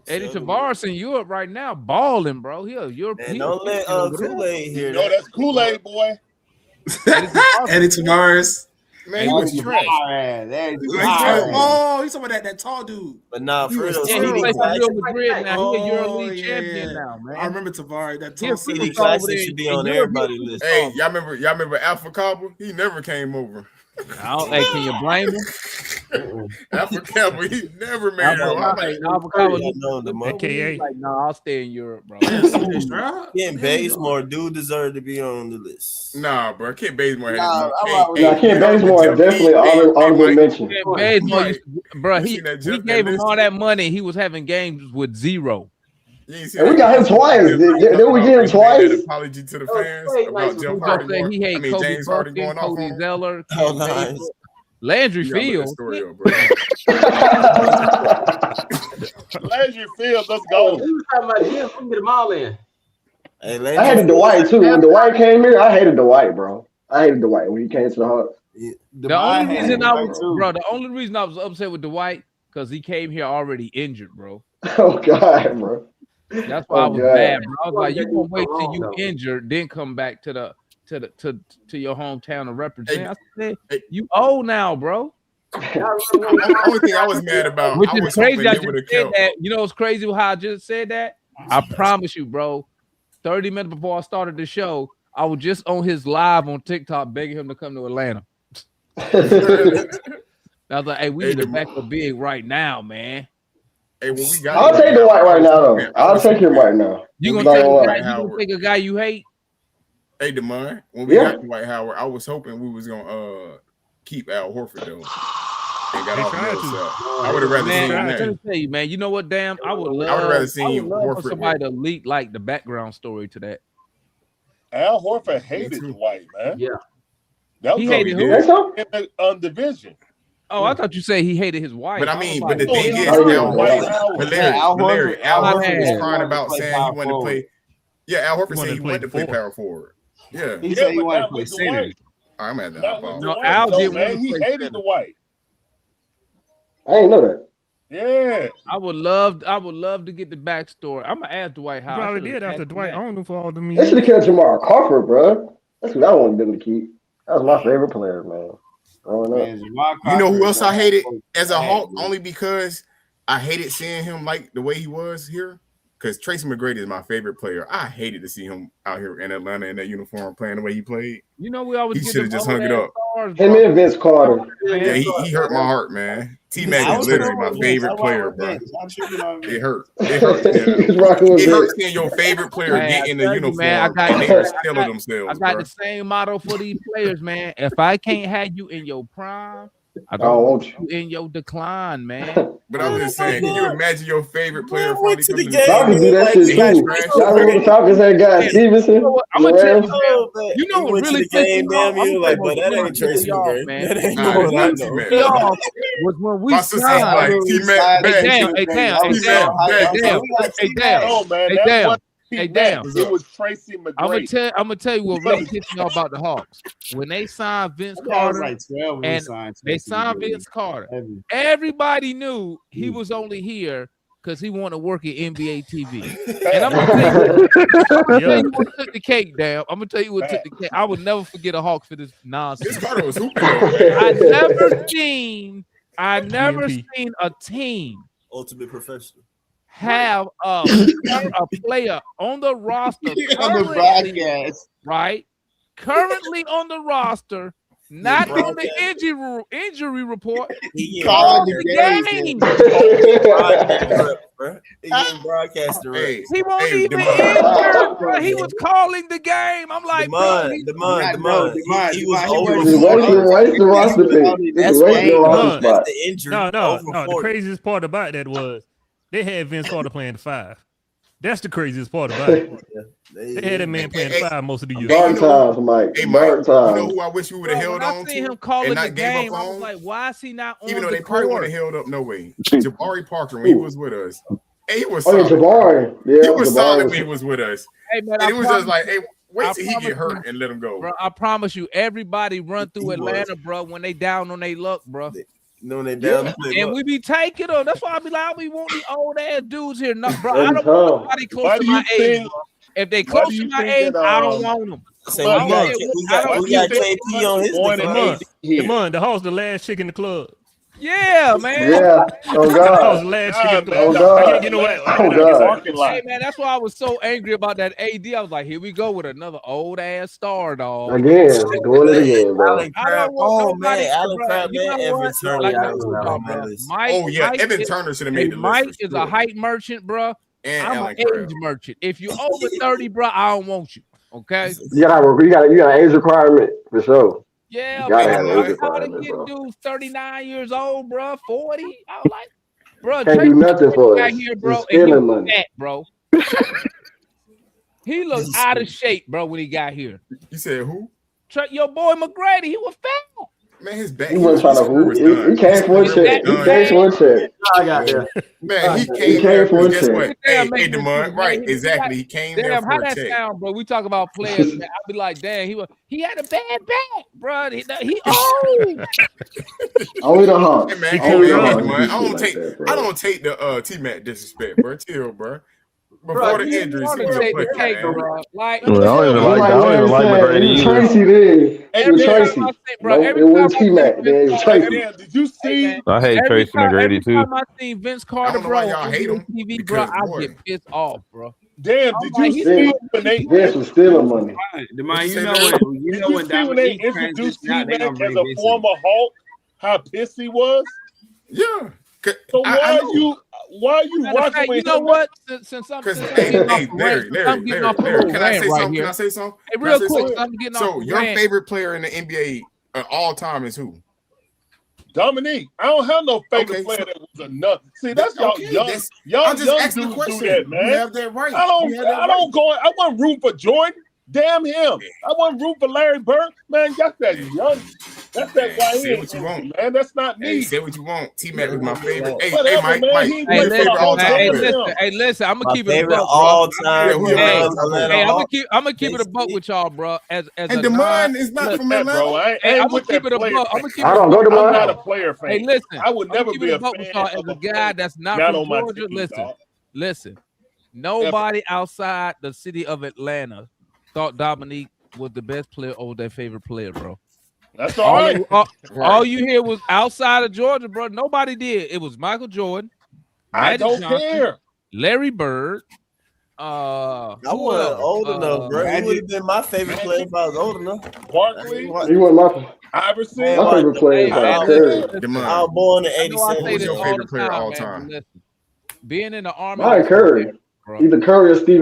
Eddie Tavares in Europe right now, balling, bro. European. Don't let Kool-Aid here. No, that's Kool-Aid, boy. Eddie Tavares. Man, he was trash. Oh, he's talking about that tall dude. But nah, for real, he plays for Real Madrid now. He's a EuroLeague champion now, man. I remember Tavares. That tall CD Classic should be on everybody's list. Hey, y'all remember Alpha Cabo? He never came over. Hey, can you blame him? Alpha Cabo, he never made it. Alpha Cabo, AKA. Like, no, I'll stay in Europe, bro. Ken Bazemore do deserve to be on the list. Nah, bro. Ken Bazemore. Ken Bazemore definitely honorable mention. Ken Bazemore, bro, he gave him all that money. He was having games with zero. And we got him twice. Did we get him twice? Apology to the fans about Jeff Hardy. He hates Kobe James Hardy Buffett, going off Cody on Zeller, nice. Landry Fields. Landry Fields, let's go. We was talking about him. We can get them all in. Hey, I hated Dwight too. When Dwight came here, I hated Dwight, bro. I hated Dwight when he came to the Hawks. The only reason I was upset with Dwight because he came here already injured, bro. Oh God, bro. That's why I was mad, bro. I was like, you gonna wait till you injured, then come back to your hometown to represent. I said, you old now, bro. The only thing I was mad about, which is crazy. I just said that. You know, it's crazy how I just said that. I promise you, bro. 30 minutes before I started the show, I was just on his live on TikTok begging him to come to Atlanta. I was like, hey, we need to back up big right now, man. Hey, when we got I'll take the White right now, though. I'll take him right now. You gonna take a guy you hate? Hey, DeMond, when we got Dwight Howard, I was hoping we was gonna keep Al Horford though. And got off the other side. I would have rather seen him there. Tell you, man. You know what? Damn, I would rather seen Horford for somebody to leak like the background story to that. Al Horford hated Dwight, man. Yeah, that was he hated who? In the division. Oh, I thought you said he hated his wife. But I mean, but the thing is, Al Horford was crying about saying he wanted to play. Yeah, Al Horford said he wanted to play power forward. Yeah, he said he wanted to play center. I'm at that. No, Al did. Man, he hated the White. I didn't know that. Yeah, I would love to get the backstory. I'm gonna ask Dwight Howard. Probably did after Dwight owned him for all the They years. should have kept Jamal Crawford, bro. That's what I wanted them to keep. That was my favorite player, man. You know who else I hated as a Hawk? Only because I hated seeing him like the way he was here. Because Tracy McGrady is my favorite player. I hated to see him out here in Atlanta in that uniform playing the way he played. You know, we always he should have just hung it up. Him and Vince Carter. Yeah, he hurt my heart, man. T-Mac is literally my favorite player, bro. It hurt. It hurt. It hurts seeing your favorite player get in the uniform and they are still themselves. I got the same motto for these players, man. If I can't have you in your prime, I don't want you in your decline, man. But I'm just saying, can you imagine your favorite player Falcons do that shit too. Y'all remember the Falcons had guy Stevenson? I'm gonna tell you, you know what really pissed me off? Like, but that ain't Tracy McGrady, man. That ain't was when we signed. Hey, damn. It was Tracy McGrady. I'm gonna tell you what really pissed me off about the Hawks. When they signed Vince Carter and they signed Vince Carter, everybody knew he was only here because he wanted to work at NBA TV. And I'm gonna tell you what took the cake down. I'm gonna tell you what took the cake. I would never forget a Hawks for this nonsense. I never seen a team ultimate professional have a player on the roster on the broadcast, right? Currently on the roster, not on the injury report. Calling the game. He won't even injured, bro. He was calling the game. I'm like, the man. He was over the roster pick. That's the injury. No. The craziest part about that was they had Vince Carter playing the 5. That's the craziest part about it. They had that man playing the 5 most of the year. Dark times, Mike. Dark times. You know who I wish we would have held on to? I seen him calling the game. I was like, why is he not on? Even though the they probably would have held up, no way. Jabari Parker when he was with us. Hey, he was solid. Jabari. Yeah, he was solid when he was with us. Hey, man, and it was just like, hey, wait till he get hurt and let him go. Bro, I promise you, everybody run through Atlanta, bro, when they down on their luck, bro. No, they down. And we be taking them. That's why I be like, we want these old ass dudes here. No, bro, I don't want nobody close to my age. Bro. If they close to my age, I don't want them. we got KP on his Demond, the Hawks the last chick in the club. Yeah, man. Yeah. Oh God. You know what? Oh God. Hey man, that's why I was so angry about that AD. I was like, here we go with another old ass star, dog. Again, doing it again, bro. I don't want nobody. Alan Crabbe, You know Evan what? Turner. Like, Mike, Evan Turner should have made the list. Mike is a height merchant, bro. And I'm Alan an Crabbe. age merchant. If you over 30, bro, I don't want you. Okay. You got an age requirement for sure. Yeah, you gotta man. have an age I requirement, getting bro. dudes 39 years old, bro, 40. I was like, bro, Can't do nothing for us. here, bro, Just and he spending was money. fat, bro. He looked out of shape, bro, when he got here. You said who? Your boy McGrady, he was fat. Man, his back. He wasn't trying to hoop. He came for a check. He came for a check. I got there. Man, he came there for guess what? Hey, Demond, right? Exactly. He came there for how a that check. sound, bro? We talk about players, man. I'd be like, damn, he had a bad back, bro. He old. Only the hump. Hey, man, I don't take the T-Mac disrespect, bro. Chill, bro. Before the injuries, he was a player, man. Like, I don't even like McGrady either. Tracy did. Tracy. It wasn't T-Mac. Then Tracy. Did you see? I hate Tracy McGrady too. Every time I see Vince Carter, bro, on TV, bro, I get pissed off, bro. Damn, did you see when they Vince was stealing money? You know when they introduced T-Mac as a former Hawk, how pissed he was? Yeah. So why are you rocking with you know him? what? Since I'm Larry, can I say something? Hey, real quick, I'm getting so your favorite player in the NBA all time is who? Dominique. I don't have no favorite player that was enough. See, that's y'all young dudes do that, man. You have that right. I wasn't rooting for Jordan. Damn him. I wasn't rooting for Larry Bird. Man, that's that young. That's that YN. Say what you want. Man, that's not me. Hey, say what you want. T-Mac was my favorite. Hey, Mike. Hey, listen, I'm gonna keep it a buck, all time. I'm gonna keep it a buck with y'all, bro. As and Demond is not from Atlanta, bro. I'm gonna keep it a buck. I don't go to I'm not a player fan. Hey, listen, I would never be a fan as a guy that's not from Georgia. Listen. Nobody outside the city of Atlanta thought Dominique was the best player over their favorite player, bro. That's all right. All you hear was outside of Georgia, bro. Nobody did. It was Michael Jordan. I don't care. Larry Bird. I wasn't old enough, bro. He would have been my favorite player if I was old enough. Barkley. He wasn't my Iverson. My favorite player. I was born in '87. Who's your favorite player all time? Being in the Army. Mine Curry. Either Curry or Steve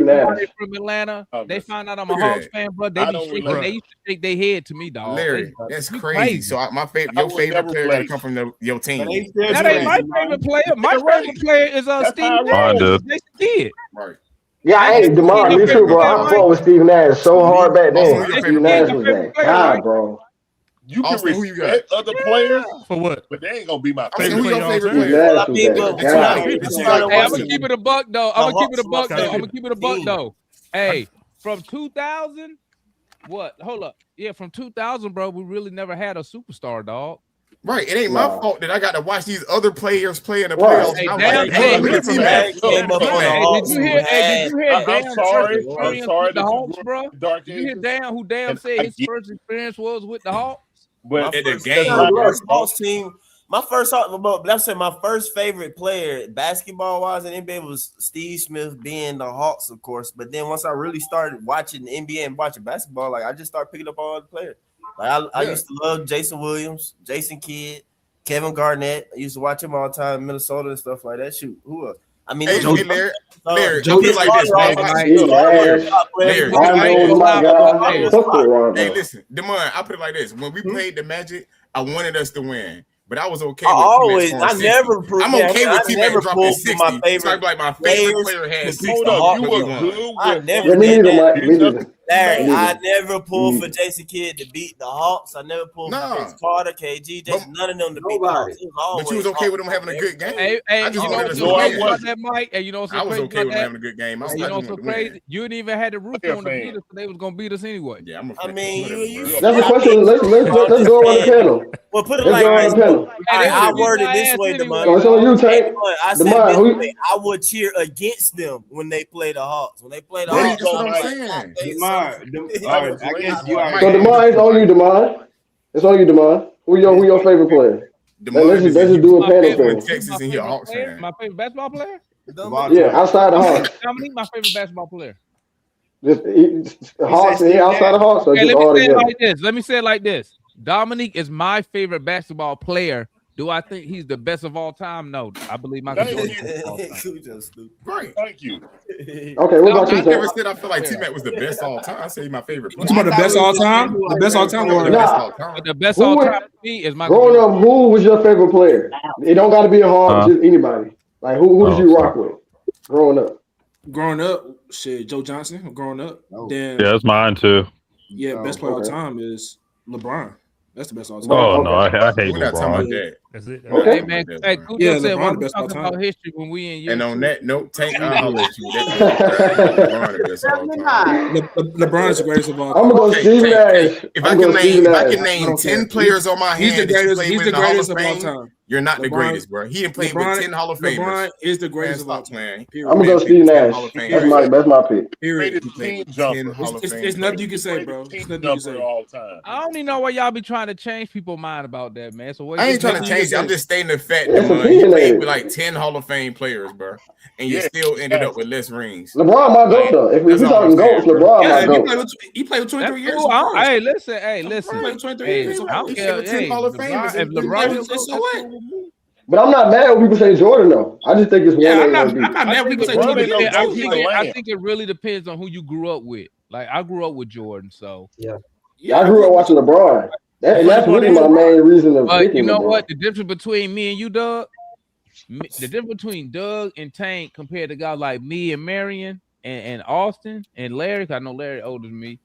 Nash. From Atlanta, they found out I'm a Hawks fan, bro. They used to shake their head to me, dog. Larry, that's crazy. So your favorite player got to come from your team. That ain't my favorite player. My favorite player is Steve Nash. Jason Kidd. Right. Yeah, hey, DeMar, me too, bro. I fought with Steve Nash so hard back then. Steve Nash was that guy, bro. You can respect other players for what, but they ain't gonna be my favorite player. Hey, I'm gonna keep it a buck though. I'm gonna keep it a buck though. Hey, from 2000, what? Hold up. Yeah, from 2000, bro, we really never had a superstar, dog. Right. It ain't my fault that I got to watch these other players play in the playoffs. I'm sorry. The Hawks, bro. Did you hear Dan who said his first experience was with the Hawks? But in the game, my first favorite player basketball wise in NBA was Steve Smith, being the Hawks, of course. But then once I really started watching the NBA and watching basketball, like I just started picking up all the players. Like I used to love Jason Williams, Jason Kidd, Kevin Garnett. I used to watch him all the time in Minnesota and stuff like that. Shoot, who else? I mean, Larry, Hey, listen, Demond, I put it like this. When we played the Magic, I wanted us to win. But I was okay with I'm okay with T-Mac dropping 60. My favorite player had 60. I never pulled for Jason Kidd to beat the Hawks. I never pulled for Vince Carter, KG, none of them to beat the Hawks. But you was okay with them having a good game. Hey, you know what's so crazy about that, Mike? Hey, you know what's so crazy about that? I was okay with having a good game. You know what's so crazy? You didn't even have the roof on to beat us, so they was gonna beat us anyway. Yeah, I mean, that's a question. Let's go on the panel. Well, put it like this. I word it this way, Demond. So it's on you, Tank. I said this way. I would cheer against them when they play the Hawks. When they play the Hawks, that's what I'm saying. I guess you are. So Demond, it's on you, Demond. It's on you, Demond. Who your favorite player? Let's just do a panel thing. Texas in here, Hawks fan. My favorite basketball player? Yeah, outside the Hawks. Dominique, my favorite basketball player. Just Hawks and outside the Hawks. Okay, let me say it like this. Dominique is my favorite basketball player. Do I think he's the best of all time? No, I believe Michael Jordan. Great, thank you. Okay, what about you? I never said I feel like T-Mac was the best all time. I say he's my favorite player. You talking about the best all time? The best all time? The best all time for me is Michael Growing Jordan. up, who was your favorite player? It don't got to be a Hawk, just anybody. Like who did you rock with growing up? Growing up, shit, Joe Johnson. Growing up, then Yeah, that's mine too. yeah, best player all time is LeBron. That's the best all time. Oh no, I hate We're not talking about LeBron. that. That's it. Okay. Hey man, hey, Kudo Yeah, said LeBron we the best all talking time. about history when we in year And on two. that note, Tank, I'll holler at you. LeBron the best all time. LeBron's the greatest of all I'm time. gonna go Steve Nash. If I can name 10 players on my He's the hand, that you greatest. played He's with the in the Hall greatest of of all Fame, time. you're not the LeBron- greatest, bro. He didn't play with 10 Hall of Famers. LeBron is the greatest of all Stop time. playing. Period. I'm gonna go Steve Nash. That's my pick. Period. Greatest team jumper. It's nothing you can say, bro. It's nothing you can say. All time. I don't even know why y'all be trying to change people's mind about that, man. So what I ain't trying to change it. I'm just stating the fact Yeah, that it's he played opinionated. with like 10 Hall of Fame players, bro. And you still ended up with less rings. LeBron my goat though. If we That's all talking I'm saying, goats, bro. LeBron Yeah, my he goat. played with 23 years. Cool. Of course. Hey, listen. He played with 23 Hey, years. I don't He care. played with 10 Hey, Hall of Famers. if and LeBron, so so what? But I'm not mad when people say Jordan though. I just think it's one Yeah, A I'm and one B. not mad when people say LeBron Jordan. ain't no I goat, think he's a I lamb. think it really depends on who you grew up with. Like I grew up with Jordan, so. I grew up watching LeBron. And that's really my main reason of But picking you know LeBron. what? The difference between me and you, Doug, the difference between Doug and Tank compared to guys like me and Marion and Austin and Larry, 'cause I know Larry older than me,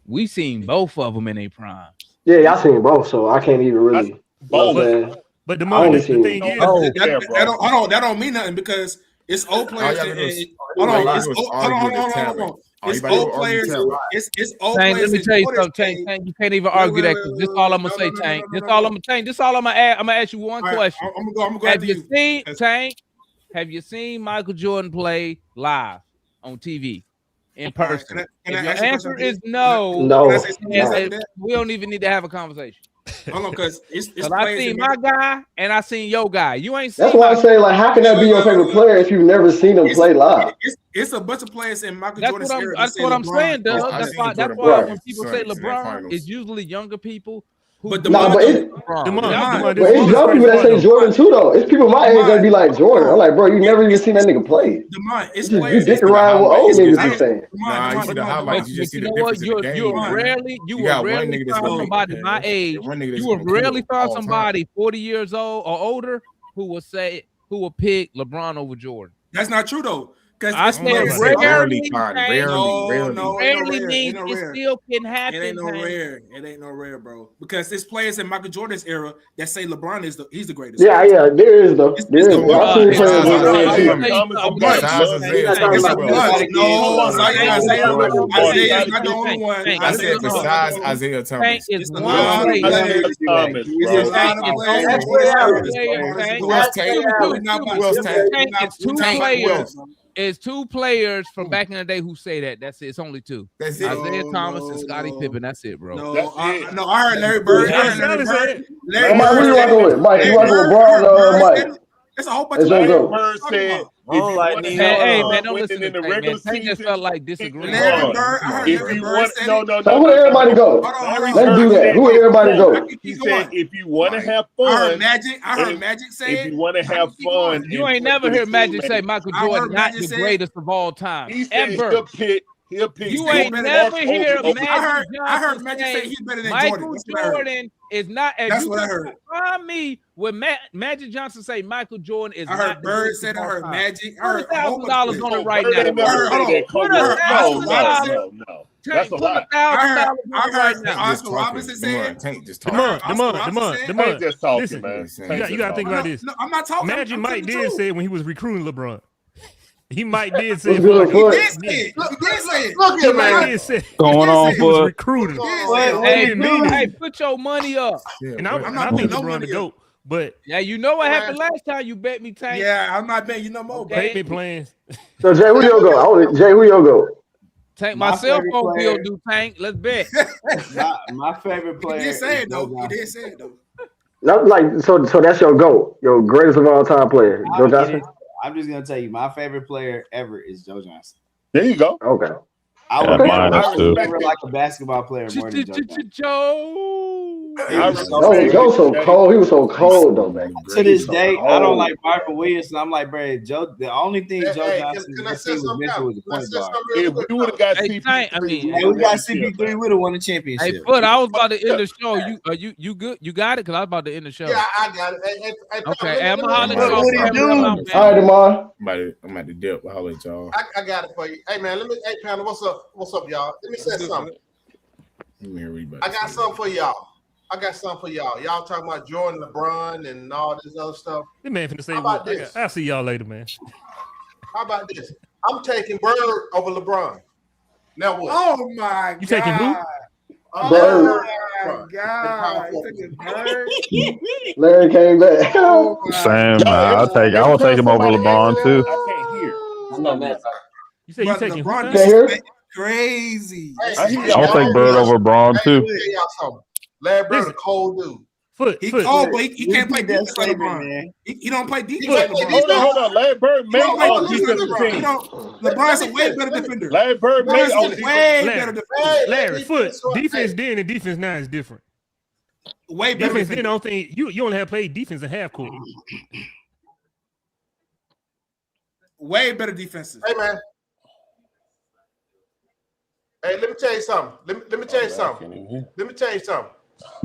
we seen both of them in their primes. Yeah, y'all seen both, so I can't even really. But the thing is, that don't mean nothing because it's old players. Hold on. It's old players. It's old Tank, players. let me tell you something, Tank. You can't even argue that. This all I'm gonna say, Tank. This all I'm gonna Tank. This all I'm gonna add. I'm gonna ask you one question. I'm gonna go Have after you you. seen Tank? Have you seen Michael Jordan play live on TV in person? Can If I your ask you a answer question? is no, No. Can I say something after that? we don't even need to have a conversation. Hold on, because it's I players seen in my guy and I seen your guy. You ain't seen. That's why I say, like, how can that be your favorite player if you've never seen him play live? It's a bunch of players in Michael That's Jordan's what I'm. era. That's what I'm saying, Doug. That's why. That's why when people say LeBron, it's usually younger people. But it's young people that say Jordan. Jordan too, though. It's people my age that be like Jordan. I'm like, bro, you never even seen that nigga play. You dick around with old niggas be saying. Nah, you see the highlights. You just see the difference in the game. You will rarely find somebody my age. You will rarely find somebody 40 years old or older who will pick LeBron over Jordan. That's not true though. I said rarely means it still can happen. It ain't no rare. It ain't no rare, bro. Because there's players in Michael Jordan's era that say LeBron he's the greatest. Yeah, there is though. There is. I said besides Isaiah Thomas. It's one It's two players from back in the day who say that. That's it. It's only two. That's it. Isaiah Thomas and Scottie Pippen. That's it, bro. I heard Larry Bird. Mike, who you rocking with? Mike, you rocking with Braun or Mike? It's a whole bunch of Larry Bird said, hey man, don't listen to Tank, man. Tank just felt like disagreeing. Larry Bird, if you want, no. So who everybody go? Let's do that. Who everybody go? He said, if you want to have fun, I heard Magic say, if you want to have fun, you ain't never heard Magic say Michael Jordan not the greatest of all time. He said Ever. He'll pick. You ain't never hear I heard Magic say he's better than Michael Jordan. Jordan is not. That's what I heard. Find me when Magic Johnson say Michael Jordan is. I heard Bird said. I heard Magic. I heard $1,000 on it right now. No. That's a lot. I heard Oscar Robinson said. Demond. Just talking, man. You gotta think about this. No, I'm not talking. Magic Mike did say when he was recruiting LeBron. He might did say What's good, He Foot? did say it. He did say it. Look He here, might man. did say Going on, he was Foot? recruited. Hey, put your money up. And I'm I not think putting no LeBron money the GOAT, but Yeah, you know what happened last time you bet me, Tank? Yeah, I'm not betting you no more. Okay. payment plans. So Jay, who you go? Jay, who you go? Tank, my cell phone bill due, Tank. Let's bet. my favorite player. He did say it though. He did say it though. Not like so that's your GOAT, your greatest of all time player, Joe Johnson. I'm just gonna tell you, my favorite player ever is Joe Johnson. There you go. Okay. I would never like a basketball player more than Joe. Joe so cold. He was so cold though, man. To this day, I don't like Marvin Williams. I'm like, bro, Joe. The only thing Joe Johnson was missing was the point guard. If we would have got CP3, we got CP3, we would have won the championship. Hey, Foot, I was about to end the show. You good? You got it? Because I was about to end the show. Yeah, I got it. Okay, I'm All right, Demar. I'm about to dip. I'll let y'all. I got it for you. Hey man, hey panel, what's up? What's up, y'all? Let me say something. I got something for y'all. Y'all talking about Jordan, LeBron, and all this other stuff. This man finna say, how about this? I'll see y'all later, man. How about this? I'm taking Bird over LeBron. Now what? Oh my God. You taking who? Bird. Oh my God. You taking Bird? Larry came back. Same. I will take him over LeBron too. I can't hear. I'm not mad. You say you taking LeBron who? crazy. I'll take Bird over LeBron too. Larry Bird, a cold dude. He cold, but he can't play defense like LeBron. He don't play defense like LeBron. Hold on. Larry Bird made all defensive teams. LeBron's a way better defender. Larry Bird made all way better defender. Larry, Foot, defense then and defense now is different. Way better defense then, I don't think you only have played defense in half court. Way better defensive. Hey man. Hey, let me tell you something. Let me tell you something.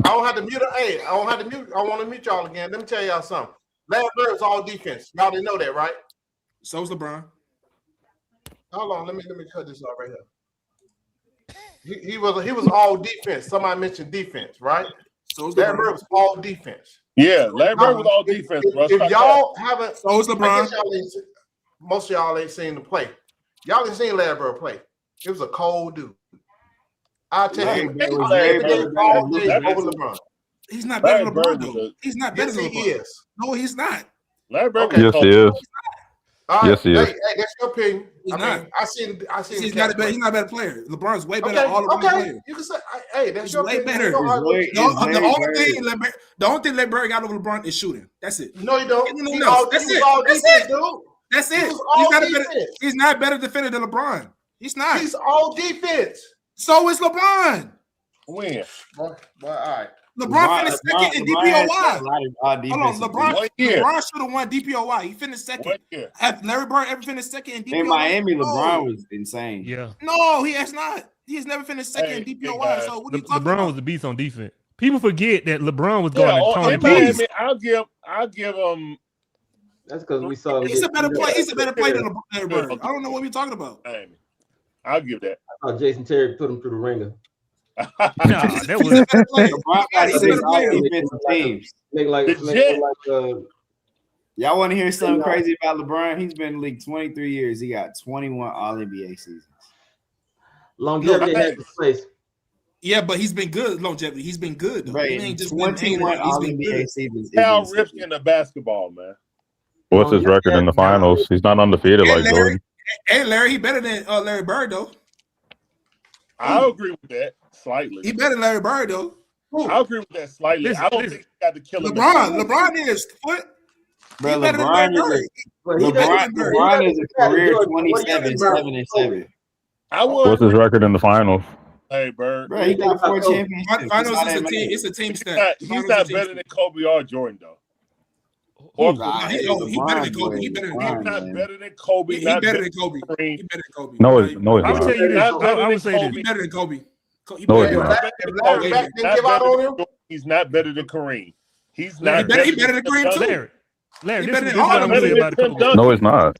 I don't have to mute. Hey, I don't have to mute. I want to mute y'all again. Let me tell y'all something. Larry Bird's all defense. Y'all didn't know that, right? So is LeBron. Hold on. Let me cut this off right here. He was all defense. Somebody mentioned defense, right? So is Larry Bird was all defense. Yeah, Larry Bird was all defense. If y'all haven't, so is LeBron. Most of y'all ain't seen him play. Y'all ain't seen Larry Bird play. It was a cold dude. I'll tell you, Larry Bird all day over LeBron. He's not better than LeBron, though. He's not better than LeBron. He is. No, he's not. Larry Bird. Yes, he is. All right. Yes, he is. Hey, that's your opinion. He's not. I seen. He's not a better. He's not a better player. LeBron's way better than all of them players. You can say, hey, that's he's your way opinion. better. The only thing LeBron got over LeBron is shooting. That's it. No, you don't. That's it. That's it. He's not better defender than LeBron. He's not. He's all defense. So is LeBron. When? Well, all right. LeBron finished second in DPOY. Hold on, LeBron should have won DPOY. He finished second. Have Larry Bird ever finished second in DPOY? In Miami, LeBron was insane. Yeah. No, he has not. He has never finished second in DPOY. So what are you talking about? LeBron was the beast on defense. People forget that LeBron was going to Tony Parker. I'll give him. That's because we saw. He's a better player. He's a better player than Larry Bird. I don't know what we're talking about. I'll give that. I thought Jason Terry put him through the ringer. That was a better player. Y'all want to hear something crazy about LeBron? He's been in the league 23 years. He got 21 All-NBA seasons. Longevity has its place. Yeah, but he's been good. Longevity. He's been good. Though. Right. He ain't just 21 All-NBA seasons. Cal Ripken the basketball, man. What's his record in the finals? He's not undefeated like Jordan. Hey, Larry, he better than Larry Bird, though. I'll agree with that slightly. He better than Larry Bird, though. I'll agree with that slightly. I don't think he got the killer. LeBron is what? Bro, LeBron is a career 27, 7-7. What's his record in the finals? Hey, Bird. Bro, he got 4 championships. Finals is a team. It's a team stat. He's not better than Kobe or Jordan, though. He better than Kobe. He better than Kobe. Not better than Kobe. He better than Kobe. He better than Kobe. No, he's not. I would tell you this. I would say this. He better than Kobe. No, he's not. He's not better than Kareem. He's not. He better than Kareem too. Larry, this is what I'm going to say about Kobe. No, it's not.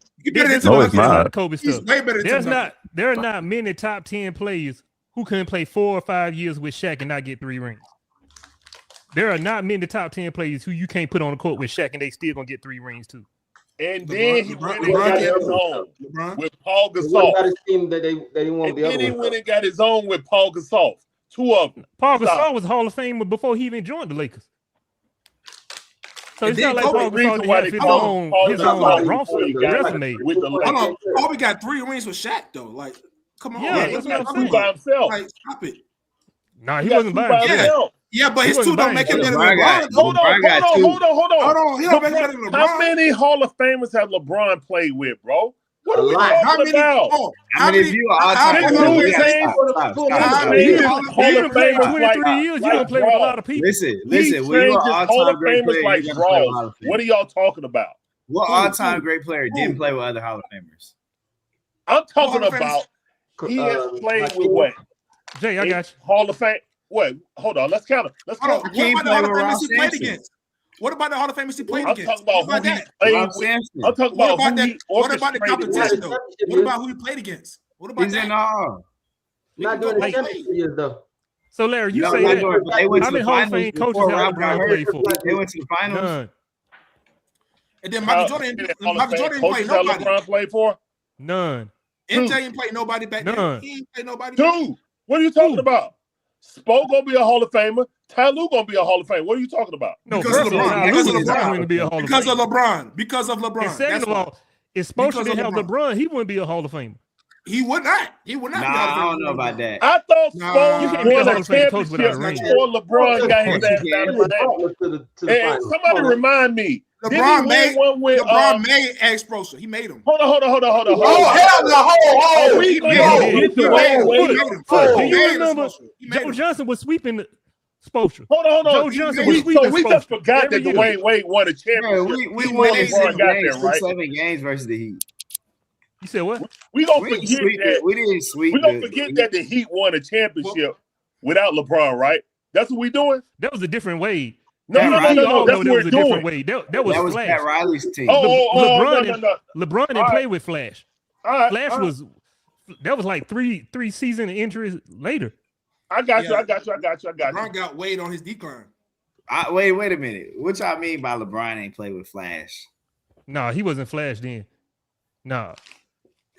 No, it's not. Kobe stuff. He's way better than There are not many top 10 players who can play 4 or 5 years with Shaq and not get 3 rings. There are not many top 10 players who you can't put on the court with Shaq and they still gonna get 3 rings too. And then he went and got his own with Paul Gasol. Got his team that they won't be able to. Then he went and got his own with Paul Gasol. Two of them. Paul Gasol was Hall of Famer before he even joined the Lakers. So it's not like Paul Gasol had his own roster resume. Kobe got 3 rings with Shaq though. Like, come on, yeah, that's what I'm saying. By himself. Like, stop it. Nah, he wasn't by himself. Yeah, but his 2 don't make him better than LeBron. Hold on. How many Hall of Famers have LeBron played with, bro? What are we talking about? I mean, if you are all-time great, Hall of Famers 23 years, you don't play with a lot of people. Listen. When you are all-time great player, like Draws. What are y'all talking about? What all-time great player didn't play with other Hall of Famers? I'm talking about he has played with what? Jay, I got you. Hall of Fame. Wait, hold on. Let's count it. What about the Hall of Famers he played against? What about the Hall of Famers he played against? I'm talking about who he played with. I'm talking about what about the competition though? What about who he played against? What about that? Not doing the championship years though. So Larry, you say that how many Hall of Fame coaches have LeBron played for? They went to the finals. None. And then Michael Jordan didn't play nobody. LeBron played for? None. MJ didn't play nobody back then. He didn't play nobody. Dude, what are you talking about? Spo gonna be a Hall of Famer. Ty Lue gonna be a Hall of Famer. What are you talking about? No, because of LeBron. Because of LeBron. And second of all, if Spo didn't have LeBron, he wouldn't be a Hall of Famer. He would not. He would not. I don't know about that. I thought Spo won a championship before LeBron got his ass down in Miami. Hey, somebody remind me. LeBron made Explosive. He made him. Hold on. Oh, hell no. We do you remember Joe Johnson was sweeping Spoelstra? Hold on. Joe Johnson was sweeping we just forgot that Dwayne Wade won a championship. We won 7 games versus the Heat. You said what? We gonna forget that. We didn't sweep. We gonna forget that the Heat won a championship without LeBron, right? That's what we doing. That was a different Wade. No. That's what we're doing. That was Flash. Pat Riley's team. LeBron didn't play with Flash. Flash was like three season injuries later. I got you. LeBron got Wade on his decline. Wait a minute. What y'all mean by LeBron ain't play with Flash? No, he wasn't Flash then. No.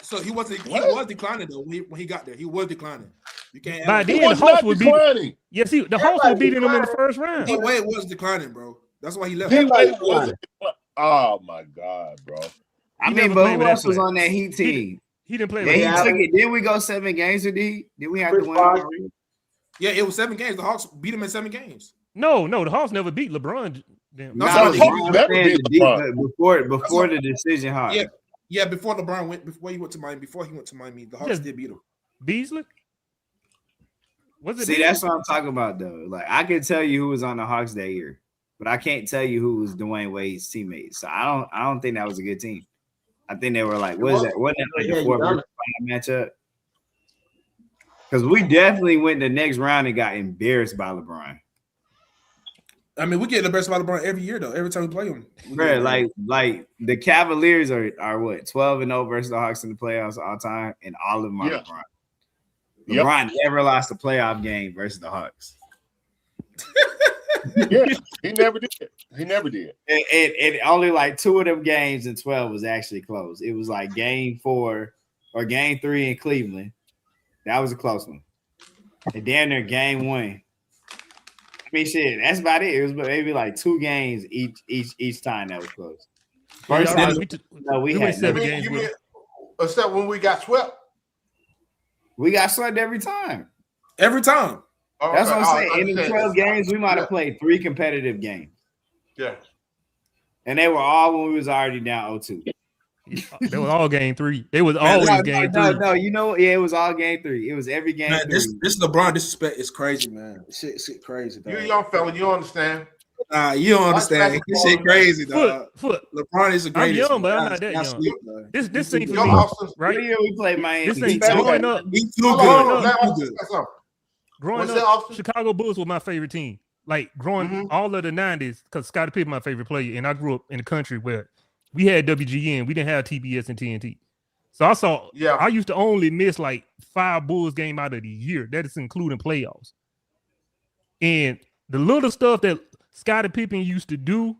So he was declining though when he got there. He was declining. You can't. By then, the Hawks would be. Yes, the Hawks were beating him in the first round. D-Wade was declining, bro. That's why he left. Oh my God, bro. I mean, but who else was on that Heat team? He didn't play. He took it. Didn't we go 7 games with D? Did we have to win? Yeah, it was 7 games. The Hawks beat him in 7 games. No, the Hawks never beat LeBron. Before the decision, Hawks. Yeah, before LeBron went, before he went to Miami, the Hawks did beat him. Beasley? See, that's what I'm talking about, though. Like, I can tell you who was on the Hawks that year, but I can't tell you who was Dwayne Wade's teammates. So I don't think that was a good team. I think they were like, what is that? Wasn't it like the 4th matchup? Because we definitely went the next round and got embarrassed by LeBron. I mean, we get embarrassed by LeBron every year, though. Every time we play him. Bro, like the Cavaliers are what, 12-0 versus the Hawks in the playoffs all time, and all of them are LeBron. LeBron never lost a playoff game versus the Hawks. Yeah, he never did. And only like 2 of them games in 12 was actually close. It was like game 4 or game 3 in Cleveland. That was a close one. And then their game 1. I mean, shit, that's about it. It was maybe like 2 games each time that was close. First time, we had 7 games. Except when we got swept. We got swept every time. Every time. That's what I'm saying. In the 12 games, we might have played 3 competitive games. Yeah. And they were all when we was already down 0-2. They was all game 3. They was always game 3. No, you know, it was all game 3. It was every game. Man, this LeBron disrespect is crazy, man. Shit crazy. Dog. You a young fella, you don't understand. You don't understand. This shit crazy, dog. LeBron is the greatest. I'm young, but I'm not that young. This thing for me, right? Yeah, we played Miami. This thing growing up. He's too good. Growing up, Chicago Bulls were my favorite team. Like growing all of the 90s, because Scottie Pippen my favorite player, and I grew up in a country where we had WGN, we didn't have TBS and TNT. So I used to only miss like 5 Bulls game out of the year. That is including playoffs. And the little stuff that Scottie Pippen used to do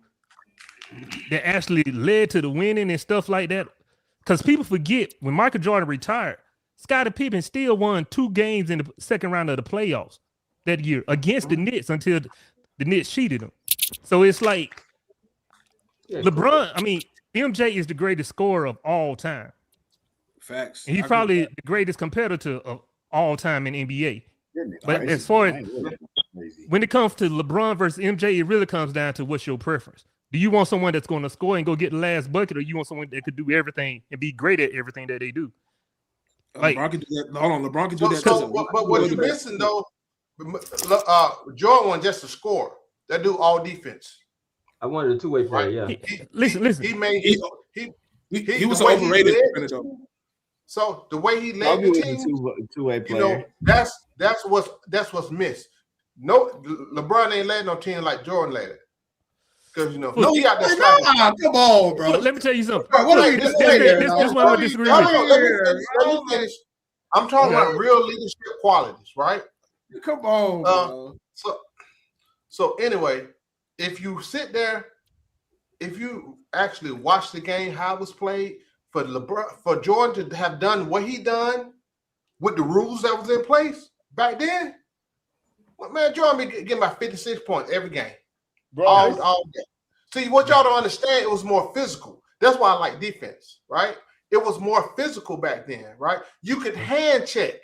that actually led to the winning and stuff like that. Because people forget when Michael Jordan retired, Scottie Pippen still won 2 games in the second round of the playoffs that year against the Knicks until the Knicks cheated him. So it's like LeBron, I mean, MJ is the greatest scorer of all time. Facts. And he's probably the greatest competitor of all time in NBA. But as far as when it comes to LeBron versus MJ, it really comes down to what's your preference. Do you want someone that's going to score and go get the last bucket, or you want someone that could do everything and be great at everything that they do? Like, LeBron can do that. Hold on, LeBron can do that. So, but what you're missing though, Jordan wasn't just a scorer. That do all defense. I wanted a two-way player. Yeah. Listen. He was so overrated. So the way he led the team, two-way player. That's what's missed. No, LeBron ain't led no team like Jordan led it. Because he got that. Come on, bro. Let me tell you something. This is why I disagree with you. Let me finish. I'm talking about real leadership qualities, right? Come on, bro. So anyway, if you sit there, if you actually watch the game, how it was played, for LeBron, for Jordan to have done what he done with the rules that was in place back then, well, man, Jordan be getting about 56 points every game. Bro, all day. See, what y'all don't understand, it was more physical. That's why I like defense, right? It was more physical back then, right? You could hand check.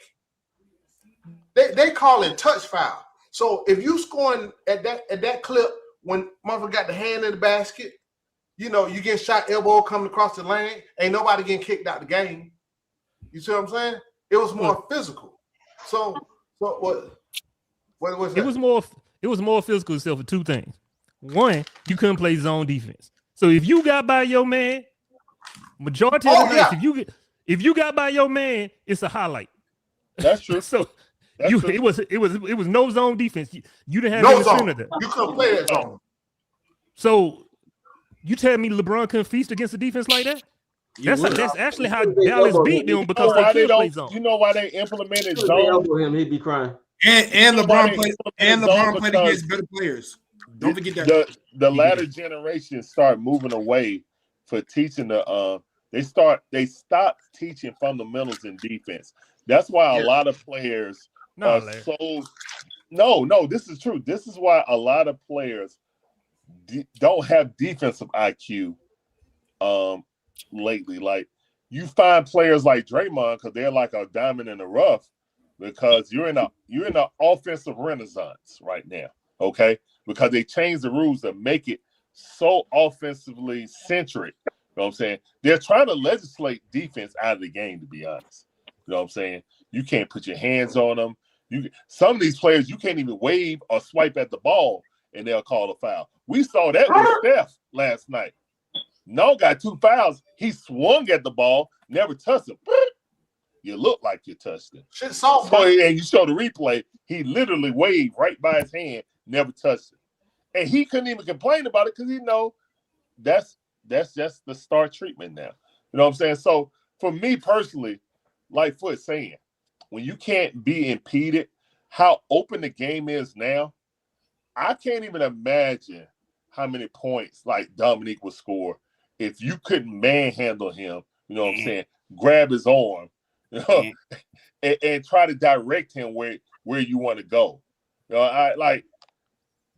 They call it touch foul. So if you scoring at that clip when motherfucker got the hand in the basket, you know, you get shot elbow coming across the lane, ain't nobody getting kicked out the game. You see what I'm saying? It was more physical. So what was that? It was more physical except for 2 things. One, you couldn't play zone defense. So if you got by your man, majority of the nights, if you got by your man, it's a highlight. That's true. So it was no zone defense. You didn't have no any zone. center there. You couldn't play that zone. So you tell me LeBron couldn't feast against a defense like that? That's actually how Dallas beat them because they couldn't play zone. You know why they implemented zone? He'd be crying. And LeBron played against better players. Don't forget that. The latter generation start moving away for teaching they stopped teaching fundamentals in defense. That's why a lot of players are so. No, this is true. This is why a lot of players don't have defensive IQ lately. Like you find players like Draymond because they're like a diamond in the rough because you're in an offensive renaissance right now. Okay, because they changed the rules to make it so offensively centric. You know what I'm saying? They're trying to legislate defense out of the game, to be honest. You know what I'm saying? You can't put your hands on them. Some of these players, you can't even wave or swipe at the ball, and they'll call a foul. We saw that with Steph last night. No got 2 fouls. He swung at the ball, never touched it. You look like you touched it. Shit soft. So, and you show the replay, he literally waved right by his hand, never touched it. And he couldn't even complain about it because he know that's just the star treatment now. You know what I'm saying? So for me personally, like Foot saying, when you can't be impeded, how open the game is now, I can't even imagine how many points like Dominique would score if you couldn't manhandle him, you know what I'm saying, grab his arm, you know, and try to direct him where you want to go. You know,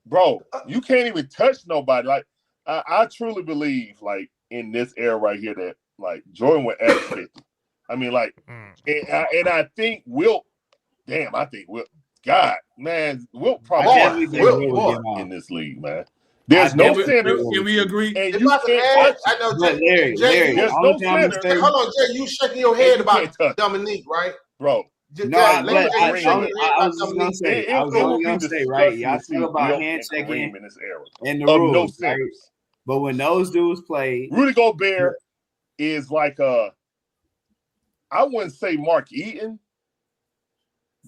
bro, you can't even touch nobody. Like, I truly believe, like, in this era right here that, like, Jordan would average 50. I mean, like, and I think Wilt, God, man, Wilt probably in this league, man. There's no center. Can we agree? And you can't I know, Larry, there's no center. Hold on, Jay, you shaking your head about Dominique, right? Bro. I was gonna say, right? Y'all talk about hand checking in this era and the rules, right? But when those dudes played, Rudy Gobert is like I wouldn't say Mark Eaton,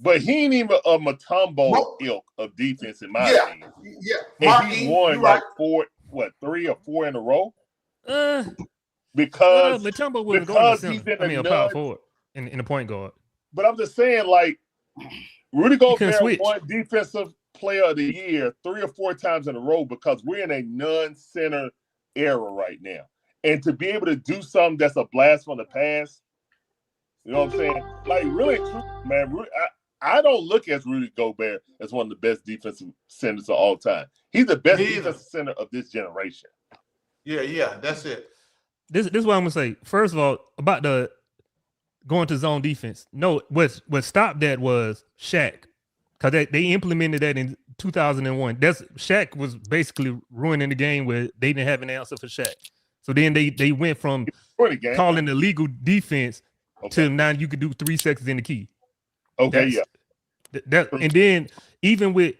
but he ain't even a Mutombo ilk of defense in my opinion. Yeah, and he won like 3 or 4 in a row. Because Mutombo wasn't going to center. I mean, a power forward in the point guard. But I'm just saying, like, Rudy Gobert won Defensive Player of the Year 3 or 4 times in a row because we're in a non-center era right now. And to be able to do something that's a blast from the past, you know what I'm saying? Like, really, man, I don't look at Rudy Gobert as one of the best defensive centers of all time. He's the best defensive center of this generation. Yeah, that's it. This is what I'm gonna say. First of all, about the going to zone defense. No, what stopped that was Shaq, because they implemented that in 2001. That's Shaq was basically ruining the game where they didn't have an answer for Shaq. So then they went from calling the legal defense to now you could do 3 seconds in the key. Okay, and then even with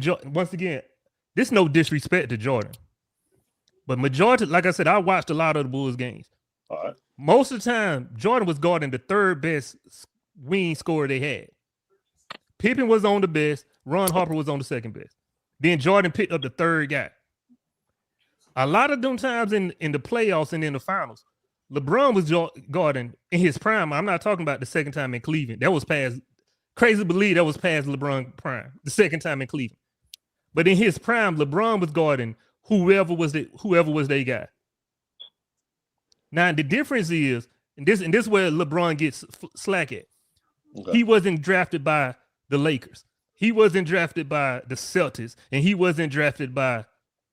Jordan, once again, this is no disrespect to Jordan, but majority, like I said, I watched a lot of the Bulls games. All right. Most of the time, Jordan was guarding the third best wing scorer they had. Pippen was on the best. Ron Harper was on the second best. Then Jordan picked up the third guy. A lot of them times in the playoffs and in the finals, LeBron was guarding in his prime. I'm not talking about the second time in Cleveland. That was past, crazy to believe that was past LeBron prime, the second time in Cleveland. But in his prime, LeBron was guarding whoever was their guy. Now the difference is, and this where LeBron gets slack at. Okay. He wasn't drafted by the Lakers. He wasn't drafted by the Celtics, and he wasn't drafted by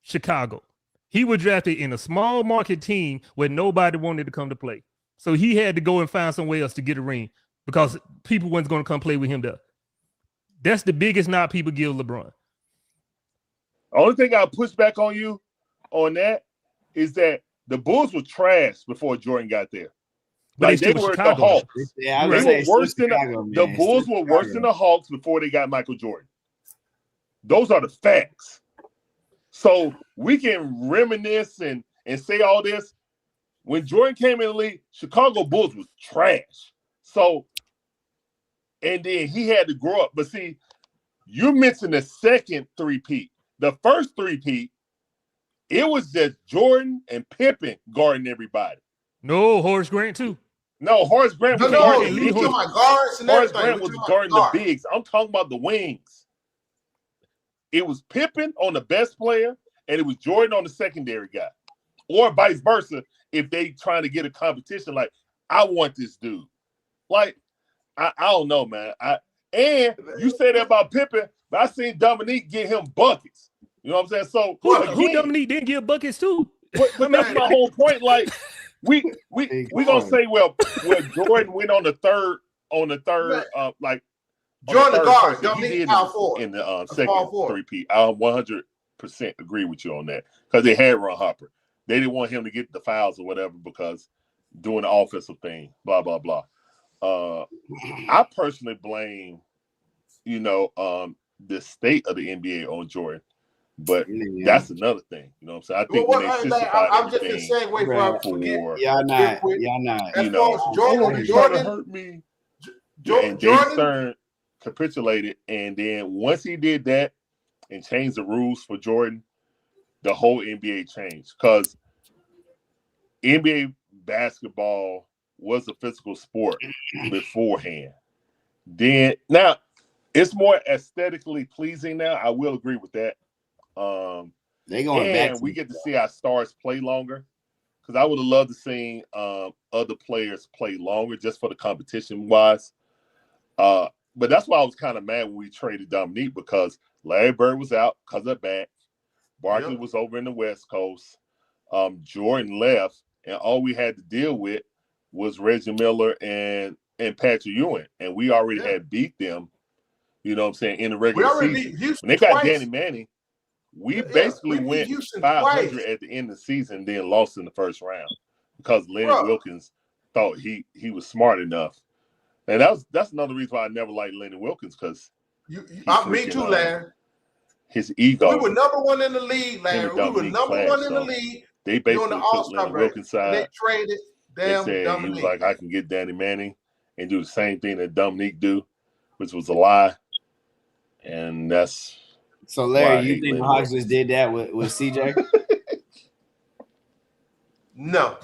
Chicago. He was drafted in a small market team where nobody wanted to come to play. So he had to go and find somewhere else to get a ring because people weren't going to come play with him there. That's the biggest nod people give LeBron. Only thing I'll push back on you on that is that the Bulls were trash before Jordan got there. Like they were the Hawks. Yeah, they were worse than the Bulls were worse than the Hawks before they got Michael Jordan. Those are the facts. So we can reminisce and say all this. When Jordan came in the league, Chicago Bulls was trash. So, and then he had to grow up. But see, you mentioned the second three-peat. The first three-peat, it was just Jordan and Pippen guarding everybody. No, Horace Grant too. No, Horace Grant was guarding guards and Horace Grant was guarding the bigs. I'm talking about the wings. It was Pippen on the best player, and it was Jordan on the secondary guy. Or vice versa, if they trying to get a competition, like, I want this dude. Like, I don't know, man. And you say that about Pippen, but I seen Dominique get him buckets. You know what I'm saying? So who Dominique didn't give buckets too? But that's my whole point. Like, we gonna say, well, Jordan went on the third, like Jordan the guard, Dominique power forward in the second three-peat. I 100% agree with you on that because they had Ron Harper. They didn't want him to get the fouls or whatever because doing the offensive thing, blah blah blah. I personally blame, the state of the NBA on Jordan. But that's another thing, you know what I'm saying? I think when they simplify I'm just going to segue for y'all not. As far as Jordan hurt me. And David Stern capitulated, and then once he did that and changed the rules for Jordan, the whole NBA changed because NBA basketball was a physical sport beforehand. Then now it's more aesthetically pleasing now. I will agree with that. They going back. And we get to see our stars play longer because I would have loved to see other players play longer just for the competition wise. But that's why I was kind of mad when we traded Dominique because Larry Bird was out because of back. Barkley was over in the West Coast. Jordan left, and all we had to deal with was Reggie Miller and Patrick Ewing, and we already had beat them. You know what I'm saying in the regular season. When they got Danny Manning. We basically went 500 at the end of the season, then lost in the first round because Leonard Wilkins thought he was smart enough, and that's another reason why I never liked Leonard Wilkins because me too, Larry. His ego. We were number one in the league, Larry. We were number one in the league. They basically took Leonard Wilkins' side. They traded damn Dominique. Dominique. He was like, I can get Danny Manning and do the same thing that Dominique do, which was a lie, and that's. So, Larry, you think the Hawks just did that with CJ? No.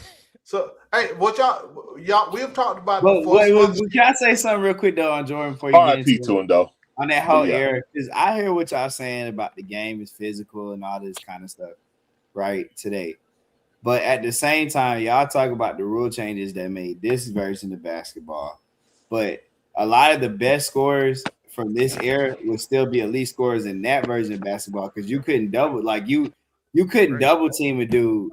So, hey, what y'all we've talked about before. Can I say something real quick though on Jordan before you get into to him though on that whole era? Because I hear what y'all saying about the game is physical and all this kind of stuff, right? Today, But at the same time, y'all talk about the rule changes that made this version of basketball. But a lot of the best scorers from this era would still be elite scorers in that version of basketball because you couldn't double you couldn't double team a dude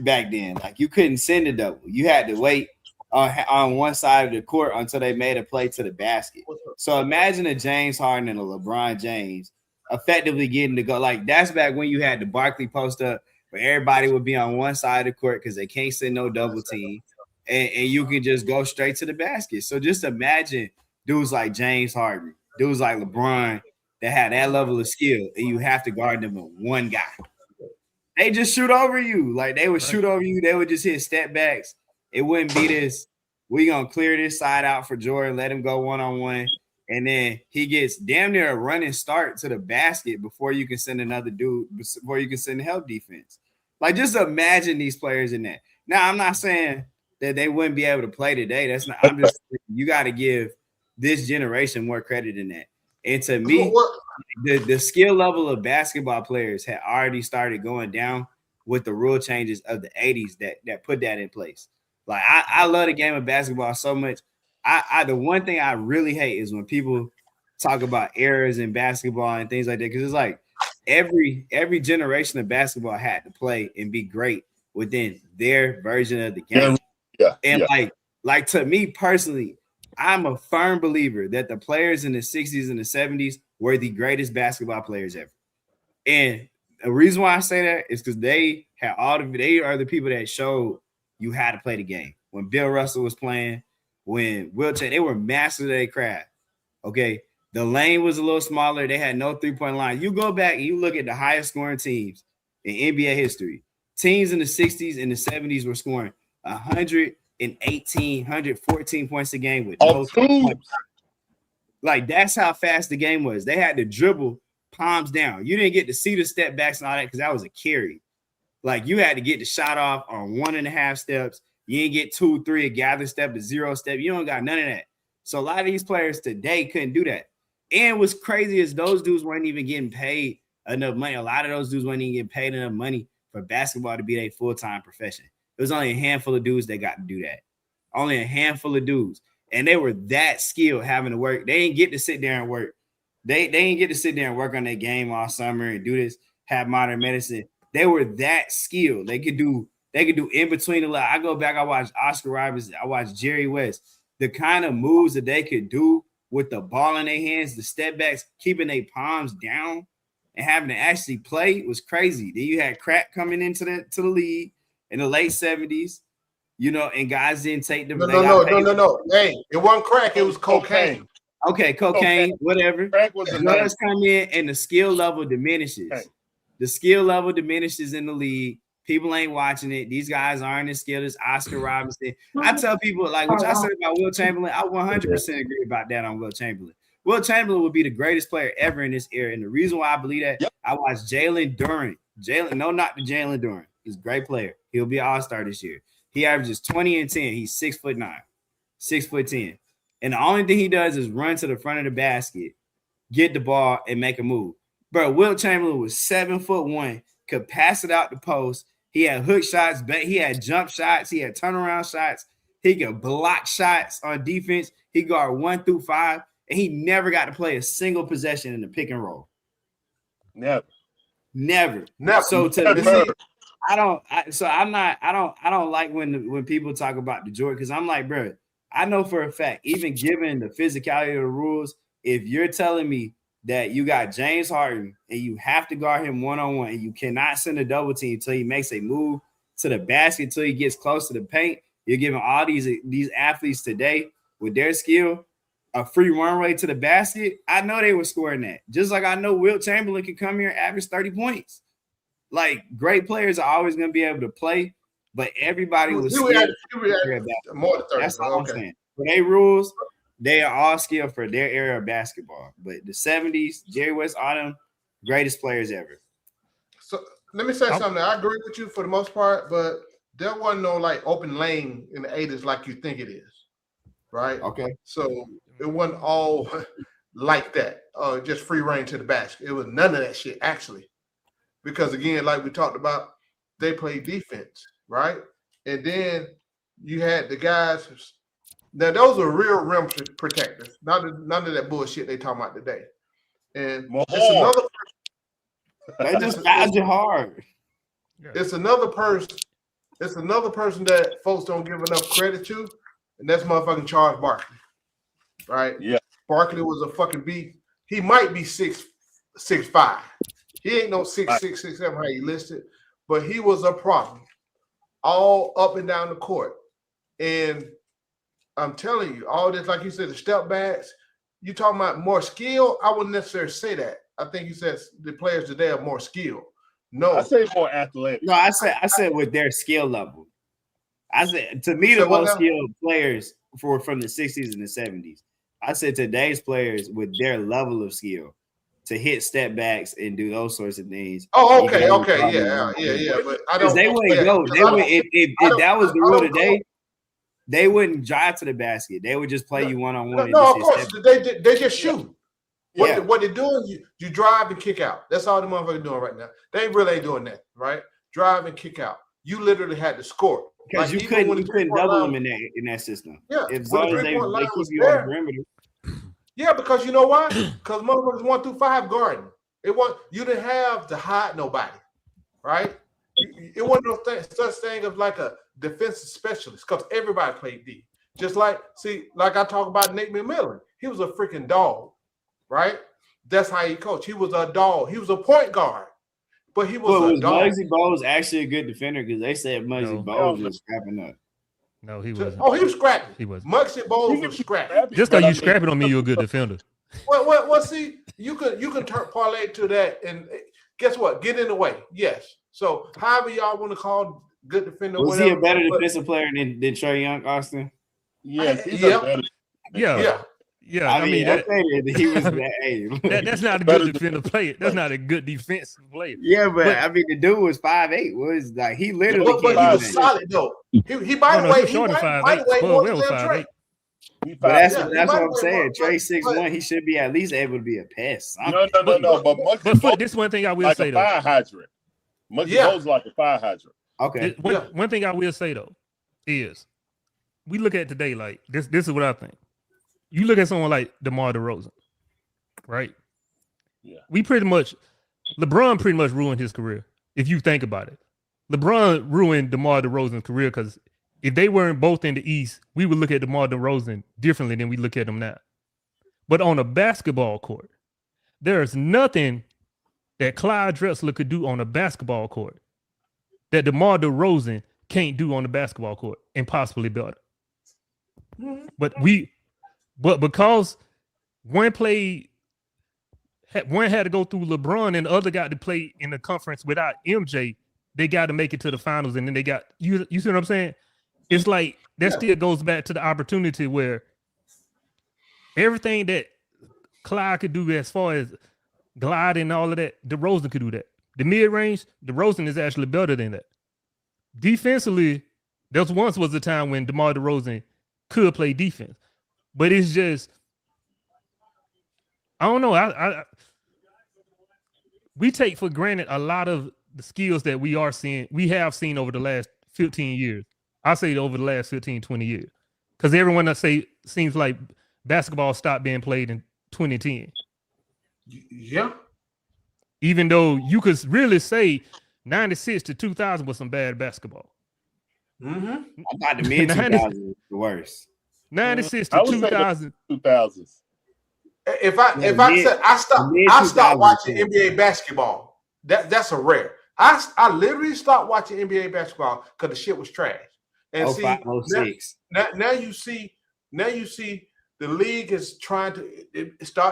back then. Like you couldn't send a double. You had to wait on one side of the court until they made a play to the basket. So imagine a James Harden and a LeBron James effectively getting to go. Like that's back when you had the Barkley post up where everybody would be on one side of the court because they can't send no double team. And you can just go straight to the basket. So just imagine dudes like James Harden, dudes like LeBron that had that level of skill, and you have to guard them with one guy. They just shoot over you. Like they would shoot over you. They would just hit step backs. It wouldn't be this. We gonna clear this side out for Jordan, let him go one-on-one. And then he gets damn near a running start to the basket before you can send another dude, before you can send help defense. Like just imagine these players in that. Now, I'm not saying that they wouldn't be able to play today. That's not, I'm just you got to give this generation more credit than that. And to me, the skill level of basketball players had already started going down with the rule changes of the 80s that put that in place. Like I love the game of basketball so much. The one thing I really hate is when people talk about errors in basketball and things like that, because it's like every generation of basketball had to play and be great within their version of the game. Like to me personally, I'm a firm believer that the players in the 60s and the 70s were the greatest basketball players ever. And the reason why I say that is because they are the people that showed you how to play the game. When Bill Russell was playing, when Will Chamberlain, they were masters of their craft. Okay. The lane was a little smaller. They had no three-point line. You go back and you look at the highest scoring teams in NBA history. Teams in the 60s and the 70s were scoring 118, 114 points a game with no three-point. Like that's how fast the game was. They had to dribble palms down. You didn't get to see the step backs and all that because that was a carry. Like you had to get the shot off on 1.5 steps. You didn't get 2, 3, a gather step, a 0 step. You don't got none of that. So a lot of these players today couldn't do that. And what's crazy is those dudes weren't even getting paid enough money. A lot of those dudes weren't even getting paid enough money for basketball to be their full-time profession. It was only a handful of dudes that got to do that. Only a handful of dudes. And they were that skilled having to work. They didn't get to sit there and work. They didn't get to sit there and work on their game all summer and do this, have modern medicine. They were that skilled. They could do in between the line. I go back, I watched Oscar Robertson, I watched Jerry West. The kind of moves that they could do with the ball in their hands, the step backs, keeping their palms down and having to actually play was crazy. Then you had crack coming into the league in the late 70s, and guys didn't take them. No. Hey, it wasn't crack, it was cocaine. Okay, cocaine, whatever. Crack was drugs come in and the skill level diminishes. Okay. The skill level diminishes in the league. People ain't watching it. These guys aren't as skilled as Oscar Robertson. I tell people, like what I said about Will Chamberlain, I 100% agree about that on Will Chamberlain. Will Chamberlain would be the greatest player ever in this era. And the reason why I believe that, I watched Jalen Duren. Not the Jalen Duren. He's a great player. He'll be an all-star this year. He averages 20 and 10. He's 6'9", 6'10". And the only thing he does is run to the front of the basket, get the ball, and make a move. Bro, Will Chamberlain was 7'1", could pass it out the post. He had hook shots, he had jump shots, he had turnaround shots, he could block shots on defense. He guard 1 through 5, and he never got to play a single possession in the pick and roll. Never. So to me, I don't like when people talk about the Jordan, because I'm like, bro, I know for a fact, even given the physicality of the rules, if you're telling me that you got James Harden and you have to guard him one-on-one and you cannot send a double team until he makes a move to the basket, until he gets close to the paint, you're giving all these athletes today with their skill a free runway to the basket. I know they were scoring that. Just like I know Will Chamberlain can come here and average 30 points. Like, great players are always going to be able to play, but everybody was skilled. More than 30. That's all I'm saying. For their rules, they are all skilled for their era of basketball. But the 70s, Jerry West, all them, greatest players ever. So let me say something. I agree with you for the most part, but there wasn't no like open lane in the 80s like you think it is. Right? Okay. So it wasn't all like that. Just free reign to the basket. It was none of that shit, actually. Because again, like we talked about, they played defense, right? And then you had the guys. Now those are real rim protectors. None of that bullshit they talking about today. And it's another. They just fouled you hard. It's another person. It's another person that folks don't give enough credit to, and that's motherfucking Charles Barkley. Right? Yeah. Barkley was a fucking beast. He might be 6'5". He ain't no 6'6", 6'7" how you listed, but he was a problem all up and down the court. And I'm telling you, all this, like you said, the step backs, you talking about more skill, I wouldn't necessarily say that. I think you said the players today are more skilled. No. I say more athletic. No, I said with their skill level. I said, to me, the most skilled players from the 60s and the 70s. I said today's players with their level of skill to hit step backs and do those sorts of things. Oh, okay, yeah. But I don't. They wouldn't go. If that was the rule today, they wouldn't drive to the basket. They would just play you one on one. No, of course they just shoot. What they're doing, you drive and kick out. That's all the motherfuckers doing right now. They really ain't doing that, right? Drive and kick out. You literally had to score because you couldn't double them in that system. Yeah, as long as they keep you on the perimeter. Yeah, because you know why? Because motherfuckers 1 through 5 guarding. You didn't have to hide nobody, right? It wasn't no such thing as like a defensive specialist because everybody played D. Just like I talk about Nick McMillan. He was a freaking dog, right? That's how he coached. He was a dog. He was a point guard, but he was a dog. Muggsy Bogues actually a good defender because they said Muggsy Bogues was scrapping up. No, he wasn't. Oh, he was scrapping. He was. Muggsy Bogues was scrapping. Just because you scrapping don't mean you're a good defender. Well, see, you can parlay to that, and guess what? Get in the way. Yes. So, however y'all want to call good defender. Was he a better defensive player than Trae Young, Austin? Yes, he's a better. Yeah. I mean he was that's not a good defender player. That's not a good defensive player. Yeah, but I mean the dude was 5'8". Was like he literally. But he was solid though. He by the way, he might weigh more than Trae. But that's what I'm saying. Trae 6'1", he should be at least able to be a pest. No. But this one thing I will like say a fire hydrant. Muggsy Bogues like a fire hydrant. Okay. One thing I will say though is we look at today like this. This is what I think. You look at someone like DeMar DeRozan, right? Yeah. LeBron pretty much ruined his career. If you think about it, LeBron ruined DeMar DeRozan's career because if they weren't both in the East, we would look at DeMar DeRozan differently than we look at him now. But on a basketball court, there's nothing that Clyde Drexler could do on a basketball court that DeMar DeRozan can't do on the basketball court and possibly better. Mm-hmm. But because one had to go through LeBron and the other got to play in the conference without MJ, they got to make it to the finals, and then they got you see what I'm saying? It's like that still goes back to the opportunity where everything that Clyde could do as far as gliding and all of that, DeRozan could do that. The mid-range, DeRozan is actually better than that. Defensively, there once was a time when DeMar DeRozan could play defense. But it's just, I don't know. We take for granted a lot of the skills that we have seen over the last 15 years. I say over the last 15, 20 years. Because everyone that seems like basketball stopped being played in 2010. Yeah. Even though you could really say 96 to 2000 was some bad basketball. Mm-hmm. I thought the mid-2000s was the worst. 96 to 2000. 2000s. If I stopped watching NBA basketball, that's a rare. I literally stopped watching NBA basketball because the shit was trash. And now you see the league is trying to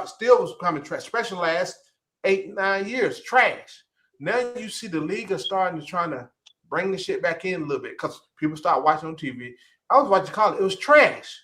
still was becoming trash, especially the last 8-9 years, trash. Now you see the league is starting to trying to bring the shit back in a little bit because people start watching on TV. I was watching college, it was trash.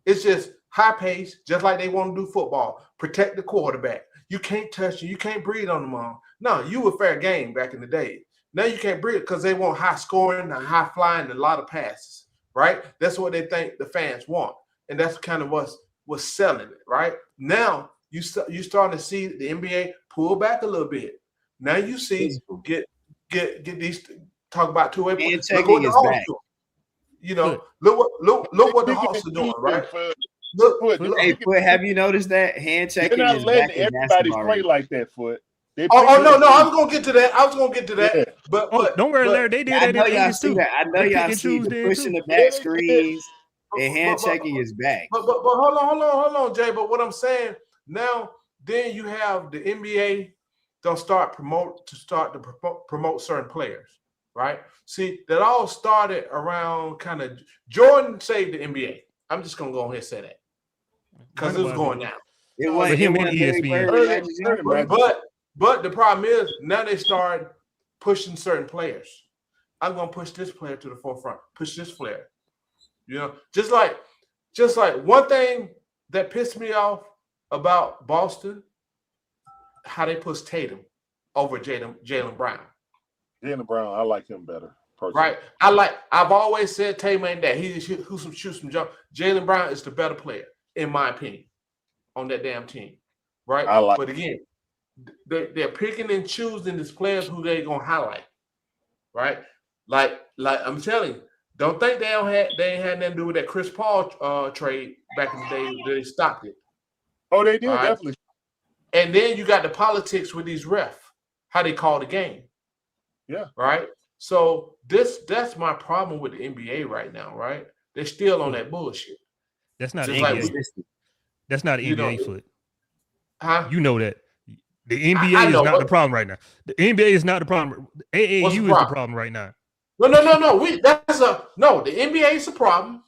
It's just high pace, just like they want to do football. Protect the quarterback. You can't touch him. You can't breathe on them all. No, you were fair game back in the day. Now you can't breathe because they want high scoring and high flying and a lot of passes, right? That's what they think the fans want. And that's kind of what's selling it, right? Now you starting to see the NBA pull back a little bit. Now you see get these talk about two-way. Look what the Hawks doing. You know, look what the Hawks are doing, right? Look, hey, Foot, have you noticed that hand checking You're not is letting back in everybody basketball play right? like that, Foot. No, I was gonna get to that. Yeah. But don't worry, Larry. They did I that know in y'all Aegis see too. that. I know They pick y'all and see choose the then pushing too. the back screens and hand checking is back. But hold on, Jay. But what I'm saying now, then you have the NBA don't start to promote certain players, right? See, that all started around kind of Jordan saved the NBA. I'm just gonna go ahead and say that because it was going down. It was him in ESPN. But the problem is now they start pushing certain players. I'm gonna push this player to the forefront. Push this player. You know, just like one thing that pissed me off about Boston, how they push Tatum over Jaylen Brown. Jaylen Brown, I like him better. Personally. Right. I've always said Tatum ain't that. He shoots some jump. Jaylen Brown is the better player, in my opinion, on that damn team. Right. But again, they're picking and choosing these players who they gonna highlight. Right. Like I'm telling you, don't think they ain't had nothing to do with that Chris Paul trade back in the day. They stopped it. Oh, they did, definitely. And then you got the politics with these refs, how they call the game. Yeah. Right. So that's my problem with the NBA right now, right? They're still on that bullshit. That's not NBA. That's not NBA Foot. Huh? You know that. The NBA is not the problem right now. The NBA is not the problem. AAU is the problem right now. No. The NBA is a problem.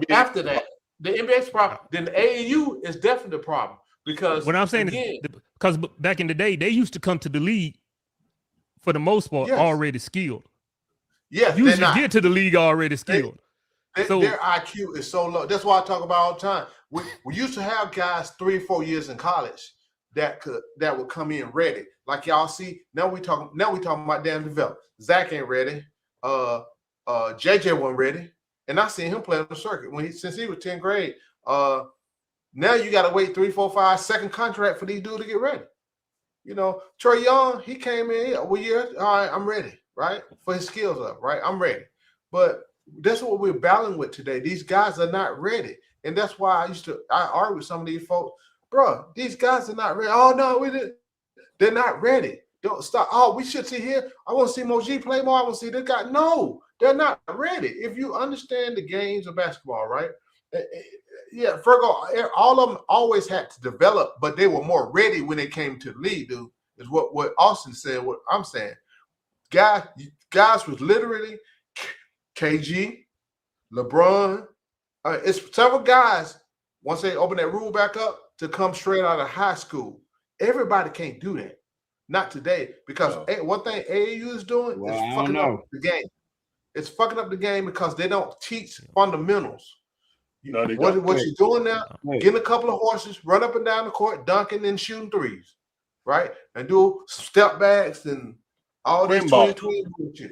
After that, the NBA is a problem. Then the AAU is definitely the problem. Because what I'm saying is because back in the day, they used to come to the league for the most part already skilled. Yeah, usually get to the league already skilled. Their IQ is so low. That's why I talk about all the time. We used to have guys 3 or 4 years in college that would come in ready. Like y'all see, now we talking about damn development. Zach ain't ready. JJ wasn't ready. And I seen him play on the circuit since he was 10th grade. Now you got to wait 3, 4, 5 second contract for these dudes to get ready. You know, Trae Young, he came in all right, I'm ready, right? For his skills up, right? I'm ready. But that's what we're battling with today. These guys are not ready. And that's why I argue with some of these folks, bro, these guys are not ready. Oh, no, they're not ready. Don't stop. Oh, we should see here. I want to see Moji play more. I want to see this guy. No, they're not ready. If you understand the games of basketball, right? Yeah, Fergal, all of them always had to develop, but they were more ready when they came to the league, dude, is what Austin said, what I'm saying. Guys was literally KG, LeBron. It's several guys, once they open that rule back up, to come straight out of high school. Everybody can't do that. Not today, because one thing AAU is doing is fucking up the game. It's fucking up the game because they don't teach fundamentals. What you're doing now, getting a couple of horses, run up and down the court, dunking and shooting threes, right? And do some step backs and all this 2020 bullshit.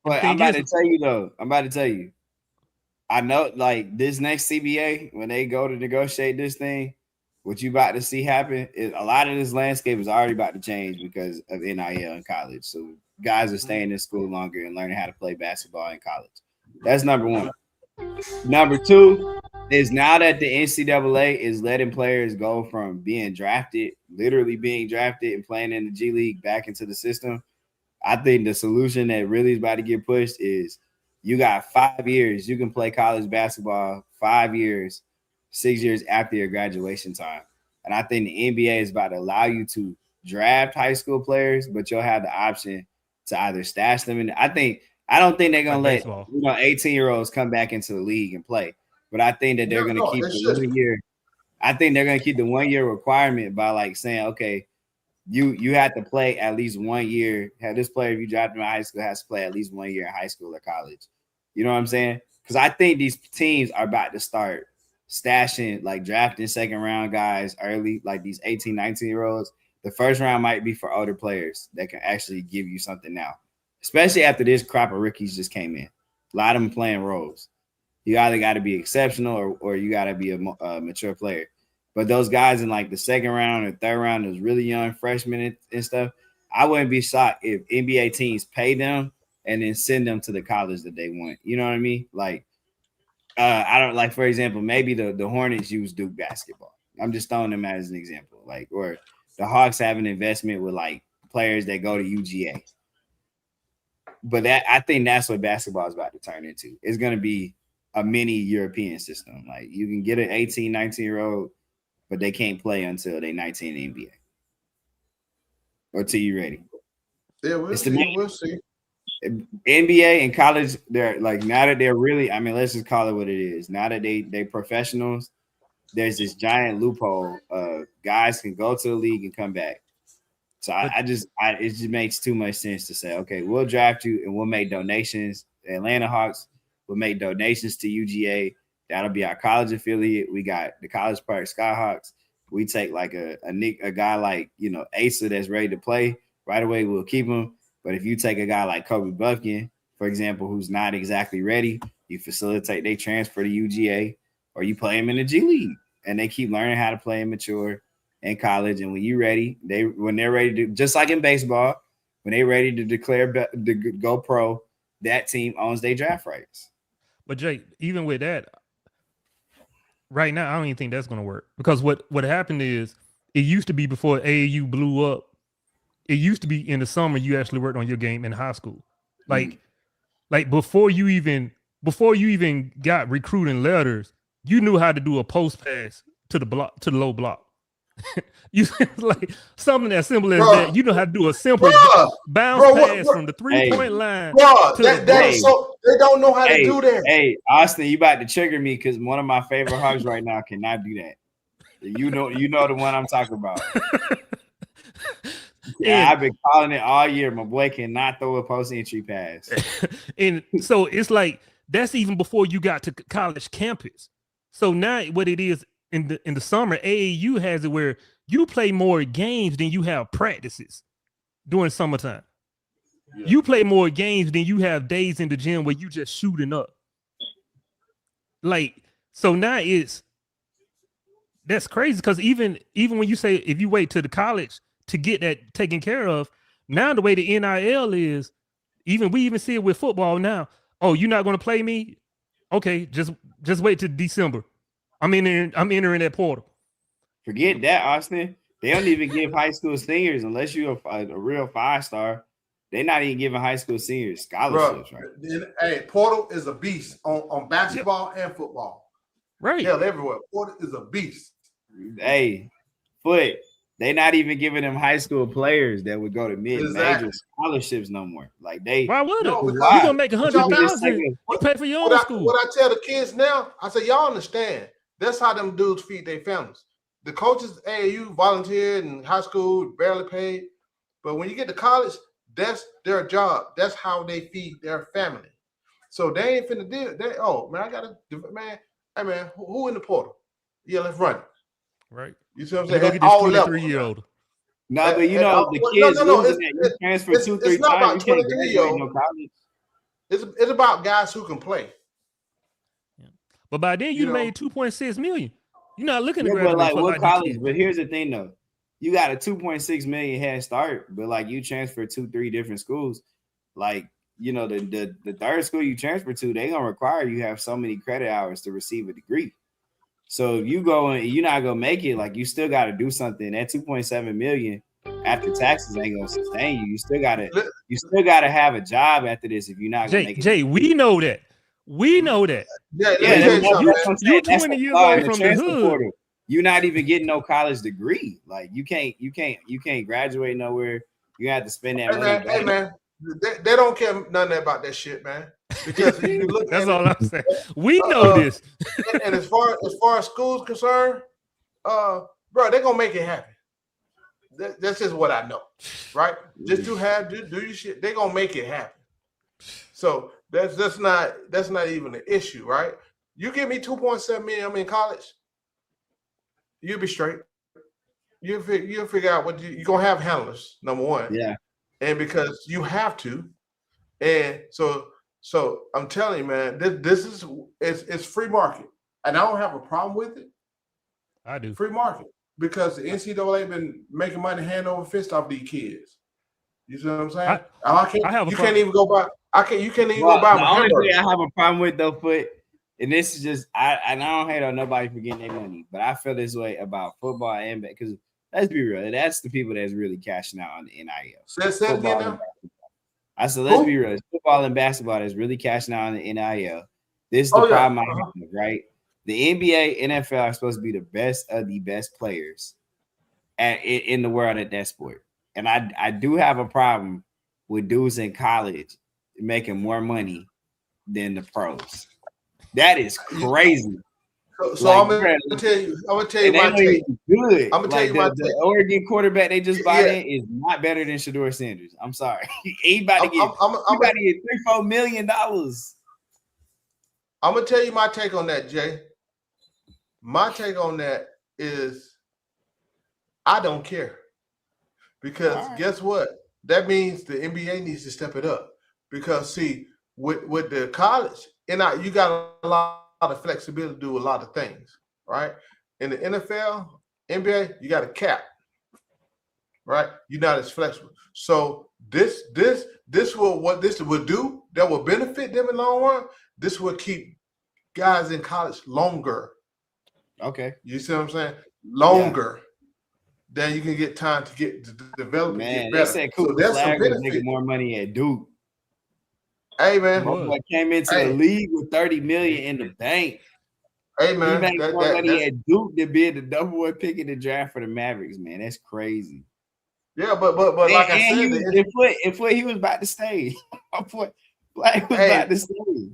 But I'm about to tell you. I know, like, this next CBA, when they go to negotiate this thing, what you about to see happen is a lot of this landscape is already about to change because of NIL in college. So guys are staying in school longer and learning how to play basketball in college. That's number one. Number two is now that the NCAA is letting players go from being drafted, literally being drafted and playing in the G League back into the system. I think the solution that really is about to get pushed is you got 5 years. You can play college basketball 5 years, 6 years after your graduation time. And I think the NBA is about to allow you to draft high school players, but you'll have the option to either stash them in. I don't think they're gonna let 18-year-olds come back into the league and play. But I think that they're gonna keep the 1 year. I think they're gonna keep the 1 year requirement by like saying, okay, you have to play at least 1 year. Have this player, if you draft him in high school, has to play at least 1 year in high school or college. You know what I'm saying? Because I think these teams are about to start stashing, like drafting second round guys early, like these 18, 19-year-olds. The first round might be for older players that can actually give you something now, especially after this crop of rookies just came in. A lot of them playing roles. You either got to be exceptional or you got to be a mature player. But those guys in like the second round or third round, those really young freshmen and stuff, I wouldn't be shocked if NBA teams pay them and then send them to the college that they want. You know what I mean? Like, I don't like, for example, maybe the Hornets use Duke basketball. I'm just throwing them as an example. Like, or the Hawks have an investment with like players that go to UGA. But I think that's what basketball is about to turn into. It's going to be a mini European system. Like, you can get an 18, 19-year-old, but they can't play until they're 19 in the NBA. Or till you're ready. Yeah, we'll see. NBA and college, they're like, now that they're really, I mean, let's just call it what it is. Now that they professionals, there's this giant loophole. Guys can go to the league and come back. So it just makes too much sense to say, okay, we'll draft you and we'll make donations. The Atlanta Hawks will make donations to UGA. That'll be our college affiliate. We got the College Park Skyhawks. We take like a guy like, you know, Asa that's ready to play right away. We'll keep him. But if you take a guy like Kobe Buffkin, for example, who's not exactly ready, you facilitate they transfer to UGA, or you play him in the G League, and they keep learning how to play and mature in college. And when you're ready, when they're ready to, just like in baseball, when they're ready to declare to go pro, that team owns their draft rights. But Jake, even with that, right now, I don't even think that's going to work, because what happened is, it used to be before AAU blew up. It used to be in the summer you actually worked on your game in high school, like before you even got recruiting letters, you knew how to do a post pass to the low block. You like something as simple as that. You know how to do a simple bounce pass from the 3-point line. They don't know how to do that. Hey, Austin, you about to trigger me because one of my favorite Hawks right now cannot do that. You know the one I'm talking about. Yeah, I've been calling it all year. My boy cannot throw a post entry pass. And so it's like that's even before you got to college campus. So now what it is in the summer, AAU has it where you play more games than you have practices during summertime. Yeah. You play more games than you have days in the gym where you just shooting up. Like, so now that's crazy, because even when you say if you wait to the college to get that taken care of, now the way the NIL is, we even see it with football now. Oh, you're not going to play me? Okay, just wait till December. I'm entering that portal. Forget that, Austin. They don't even give high school seniors, unless you're a real 5-star. They're not even giving high school seniors scholarships, right? Hey, portal is a beast on basketball and football. Right. Hell, everywhere. Portal is a beast. Hey, Foot, they're not even giving them high school players that would go to mid-major scholarships no more. Like why would it? You're gonna make $100,000. You pay for your own school. What I tell the kids now, I say, y'all understand. That's how them dudes feed their families. The coaches, AAU, volunteered, and high school barely paid. But when you get to college, that's their job. That's how they feed their family. So they ain't finna do it. Hey man, who in the portal? Yeah, let's run it. Right. You see what I'm saying? Go get this 23-year-old. No, but you know the kids you transfer 2-3 times. You can't graduate no college. It's about guys who can play. Yeah. But by then you made $2.6 million. You're not looking to graduate. But like what college? But here's the thing though. You got a $2.6 million head start, but like you transfer 2-3 different schools. Like, you know, the third school you transfer to, they gonna require you have so many credit hours to receive a degree. So if you go and you're not gonna make it, like you still got to do something. That $2.7 million after taxes ain't gonna sustain you. You still gotta have a job after this if you're not gonna make it. Jay, we know that. Yeah, you're 20 years old from the hood. Portal. You're not even getting no college degree. Like you can't graduate nowhere. You have to spend that money. Hey man, they don't care nothing about that shit, man. Because if you look that's all I'm saying. We know this. And as far as school's concerned, bro, they're gonna make it happen. That's just what I know, right? Just do your shit. They're gonna make it happen. So that's not even an issue, right? You give me $2.7 million, I'm in college, you'll be straight. You'll figure out what you're gonna have handlers, number one. Yeah. And because you have to, and so I'm telling you, man, this is free market, and I don't have a problem with it. I do. Free market, because the NCAA been making money hand over fist off these kids. You see what I'm saying? You can't even go buy. You can't even go buy the my only hamburger. thing I have a problem with though, and this is just I don't hate on nobody for getting their money, but I feel this way about football and because let's be real, that's the people that's really cashing out on the NIL. Say it again now. I said, let's be real. It's football and basketball that's really cashing out on the NIL. This is the problem I have, right? The NBA, NFL are supposed to be the best of the best players in the world at that sport. And I do have a problem with dudes in college making more money than the pros. That is crazy. So I'm gonna tell you my take. Good. I'm gonna tell you my take. The Oregon quarterback they just bought in is not better than Shedeur Sanders. I'm sorry. He about to get $3-4 million. I'm gonna tell you my take on that, Jay. My take on that is I don't care. Because guess what? That means the NBA needs to step it up. Because see, with the college, you got a lot of flexibility to do a lot of things, right? In the NFL, NBA, you got a cap, right? You're not as flexible. So this will do that will benefit them in the long run. This will keep guys in college longer. Okay. You see what I'm saying? Longer. Yeah. Then you can get time to get to develop and get better. They said Cooper Flag was making more money at Duke. Hey man, came into the league with $30 million in the bank. Hey man, he made more money at Duke than being the number one pick in the draft for the Mavericks. Man, that's crazy. Yeah, but like I said, he was about to stay. Flag was about to stay.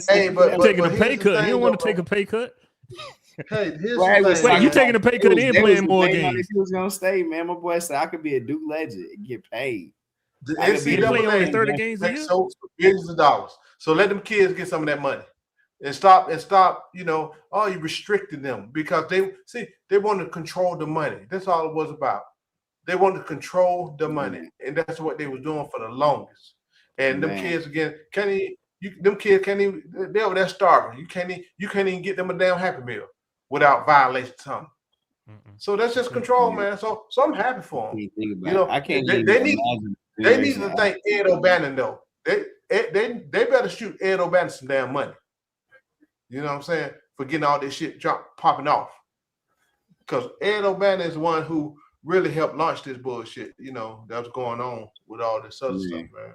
Hey, but taking a pay cut. You don't want to take a pay cut. Hey, wait, you taking a pay cut and playing more games? He was gonna stay, man. My boy said I could be a Duke legend and get paid. The NCAA only 30 games a year, so billions of dollars. So let them kids get some of that money, and stop. You restricting them because they want to control the money. That's all it was about. They want to control the money, and that's what they were doing for the longest. And them kids again, them kids can't even. They're over there starving. You can't even get them a damn Happy Meal without violation of something. So that's just control, man. So I'm happy for them. I can't. They need to thank Ed O'Bannon though. They better shoot Ed O'Bannon some damn money. You know what I'm saying? For getting all this shit popping off. Because Ed O'Bannon is the one who really helped launch this bullshit. You know that was going on with all this other stuff, man.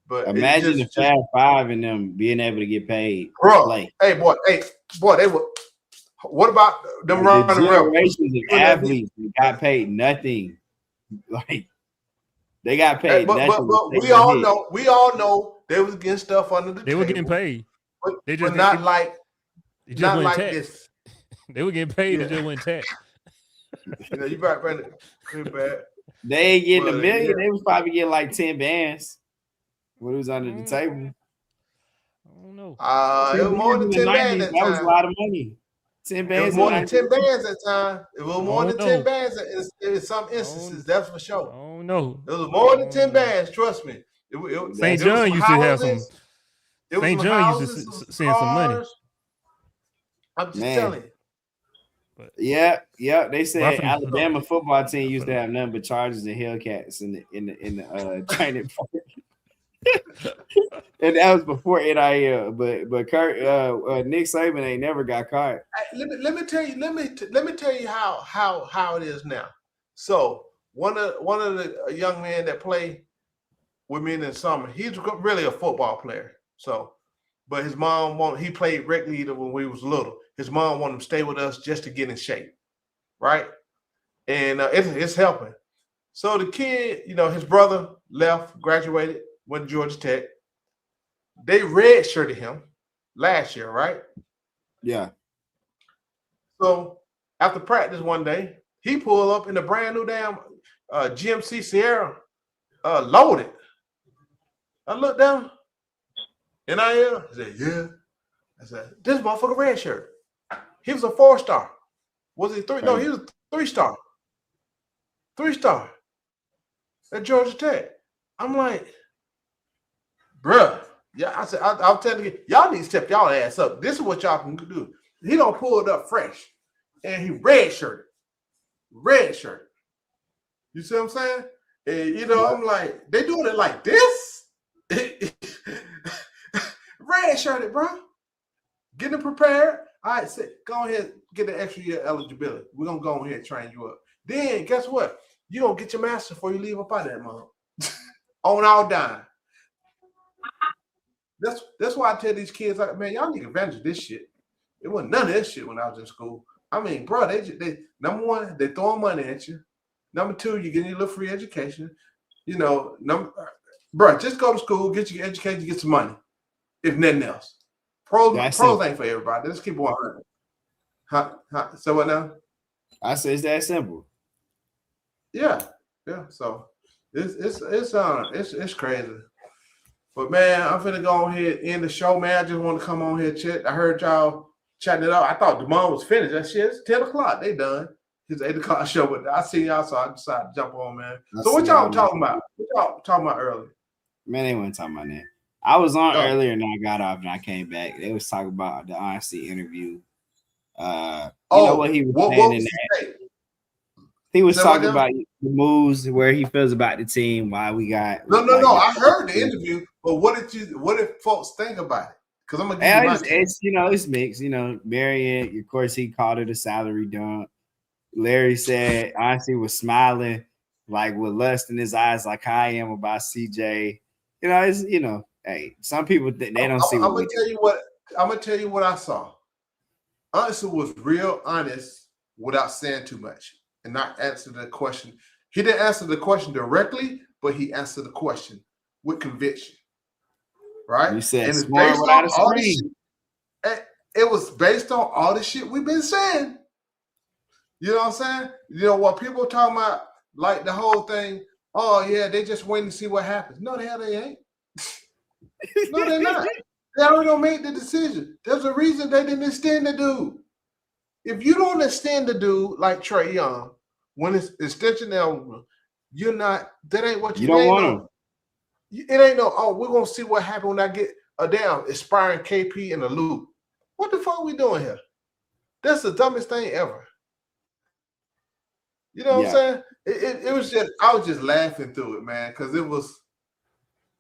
But imagine the Fab Five and them being able to get paid. Bro, hey boy, they were. What about them running generations of athletes that got paid nothing? Like they got paid nothing. But we all know they was getting stuff under the table. They were getting paid. But not like this. They were getting paid and just went tax. You better bad. They ain't getting $1 million. They was probably getting like 10 bands when it was under the table. I don't know. It was more than 10 bands at that time. Was a lot of money. 10 bands. It was more than 10 bands at time. It was more than 10 bands in some instances. That's for sure. Oh no. It was more than 10 bands. Trust me. St. John used to have some. St. John used to send some money. I'm just telling you. But yeah. They said Alabama football team used to have nothing but Chargers and Hellcats in the training park. And that was before NIL, but Kurt, Nick Saban ain't never got caught. Let me tell you how it is now. So one of the young men that played with me in the summer, he's really a football player. So, but his mom he played rec leader when we was little. His mom wanted him to stay with us just to get in shape, right? And it's helping. So the kid, his brother left, graduated, went to Georgia Tech. They redshirted him last year, right? Yeah. So after practice one day, he pulled up in a brand new damn GMC Sierra loaded. I looked down, NIL. I said, yeah. I said, this motherfucker redshirt. He was a 4-star. Was he 3? No, he was a 3-star. 3-star at Georgia Tech. I'm like, bruh. Yeah, I said, I'll tell you, y'all need to step y'all ass up. This is what y'all can do. He don't pull it up fresh. And he redshirted. You see what I'm saying? And you know, I'm like, they doing it like this? Red shirted, bro. Getting prepared. All right, go ahead, get an extra year eligibility. We're gonna go ahead and train you up. Then guess what? You gonna get your master before you leave up out of that month. On our dime. That's why I tell these kids, like, man, y'all need advantage of this shit. It wasn't none of this shit when I was in school. I mean, bro, they number one, they throwing money at you. Number two, you getting a little free education. You know, bro, just go to school, get your education, get some money. If nothing else. Pros ain't for everybody. Let's keep it 100. So what now? I say it's that simple. Yeah. So it's crazy. But man, I'm finna go on here end the show, man. I just want to come on here, chat. I heard y'all chatting it up. I thought DeMond was finished. That shit, it's 10 o'clock. They done. It's 8 o'clock show, but I see y'all, so I decided to jump on, man. So what y'all talking about? What y'all talking about earlier? Man, they weren't talking about that. I was on earlier and I got off and I came back. They was talking about the Onsi interview. You know what he was saying in that? He was talking about the moves, where he feels about the team, why we got. No. I heard the interview, but what did folks think about it? Because I'm gonna give you it's mixed. You know, Marion, of course, he called it a salary dump. Larry said Onsi was smiling like with lust in his eyes, like I am about CJ. You know, hey, some people they don't see. I'm gonna tell you what I saw. Onsi was real honest without saying too much and not answer the question. He didn't answer the question directly, but he answered the question with conviction. Right? You said and it's smart based without on a all the screen. shit. It was based on all the shit we've been saying. You know what I'm saying? You know what people are talking about, like the whole thing. Oh yeah, they just waiting to see what happens. No, the hell they ain't. No, they're not. They already gonna make the decision. There's a reason they didn't extend the dude. If you don't extend the dude like Trae Young, when it's extension now, you're not. That ain't what you don't want him. It ain't no. Oh, we're gonna see what happens when I get a damn expiring KP in the loop. What the fuck are we doing here? That's the dumbest thing ever. You know what I'm saying? It was just, I was just laughing through it, man, because it was,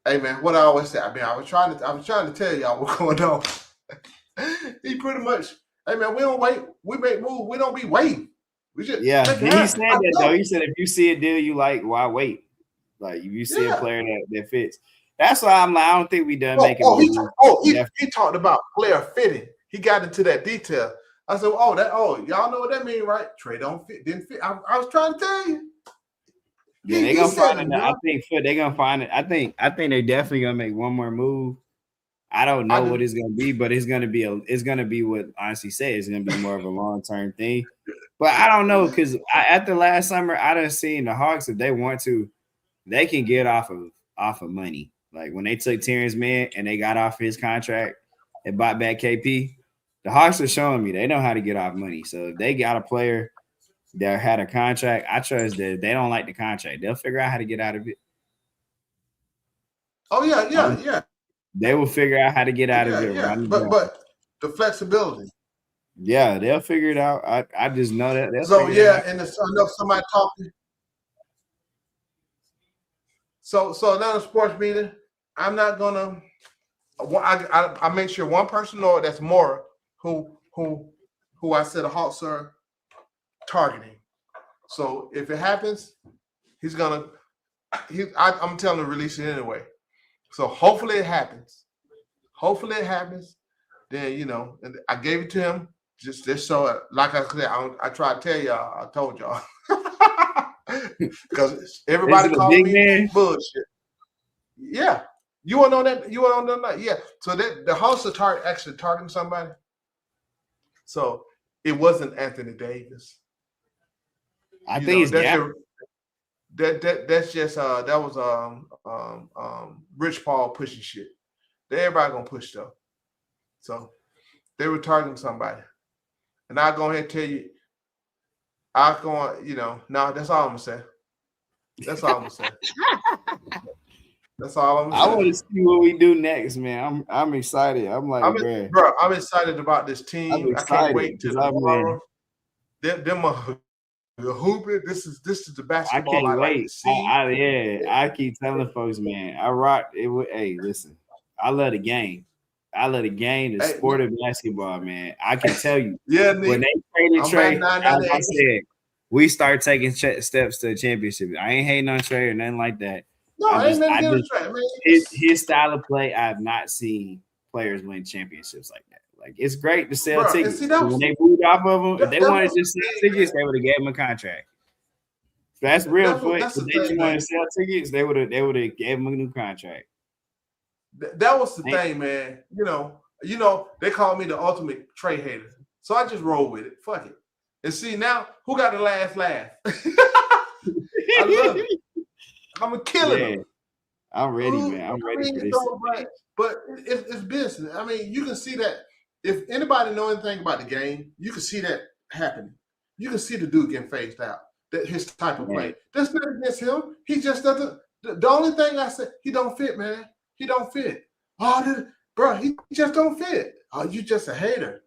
hey man, what I always say. I mean, I was trying to tell y'all what's going on. He pretty much, hey man, we don't wait, we make moves, we don't be waiting. We just he said that though. He said if you see a deal you like, why wait? Like if you see a player that fits. That's why I'm like, I don't think we done making moves. He talked about player fitting. He got into that detail. I said, y'all know what that means, right? Trae didn't fit. I was trying to tell you. Yeah, they're gonna find it. I think they're gonna find it. I think they're definitely gonna make one more move. I don't know what it's gonna be, but it's gonna be what Onsi said. It's gonna be more of a long-term thing. But I don't know, because after last summer, I done seen the Hawks, if they want to, they can get off of money. Like when they took Terrence Mann and they got off his contract and bought back KP. The Hawks are showing me they know how to get off money. So if they got a player that had a contract, I trust that they don't like the contract. They'll figure out how to get out of it. Oh, yeah. They will figure out how to get out of it. Yeah. But the flexibility. Yeah, they'll figure it out. I just know that. And I know somebody talking. So now the sports meeting, I'm not gonna. I make sure one person knows that's more who I said the Hawks are targeting. So if it happens, I'm telling him to release it anyway. So hopefully it happens. Then and I gave it to him just so, like I said, I tried to tell y'all. I told y'all because everybody called me bullshit. Yeah. You want to know that? You want to know that? Yeah. So the Hawks are actually targeting somebody. So it wasn't Anthony Davis. I think it's that's just that was Rich Paul pushing shit. Everybody gonna push stuff. So they were targeting somebody. And I'll go ahead and tell you, no, that's all I'm gonna say. That's all I'm gonna say. That's all I'm saying. I want to see what we do next, man. I'm excited. I'm excited about this team. I can't wait till tomorrow. Them the hooping. This is the basketball I can't like to wait. see. I keep telling folks, man, I rock it. Hey, listen, I love the game. I love the game, the sport of basketball, man. I can tell you. Yeah, when Nick, they traded Trey, as I 998. said, we start taking steps to the championship. I ain't hating on Trey or nothing like that. No, I ain't nothing against Trey, man. His style of play, I have not seen players win championships like that. Like, it's great to sell tickets. When they moved off of them, if they wanted to sell tickets, they would have gave him a contract. If that's real foot. If they just wanted to sell tickets, they would have gave him a new contract. That was the thing, man. You know, they call me the ultimate Trey hater. So I just roll with it. Fuck it. And see now, who got the last laugh? I love it. I'm killing him. I'm ready, man. I'm ready for this. But it's business. I mean, you can see that if anybody know anything about the game, you can see that happening. You can see the dude getting phased out. That his type of play. That's not against him. He just doesn't. The only thing I said, he don't fit, man. He don't fit. Bro, he just don't fit. Oh, you just a hater.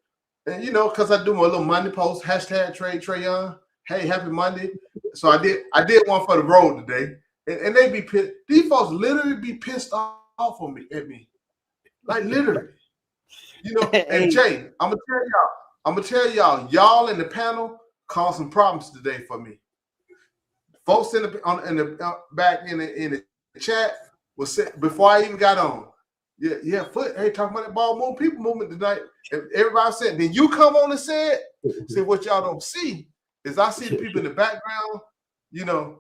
And you know, because I do my little Monday post, hashtag Trey Young. Hey, happy Monday. So I did one for the road today. And they be pissed. These folks literally be pissed off on me at me. Like literally. You know, and Jay, I'm gonna tell y'all in the panel caused some problems today for me. Folks in the back in the chat was said before I even got on. Yeah, foot. Hey, talking about that ball movement, people movement tonight. And everybody said, then you come on and say it. See, what y'all don't see is I see the people in the background, you know,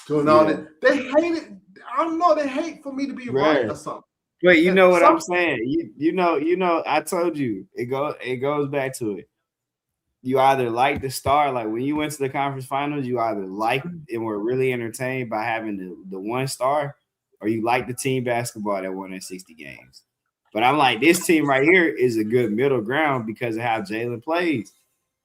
doing all that. They hate it. I don't know. They hate for me to be right or something. Wait, you know what I'm saying? You know. I told you it goes back to it. You either like the star, like when you went to the conference finals, you either liked and were really entertained by having the one star, or you like the team basketball that won in 60 games. But I'm like, this team right here is a good middle ground because of how Jalen plays.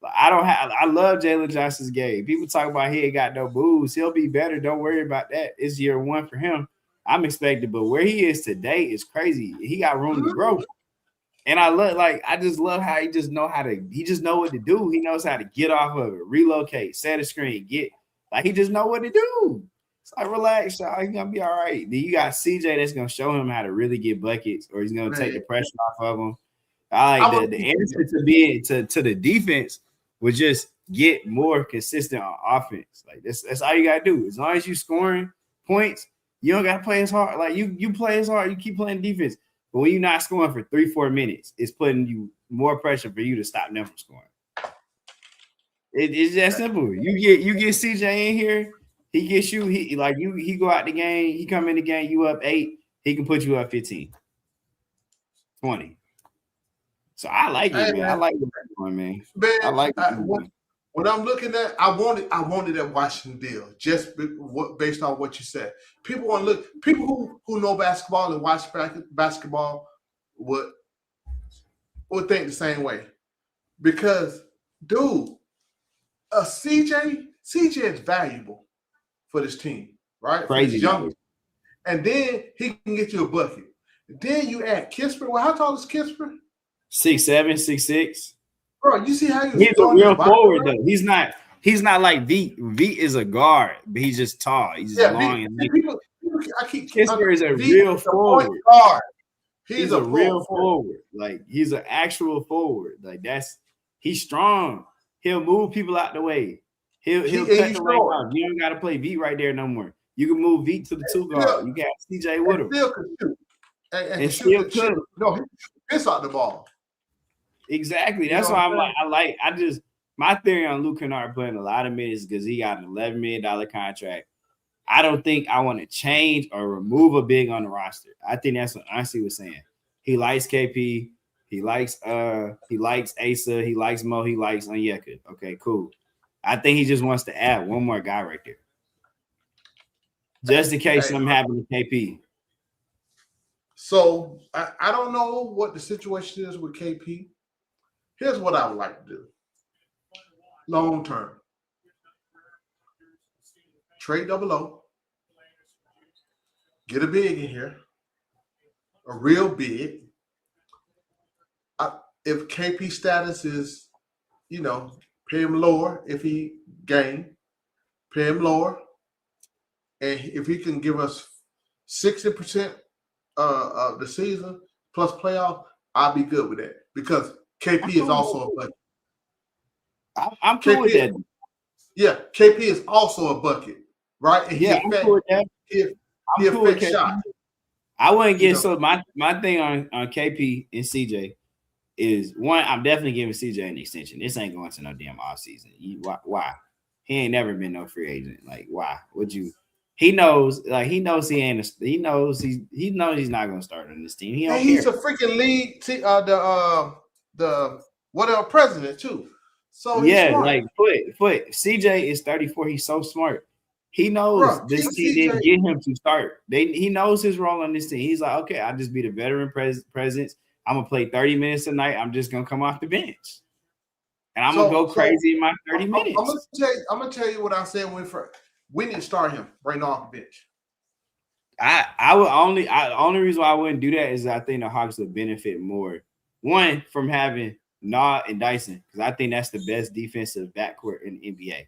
I love Jalen Johnson's game. People talk about he ain't got no moves. He'll be better. Don't worry about that. It's year one for him. I'm expected, but where he is today is crazy. He got room to grow. And I just love how he just know what to do. He knows how to get off of it, relocate, set a screen, he just know what to do. It's like, relax, y'all. He's gonna be all right. Then you got CJ that's gonna show him how to really get buckets, or he's gonna take the pressure off of him. I like the answer to the defense was just get more consistent on offense. Like that's all you gotta do. As long as you scoring points, you don't gotta play as hard. Like you play as hard, you keep playing defense. But when you're not scoring for 3-4 minutes, it's putting you more pressure for you to stop them from scoring. It's that simple. You get CJ in here, he gets you. He go out the game. He come in the game. You up 8. He can put you up 15, 20. So I like it, man. I like what that's going, man. I like it. What I'm looking at, I wanted that Washington deal just based on what you said. People want to look. People who know basketball and watch basketball would think the same way, because dude, CJ is valuable for this team, right? Crazy young, and then he can get you a bucket. Then you add Kispert. Well, how tall is Kispert? 6'7", 6'6". Bro, you see how he's a real forward though. He's not like V. V is a guard, but he's just tall. He's just long and Kispert is a real forward. He's a real forward. Like he's an actual forward. Like he's strong. He'll move people out the way. He'll cut the lane off. You don't got to play V right there no more. You can move V to the 2 guard. You got CJ with him. Still can shoot. And still could. No, he piss out the ball. Exactly. That's why my theory on Luke Kennard playing a lot of minutes because he got an $11 million contract. I don't think I want to change or remove a big on the roster. I think that's what Onsi was saying. He likes KP. He likes Asa. He likes Mo. He likes Onyeka. Okay, cool. I think he just wants to add one more guy right there. Just in case something happened to KP. So I don't know what the situation is with KP. Here's what I would like to do. Long term. Trade O. Get a big in here. A real big. If KP status is, pay him lower if he gain, pay him lower, and if he can give us 60% of the season plus playoff, I'll be good with that because KP is also a bucket. I'm cool with that. Yeah, KP is also a bucket, right? And I'm cool with that. He affects shot. I wouldn't get so my thing on KP and CJ is one. I'm definitely giving CJ an extension. This ain't going to no damn off season. Why? He ain't never been no free agent. Like why? Would you? He knows he knows he ain't. He knows he's not going to start on this team. He's a freaking league. The whatever president too. So yeah, like foot. CJ is 34. He's so smart. He knows this team didn't get him to start. He knows his role on this team. He's like, okay, I'll just be the veteran presence. I'm gonna play 30 minutes a night. I'm just gonna come off the bench, and I'm gonna go crazy in my 30 minutes. I'm gonna tell you what I said when we need to start him right now off the bench. I would only reason why I wouldn't do that is I think the Hawks would benefit more. One from having Nah and Dyson because I think that's the best defensive backcourt in the NBA.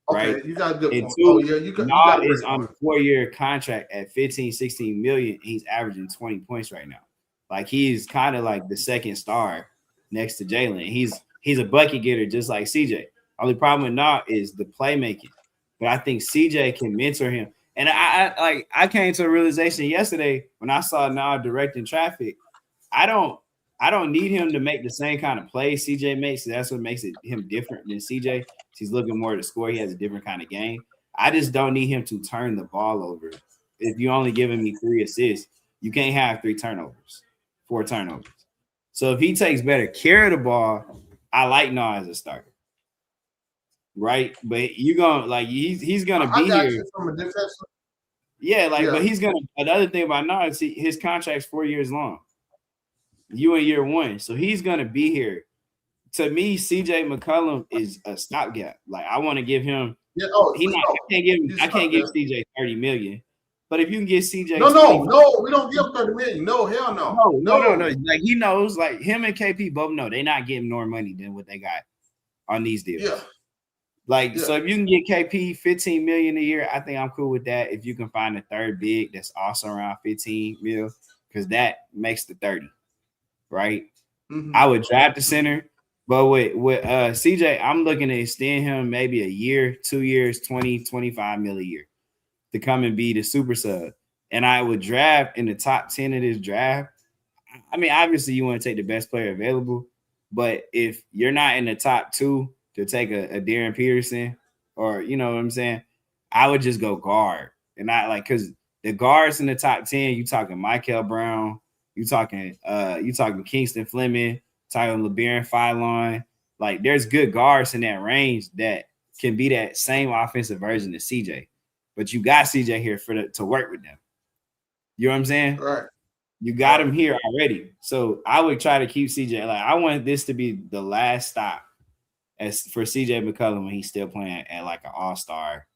Right, okay, you got a good and point. Nah is on a 4-year contract at 15-16 million. He's averaging 20 points right now. Like he's kind of like the second star next to Jalen. He's a bucket getter just like CJ. Only problem with Nah is the playmaking, but I think CJ can mentor him. And I came to a realization yesterday when I saw Nah directing traffic. I don't need him to make the same kind of play CJ makes. That's what makes him different than CJ. He's looking more to score. He has a different kind of game. I just don't need him to turn the ball over. If you only giving me 3 assists, you can't have 4 turnovers. So if he takes better care of the ball, I like Nah as a starter. Right? But you're gonna he's gonna be here. From a defensive. Yeah, but he's gonna another thing about Nah is his contract's 4 years long. You in year 1. So he's gonna be here. To me, CJ McCollum is a stopgap. Like I want to give him. Yeah, I can't give CJ 30 million. But if you can get CJ, no, we don't give 30 million. No, hell no. Like he knows, like him and KP both know they're not getting more money than what they got on these deals. Yeah. So if you can get KP 15 million a year, I think I'm cool with that. If you can find a third big that's also around 15 mil, because that makes the 30, right? Mm-hmm. I would draft the center. But with CJ, I'm looking to extend him maybe a year, 2 years, 20, 25 mil a year to come and be the super sub. And I would draft in the top 10 of this draft. I mean, obviously you want to take the best player available, but if you're not in the top 2 to take a Darren Peterson or, you know what I'm saying, I would just go guard. And not because the guards in the top 10, you talking Michael Brown, you talking Kingston Fleming, talking LeBaron Philon. Like there's good guards in that range that can be that same offensive version of CJ. But you got CJ here to work with them. You know what I'm saying? Right. You got him here already. So I would try to keep CJ. Like I want this to be the last stop for CJ McCollum when he's still playing at like an all-star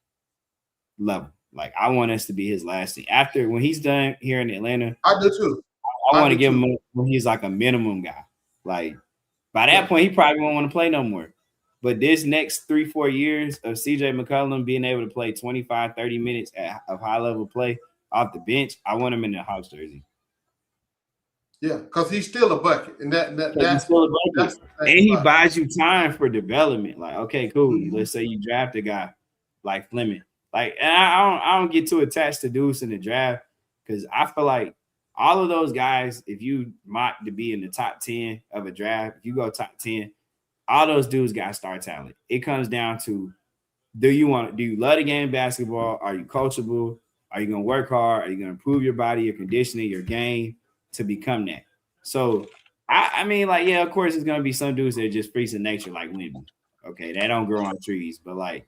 level. Like I want us to be his last thing. After when he's done here in Atlanta, I do too. I want to give him when he's like a minimum guy. Like by that point, he probably won't want to play no more. But this next 3-4 years of CJ McCollum being able to play 25, 30 minutes of high level play off the bench, I want him in the Hawks jersey. Yeah, because he's still a bucket, and that's still a bucket. And he buys you time for development. Like, okay, cool. Mm-hmm. Let's say you draft a guy like Fleming. Like, and I don't get too attached to dudes in the draft because I feel like all of those guys, if you mock to be in the top 10 of a draft, if you go top 10, all those dudes got star talent. It comes down to do you love the game of basketball? Are you coachable? Are you going to work hard? Are you going to improve your body, your conditioning, your game to become that? So, I mean, like, yeah, of course, it's going to be some dudes that are just freaks of nature like Wimby. Okay, they don't grow on trees. But, like,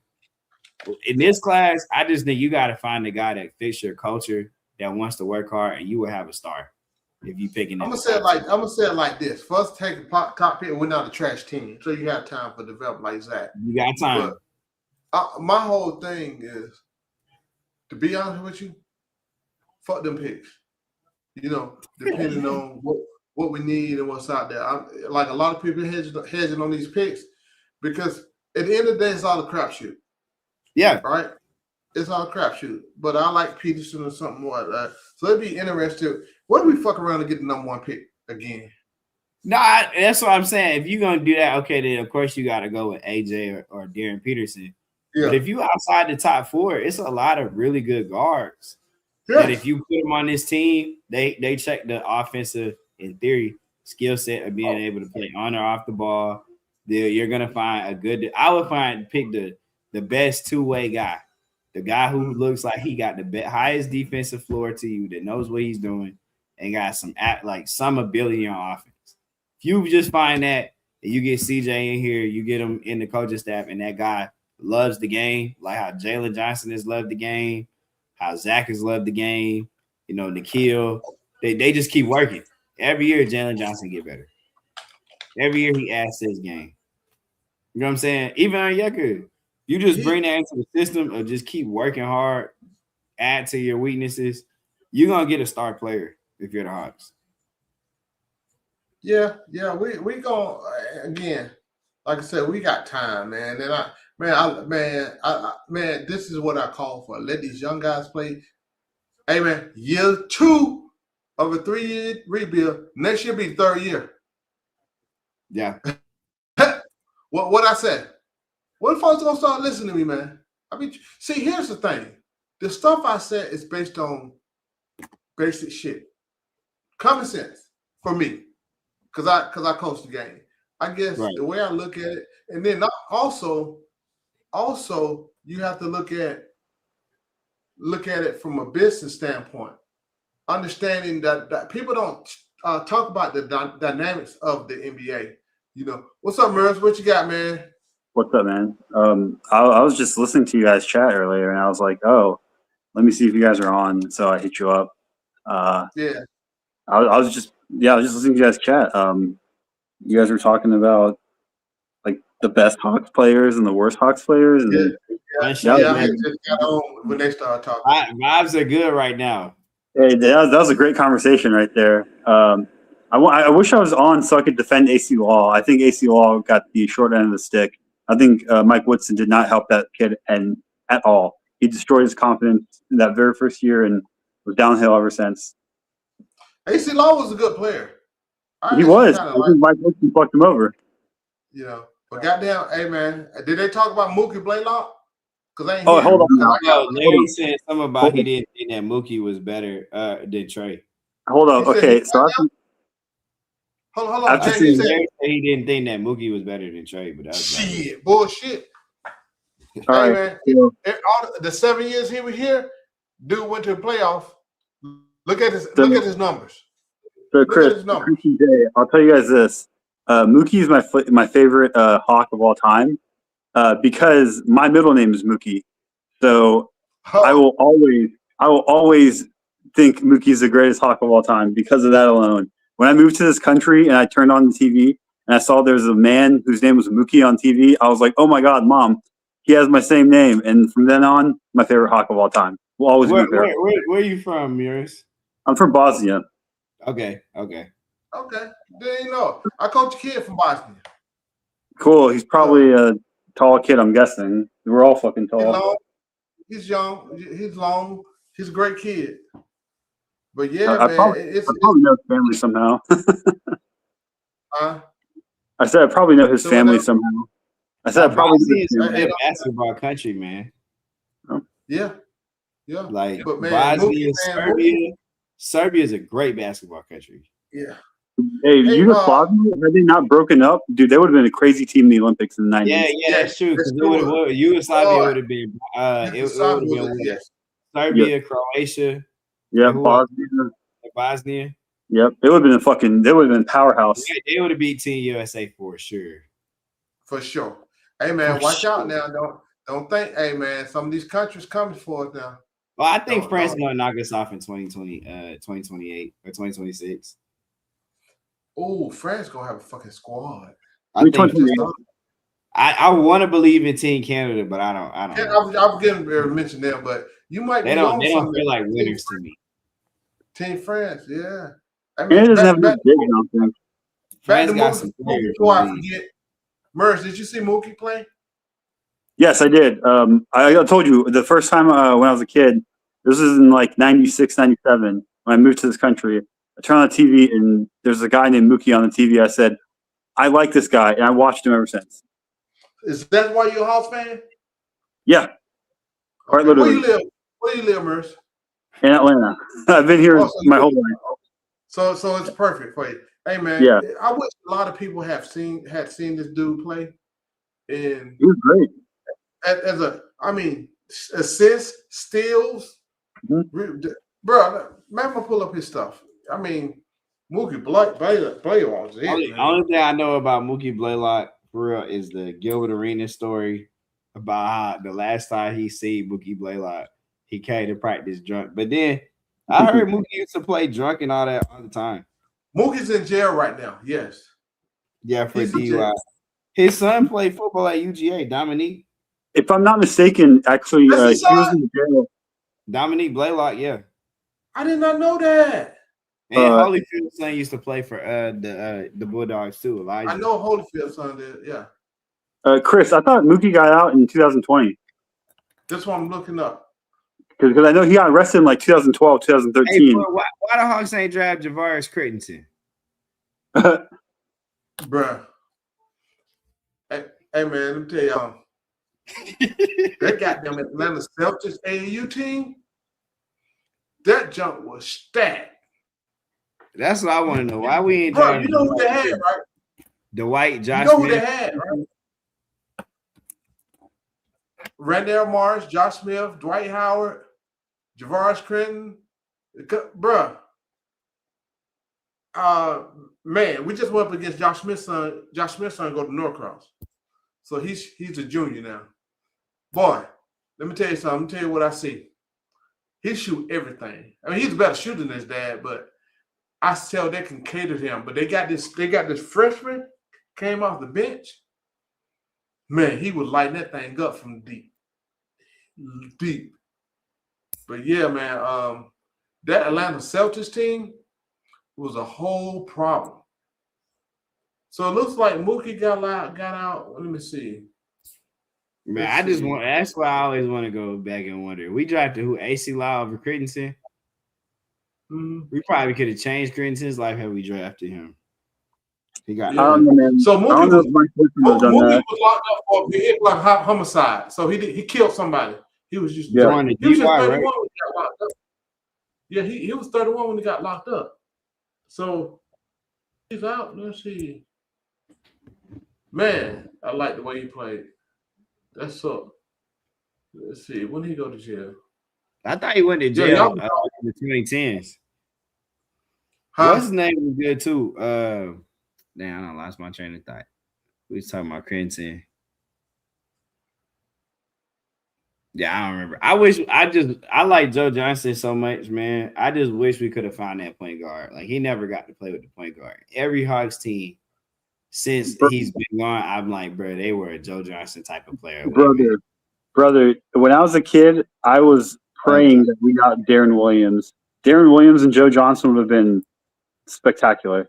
in this class, I just think you got to find a guy that fits your culture, that wants to work hard, and you will have a star if you picking it. I'm gonna say it like this. First, take a top pick, and we're not a trash team, so you have time for development like Zach. You got time. But my whole thing is, to be honest with you, fuck them picks. You know, depending on what we need and what's out there. Like a lot of people hedging on these picks because at the end of the day, it's all a crapshoot. Yeah. Right? It's all a crapshoot. But I like Peterson or something more like that. So it'd be interesting. What if we fuck around and get the number 1 pick again? No, that's what I'm saying. If you're gonna do that, okay, then of course you got to go with AJ or Darren Peterson. Yeah. But if you outside the top 4, it's a lot of really good guards. Yeah. That if you put them on this team, they check the offensive, in theory, skill set of being able to play on or off the ball. You're gonna find a good. I would pick the best two-way guy, the guy who looks like he got the highest defensive floor to you, that knows what he's doing, and got some ability on offense. If you just find that, and you get CJ in here, you get him in the coaching staff, and that guy loves the game, like how Jalen Johnson has loved the game, how Zach has loved the game, Nikhil. They just keep working. Every year, Jalen Johnson get better. Every year, he adds to his game. You know what I'm saying? Even on Yeku, you just bring that into the system or just keep working hard, add to your weaknesses, you're going to get a star player if you're the Hawks. Yeah, we going again. Like I said, we got time, man. And this is what I call for. Let these young guys play. Hey, man, year 2 of a 3-year rebuild. Next year be the 3rd year. Yeah. What I said? When folks gonna start listening to me, man? See, here's the thing. The stuff I said is based on basic shit, common sense for me. Cause I coach the game. I guess the way I look at it, and then also you have to look at it from a business standpoint, understanding that people don't talk about the dynamics of the NBA. What's up, Merz? What you got, man? What's up, man? I was just listening to you guys chat earlier, and I was like, oh, let me see if you guys are on. So I hit you up. Yeah. I was just listening to you guys chat. You guys were talking about like the best Hawks players and the worst Hawks players. And I just got on when they started talking. Vibes are good right now. Hey, that was a great conversation right there. I wish I was on so I could defend AC Law. I think AC Law got the short end of the stick. I think Mike Woodson did not help that kid at all. He destroyed his confidence in that very first year and was downhill ever since. AC Law was a good player. He was. I think Mike Woodson fucked him over. But goddamn, hey man, did they talk about Mookie Blaylock? Because I ain't. Hold on. Larry said something about he didn't think that Mookie was better than Trey. Hold on. Okay, so hold on. He didn't think that Mookie was better than Trey, but that was shit, bullshit. All man, the 7 years he was here, dude went to the playoff. Look at his numbers. So Chris, I'll tell you guys this: Mookie is my favorite Hawk of all time because my middle name is Mookie. So I will always think Mookie is the greatest Hawk of all time because of that alone. When I moved to this country and I turned on the TV and I saw there was a man whose name was Mookie on TV, I was like, "Oh my God, Mom, he has my same name." And from then on, my favorite Hawk of all time will always be my favorite. Where are you from, Muris? I'm from Bosnia. Okay. There you know. I coach a kid from Bosnia. Cool. He's probably a tall kid, I'm guessing. We're all fucking tall. He's young. He's long. He's a great kid. But yeah, I probably know his family somehow. I said I probably know his family somehow. I said I probably know his family. It's a basketball country, man. Yeah. Like but man, Bosnia, Serbia is a great basketball country. Yeah. Hey, Yugoslavia, had they not broken up, dude, they would have been a crazy team in the Olympics in the 90s. Yeah, that's true. Yugoslavia would have been Serbia, Croatia. Yeah, Bosnia. Yep, they would have been powerhouse. Yeah, they would have beat Team USA for sure. For sure. Hey man, watch out now. Don't think, hey man, some of these countries coming for us now. Well, I think France is going to knock us off in 2028 or 2026. Oh, France going to have a fucking squad. I want to believe in Team Canada, but I don't. I'm getting to mention them, but you might. They don't feel like winners to me. Team France, yeah. It doesn't have big something. France got some players. Before I forget, Merz, did you see Mookie play? Yes, I did. I told you the first time when I was a kid, this was in like 96, 97, when I moved to this country. I turned on the TV and there's a guy named Mookie on the TV. I said, I like this guy, and I watched him ever since. Is that why you're a Hawks fan? Yeah. Quite literally. Where you live, Merce? In Atlanta. I've been here my whole life. So it's perfect for you. Hey man, yeah. I wish a lot of people had seen this dude play. And he was great. Assists, steals. Mm-hmm. Bro, man, I'm gonna pull up his stuff. I mean, Mookie Blaylock was it. Only thing I know about Mookie Blaylock for real is the Gilbert Arenas story about how the last time he seen Mookie Blaylock, he came to practice drunk. But then I heard Mookie used to play drunk and all that all the time. Mookie's in jail right now. Yes. Yeah, for DUI. His son played football at UGA. Dominique. If I'm not mistaken, actually, he was in jail. Dominique Blaylock, yeah. I did not know that. And Holyfield's son used to play for the Bulldogs too. Elijah. I know Holyfield's son did. Yeah. Chris, I thought Mookie got out in 2020. That's what I'm looking up. Because I know he got arrested in like 2012, 2013. Hey, bro, why the Hawks ain't draft Javaris Crittenton? Bruh. Hey man, let me tell y'all. That goddamn Atlanta Celtics AAU team, that junk was stacked. That's what I want to know. Why we ain't drafting? You know who they had, right? Dwight, Josh. You know who they had, right? Randall Morris, Josh Smith, Dwight Howard, Javaris Crittenton. Bruh. Man, we just went up against Josh Smith's son. Josh Smith's son go to Norcross. So he's a junior now. Boy, let me tell you something. Let me tell you what I see. He shoot everything. I mean, he's a better shooter than his dad, but I tell they can cater to him. But they got this freshman came off the bench. Man, he was lighting that thing up from deep. But yeah, man, that Atlanta Celtics team was a whole problem. So it looks like Mookie got out. Let me see. Man, that's why I always want to go back and wonder. We drafted who? AC Law over Crittenton? Mm-hmm. We probably could have changed Crittenton's life had we drafted him. He got So Mookie was locked up for a vehicular homicide. So he killed somebody. He was just 31 when he got locked up. Yeah, he was 31 when he got locked up. So he's out. Let's see. Man, I like the way he played. That's up. Let's see. When did he go to jail? I thought he went to jail in the 2010s. What's his name was good too? Damn, I lost my train of thought. We was talking about Crittenton. Yeah, I don't remember. I like Joe Johnson so much, man. I just wish we could have found that point guard. Like he never got to play with the point guard. Every Hawks team since he's been gone, I'm like, bro, they were a Joe Johnson type of player. Brother, when I was a kid, I was praying that we got Darren Williams. Darren Williams and Joe Johnson would have been spectacular.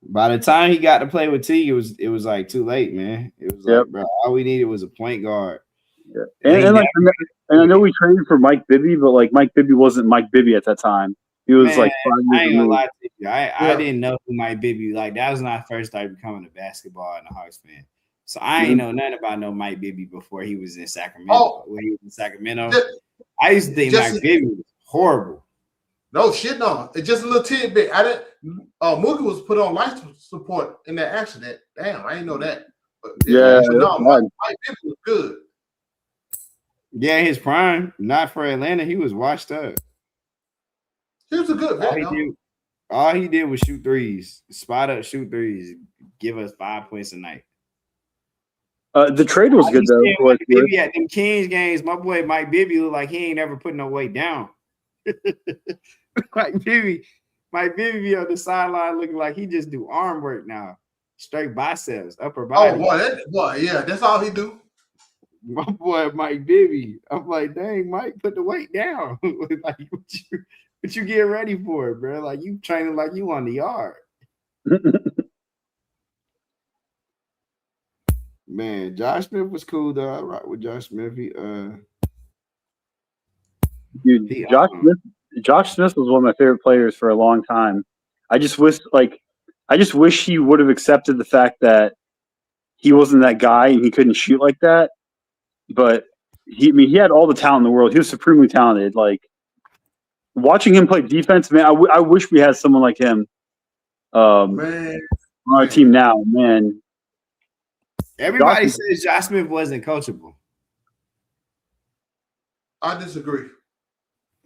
By the time he got to play with T, it was like too late, man. It was like, bro, all we needed was a point guard. Yeah. And I know we traded for Mike Bibby, but like Mike Bibby wasn't Mike Bibby at that time. He was like 5 years I ain't gonna removed. lie to you. I didn't know who Mike Bibby like. That was when I first started becoming a basketball and a Hawks fan. So I ain't know nothing about no Mike Bibby before he was in Sacramento. When he was in Sacramento, I used to think Mike Bibby was horrible. No shit, no. It's just a little tidbit. Mookie was put on life support in that accident. Damn, I didn't know that. But Mike Bibby was good. Yeah, his prime, not for Atlanta. He was washed up. He was a good vet. All he did was shoot threes, spot up, shoot threes, give us 5 points a night. The trade was good though. Bibby at them Kings games, my boy Mike Bibby looked like he ain't ever put no weight down. Mike Bibby be on the sideline looking like he just do arm work now, straight biceps, upper body. Oh boy, that's all he do. My boy Mike Bibby, I'm like, dang, Mike, put the weight down. Like, what you get ready for, bro? Like you training like you on the yard. Man, Josh Smith was cool though. I rock with Josh Smith. Josh Smith was one of my favorite players for a long time. I just wish he would have accepted the fact that he wasn't that guy and he couldn't shoot like that. But he had all the talent in the world. He was supremely talented. Like watching him play defense, man. I wish we had someone like him on our team now, man. Everybody says Josh Smith wasn't coachable. I disagree.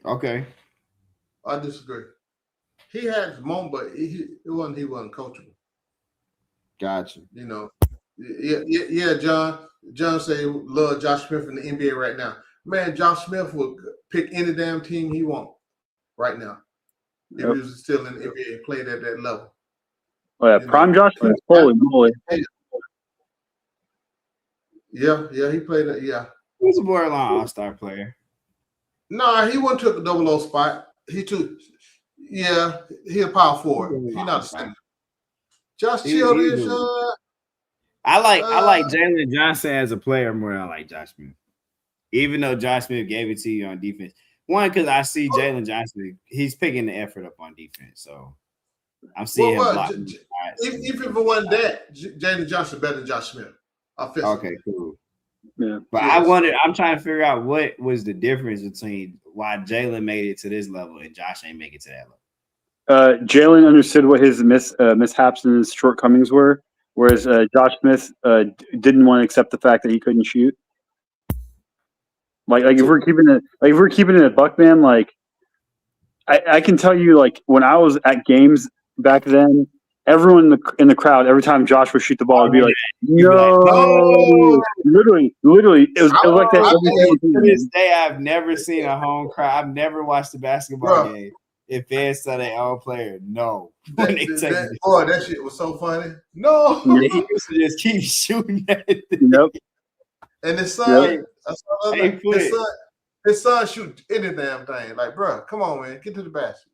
Okay. I disagree. He had his moment, but he wasn't coachable. Gotcha. You know, yeah. John say love Josh Smith in the NBA right now. Man, Josh Smith would pick any damn team he wants right now if he was still in the NBA and played at that level. Oh yeah, prime Josh Smith. Holy moly. Yeah, he played it. Yeah, he was a borderline all-star player. No, he wouldn't took the 00 spot. He took. Yeah, he a power forward. He not a center. Josh Chill is. I like Jalen Johnson as a player more than I like Josh Smith. Even though Josh Smith gave it to you on defense, one because I see Jalen Johnson, he's picking the effort up on defense. So I'm seeing him block. If it wasn't that, Jalen Johnson better than Josh Smith. Okay, cool. Yeah, but I'm trying to figure out what was the difference between why Jalen made it to this level and Josh ain't make it to that level. Jalen understood what his mishaps and his shortcomings were, whereas Josh Smith didn't want to accept the fact that he couldn't shoot. Like if we're keeping it a buck, man, like I can tell you, like when I was at games back then, everyone in the crowd, every time Josh would shoot the ball, would be like, "No!" Literally, it was like that. To this day, I've never seen a home crowd. I've never watched a basketball game. If fans tell their own player no, that shit was so funny. No, he used to just keep shooting at it. Yep. And his son, his son shoot any damn thing. Like, bro, come on, man, get to the basket.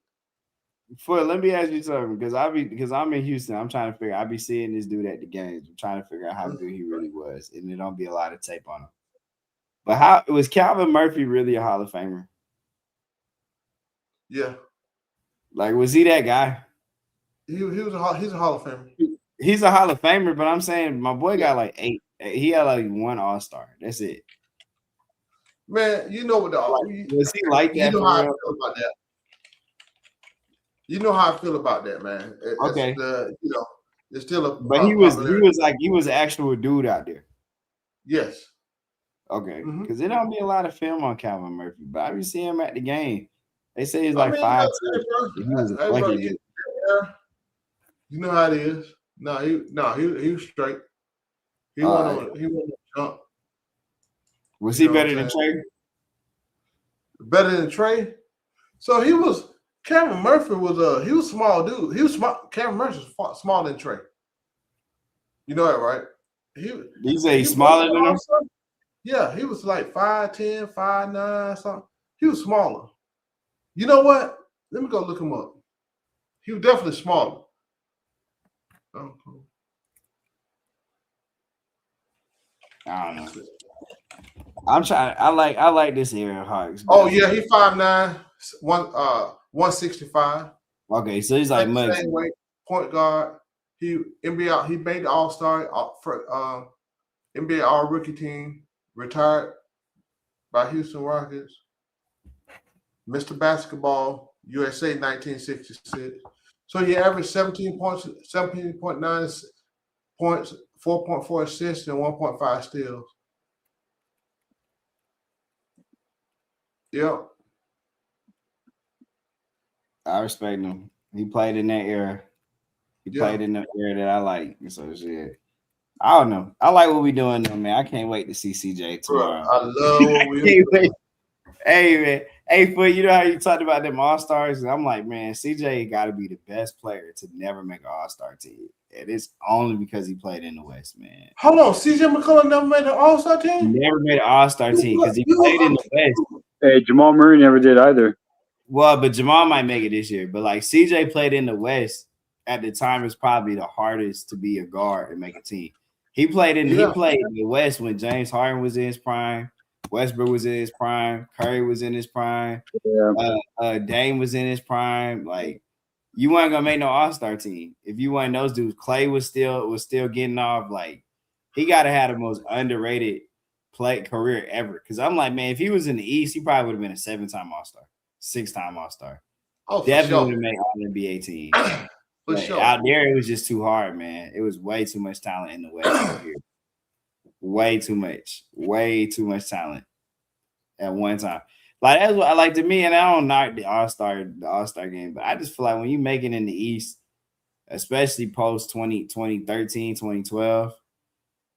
Foot, let me ask you something because I'm in Houston. I'm trying to figure. I be seeing this dude at the games. I'm trying to figure out how good he really was, and there don't be a lot of tape on him. But how was Calvin Murphy really a Hall of Famer? Yeah. Like, was he that guy? He's a Hall of Famer. He's a Hall of Famer, but I'm saying my boy got like 8. He had like 1 All-Star. That's it. Man, you know what was he like that? You know how I feel about that. You know how I feel about that, man. Okay. It's still a. But he was an actual dude out there. Yes. Okay. Because there don't be a lot of film on Calvin Murphy, but I be seeing him at the game. They say he's like 5'2". He was you know how it is. He was straight. He wasn't jump. Was he better than Trey? Better than Trey? So he was. Cameron Murphy he was a small dude. He was small. Cameron Murphy was smaller than Trey. You know that, right? You say he's smaller than him? Yeah, he was like 5'10", 5'9", something. He was smaller. You know what? Let me go look him up. He was definitely smaller. I don't know. I'm trying. I like this Aaron Hawks. Oh yeah, he 5'9", 165. Okay, so he's like much. Same weight, point guard. He NBA. He made the All-Star for NBA All-Rookie team. Retired by Houston Rockets. Mr. Basketball USA 1966. So he averaged 17 points, 17.9 points, 4.4 assists, and 1.5 steals. Yep. I respect him. He played in that era. He played in the era that I like. So shit. I don't know. I like what we doing though, man. I can't wait to see CJ tomorrow. Bro, I love what we doing. Hey man. Hey, Foot, you know how you talked about them All-Stars? And I'm like, man, CJ got to be the best player to never make an All-Star team. And it's only because he played in the West, man. Hold on. CJ McCollum never made an All-Star team? He never made an All-Star team because he played in the West. Hey, Jamal Murray never did either. Well, but Jamal might make it this year. But like CJ played in the West at the time, it's probably the hardest to be a guard and make a team. He played in the West when James Harden was in his prime, Westbrook was in his prime, Curry was in his prime, Dame was in his prime. Like, you weren't gonna make no All-Star team if you weren't those dudes. Clay was still getting off. Like, he gotta have the most underrated career ever. Because I'm like, man, if he was in the East, he probably would have been a 7-time All-Star, 6-time All-Star. Oh, definitely would have made All-NBA team. Sure. Out there, it was just too hard, man. It was way too much talent in the West out here. Way too much talent at one time. Like, that's what I like to me, and I don't knock the All-Star game, but I just feel like when you make it in the East, especially post 2013, 2012,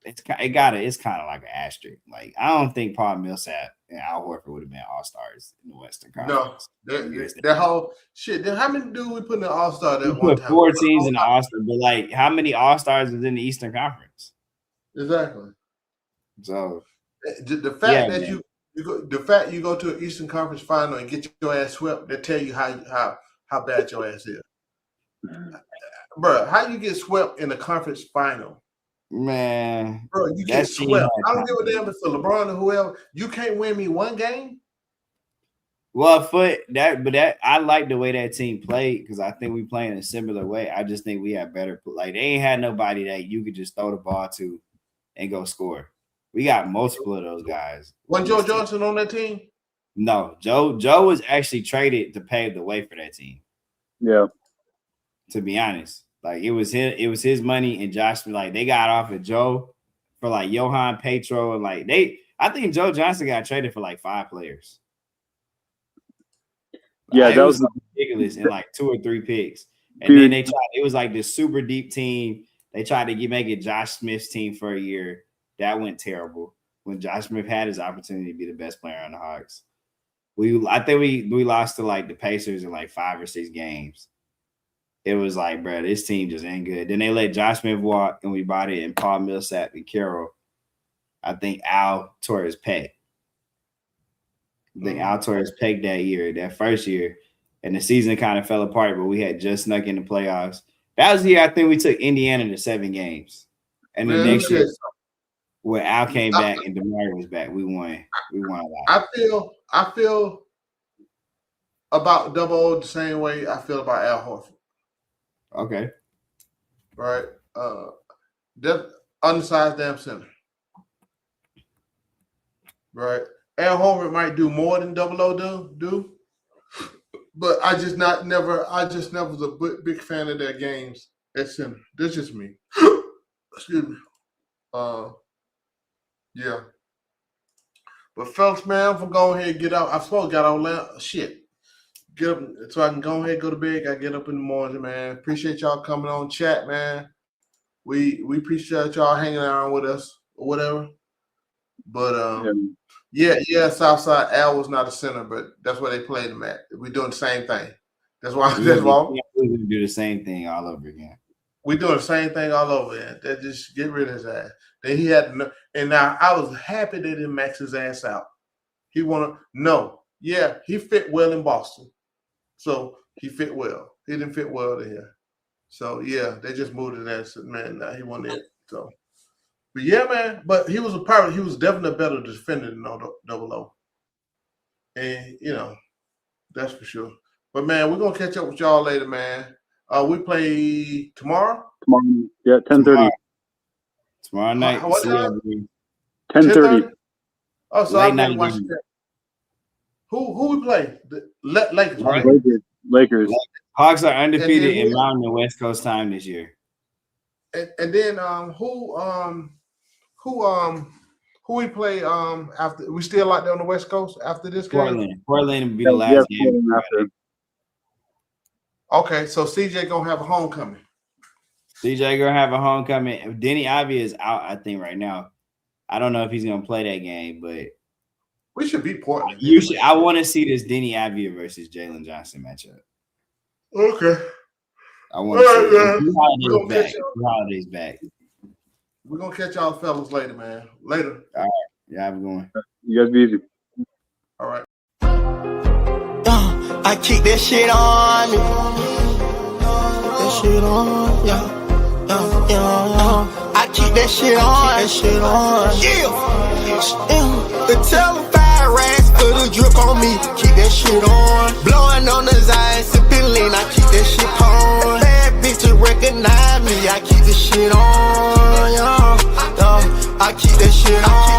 it's kind of like an asterisk. Like, I don't think Paul Millsap and Al Horford would have been All-Stars in the Western Conference. No, that whole shit. How many do we put in the All-Star that one time? 4 teams in the All-Star, but like, how many All-Stars is in the Eastern Conference? Exactly. So the fact that you go to an Eastern Conference final and get your ass swept, they tell you how bad your ass is. Bro, how you get swept in the conference final? Man, bro, you get swept. I don't give a damn if it's LeBron or whoever. You can't win me one game. Well, I like the way that team played because I think we play in a similar way. I just think we have better. Like, they ain't had nobody that you could just throw the ball to and go score. We got multiple of those guys. Wasn't Joe Johnson on that team? No, Joe was actually traded to pave the way for that team. Yeah. To be honest. Like, it was his money, and Josh, like, they got off of Joe for like Johan Petro, and like I think Joe Johnson got traded for like 5 players. Yeah, like, that was ridiculous, and like 2 or 3 picks. And then they tried, it was like this super deep team. They tried to make it Josh Smith's team for a year. That went terrible when Josh Smith had his opportunity to be the best player on the Hawks. I think we lost to like the Pacers in like 5 or 6 games. It was like, bro, this team just ain't good. Then they let Josh Smith walk, and we brought in Paul Millsap and Carroll. I think Al tore his pec. Al tore his pec that first year, and the season kind of fell apart, but we had just snuck in the playoffs. That was the year I think we took Indiana to 7 games. And the next year, when Al came back and DeMar was back, we won. We won a lot. I feel about Double O the same way I feel about Al Horford. Okay. Right. That undersized damn center. Right. Al Horford might do more than Double O do. But I just never was a big fan of their games at center. That's just me. Excuse me. Yeah. But fellas, man, I'm gonna go ahead and get out. I supposed to got on shit. Get up so I can go ahead and go to bed. I get up in the morning, man. Appreciate y'all coming on chat, man. We appreciate y'all hanging around with us or whatever. But yeah, Southside Al was not a center, but that's where they played him at. We're doing the same thing. That's why we're gonna do the same thing all over again. We're doing the same thing all over again. That just get rid of his ass. Then he had and now I was happy they didn't max his ass out. He he fit well in Boston. So he fit well. He didn't fit well to here. So yeah, they just moved his ass. Man, now he wasn't it. So, but yeah, man. But he was he was definitely a better defender than Double O. And that's for sure. But man, we're gonna catch up with y'all later, man. We play tomorrow. Yeah, 10:30. Tomorrow night. What time? 10:30. Oh, so I'm gonna watch that. Who we play? The Lakers, right? Lakers. Hawks are undefeated in Mountain and West Coast time this year. And then who we play after? We still out there on the West Coast after this game? Portland will be the last game. Okay, so CJ gonna have a homecoming. Denny Ivey is out, I think, right now. I don't know if he's gonna play that game, but we should beat Portland. I want to see this Denny Ivey versus Jalen Johnson matchup. Okay. I want to see Holiday's back. We're gonna catch y'all fellas later, man. Later. All right. Yeah, I'm going. You guys be easy. All right. I keep that shit on me. That shit on, yeah. I keep that shit on. Yeah. The tell 5 racks for the drip on me. Keep that shit on. Blowing on the Zion, sipping lean. I keep that shit on. Bad bitches recognize me. I keep this shit on. I keep that shit on.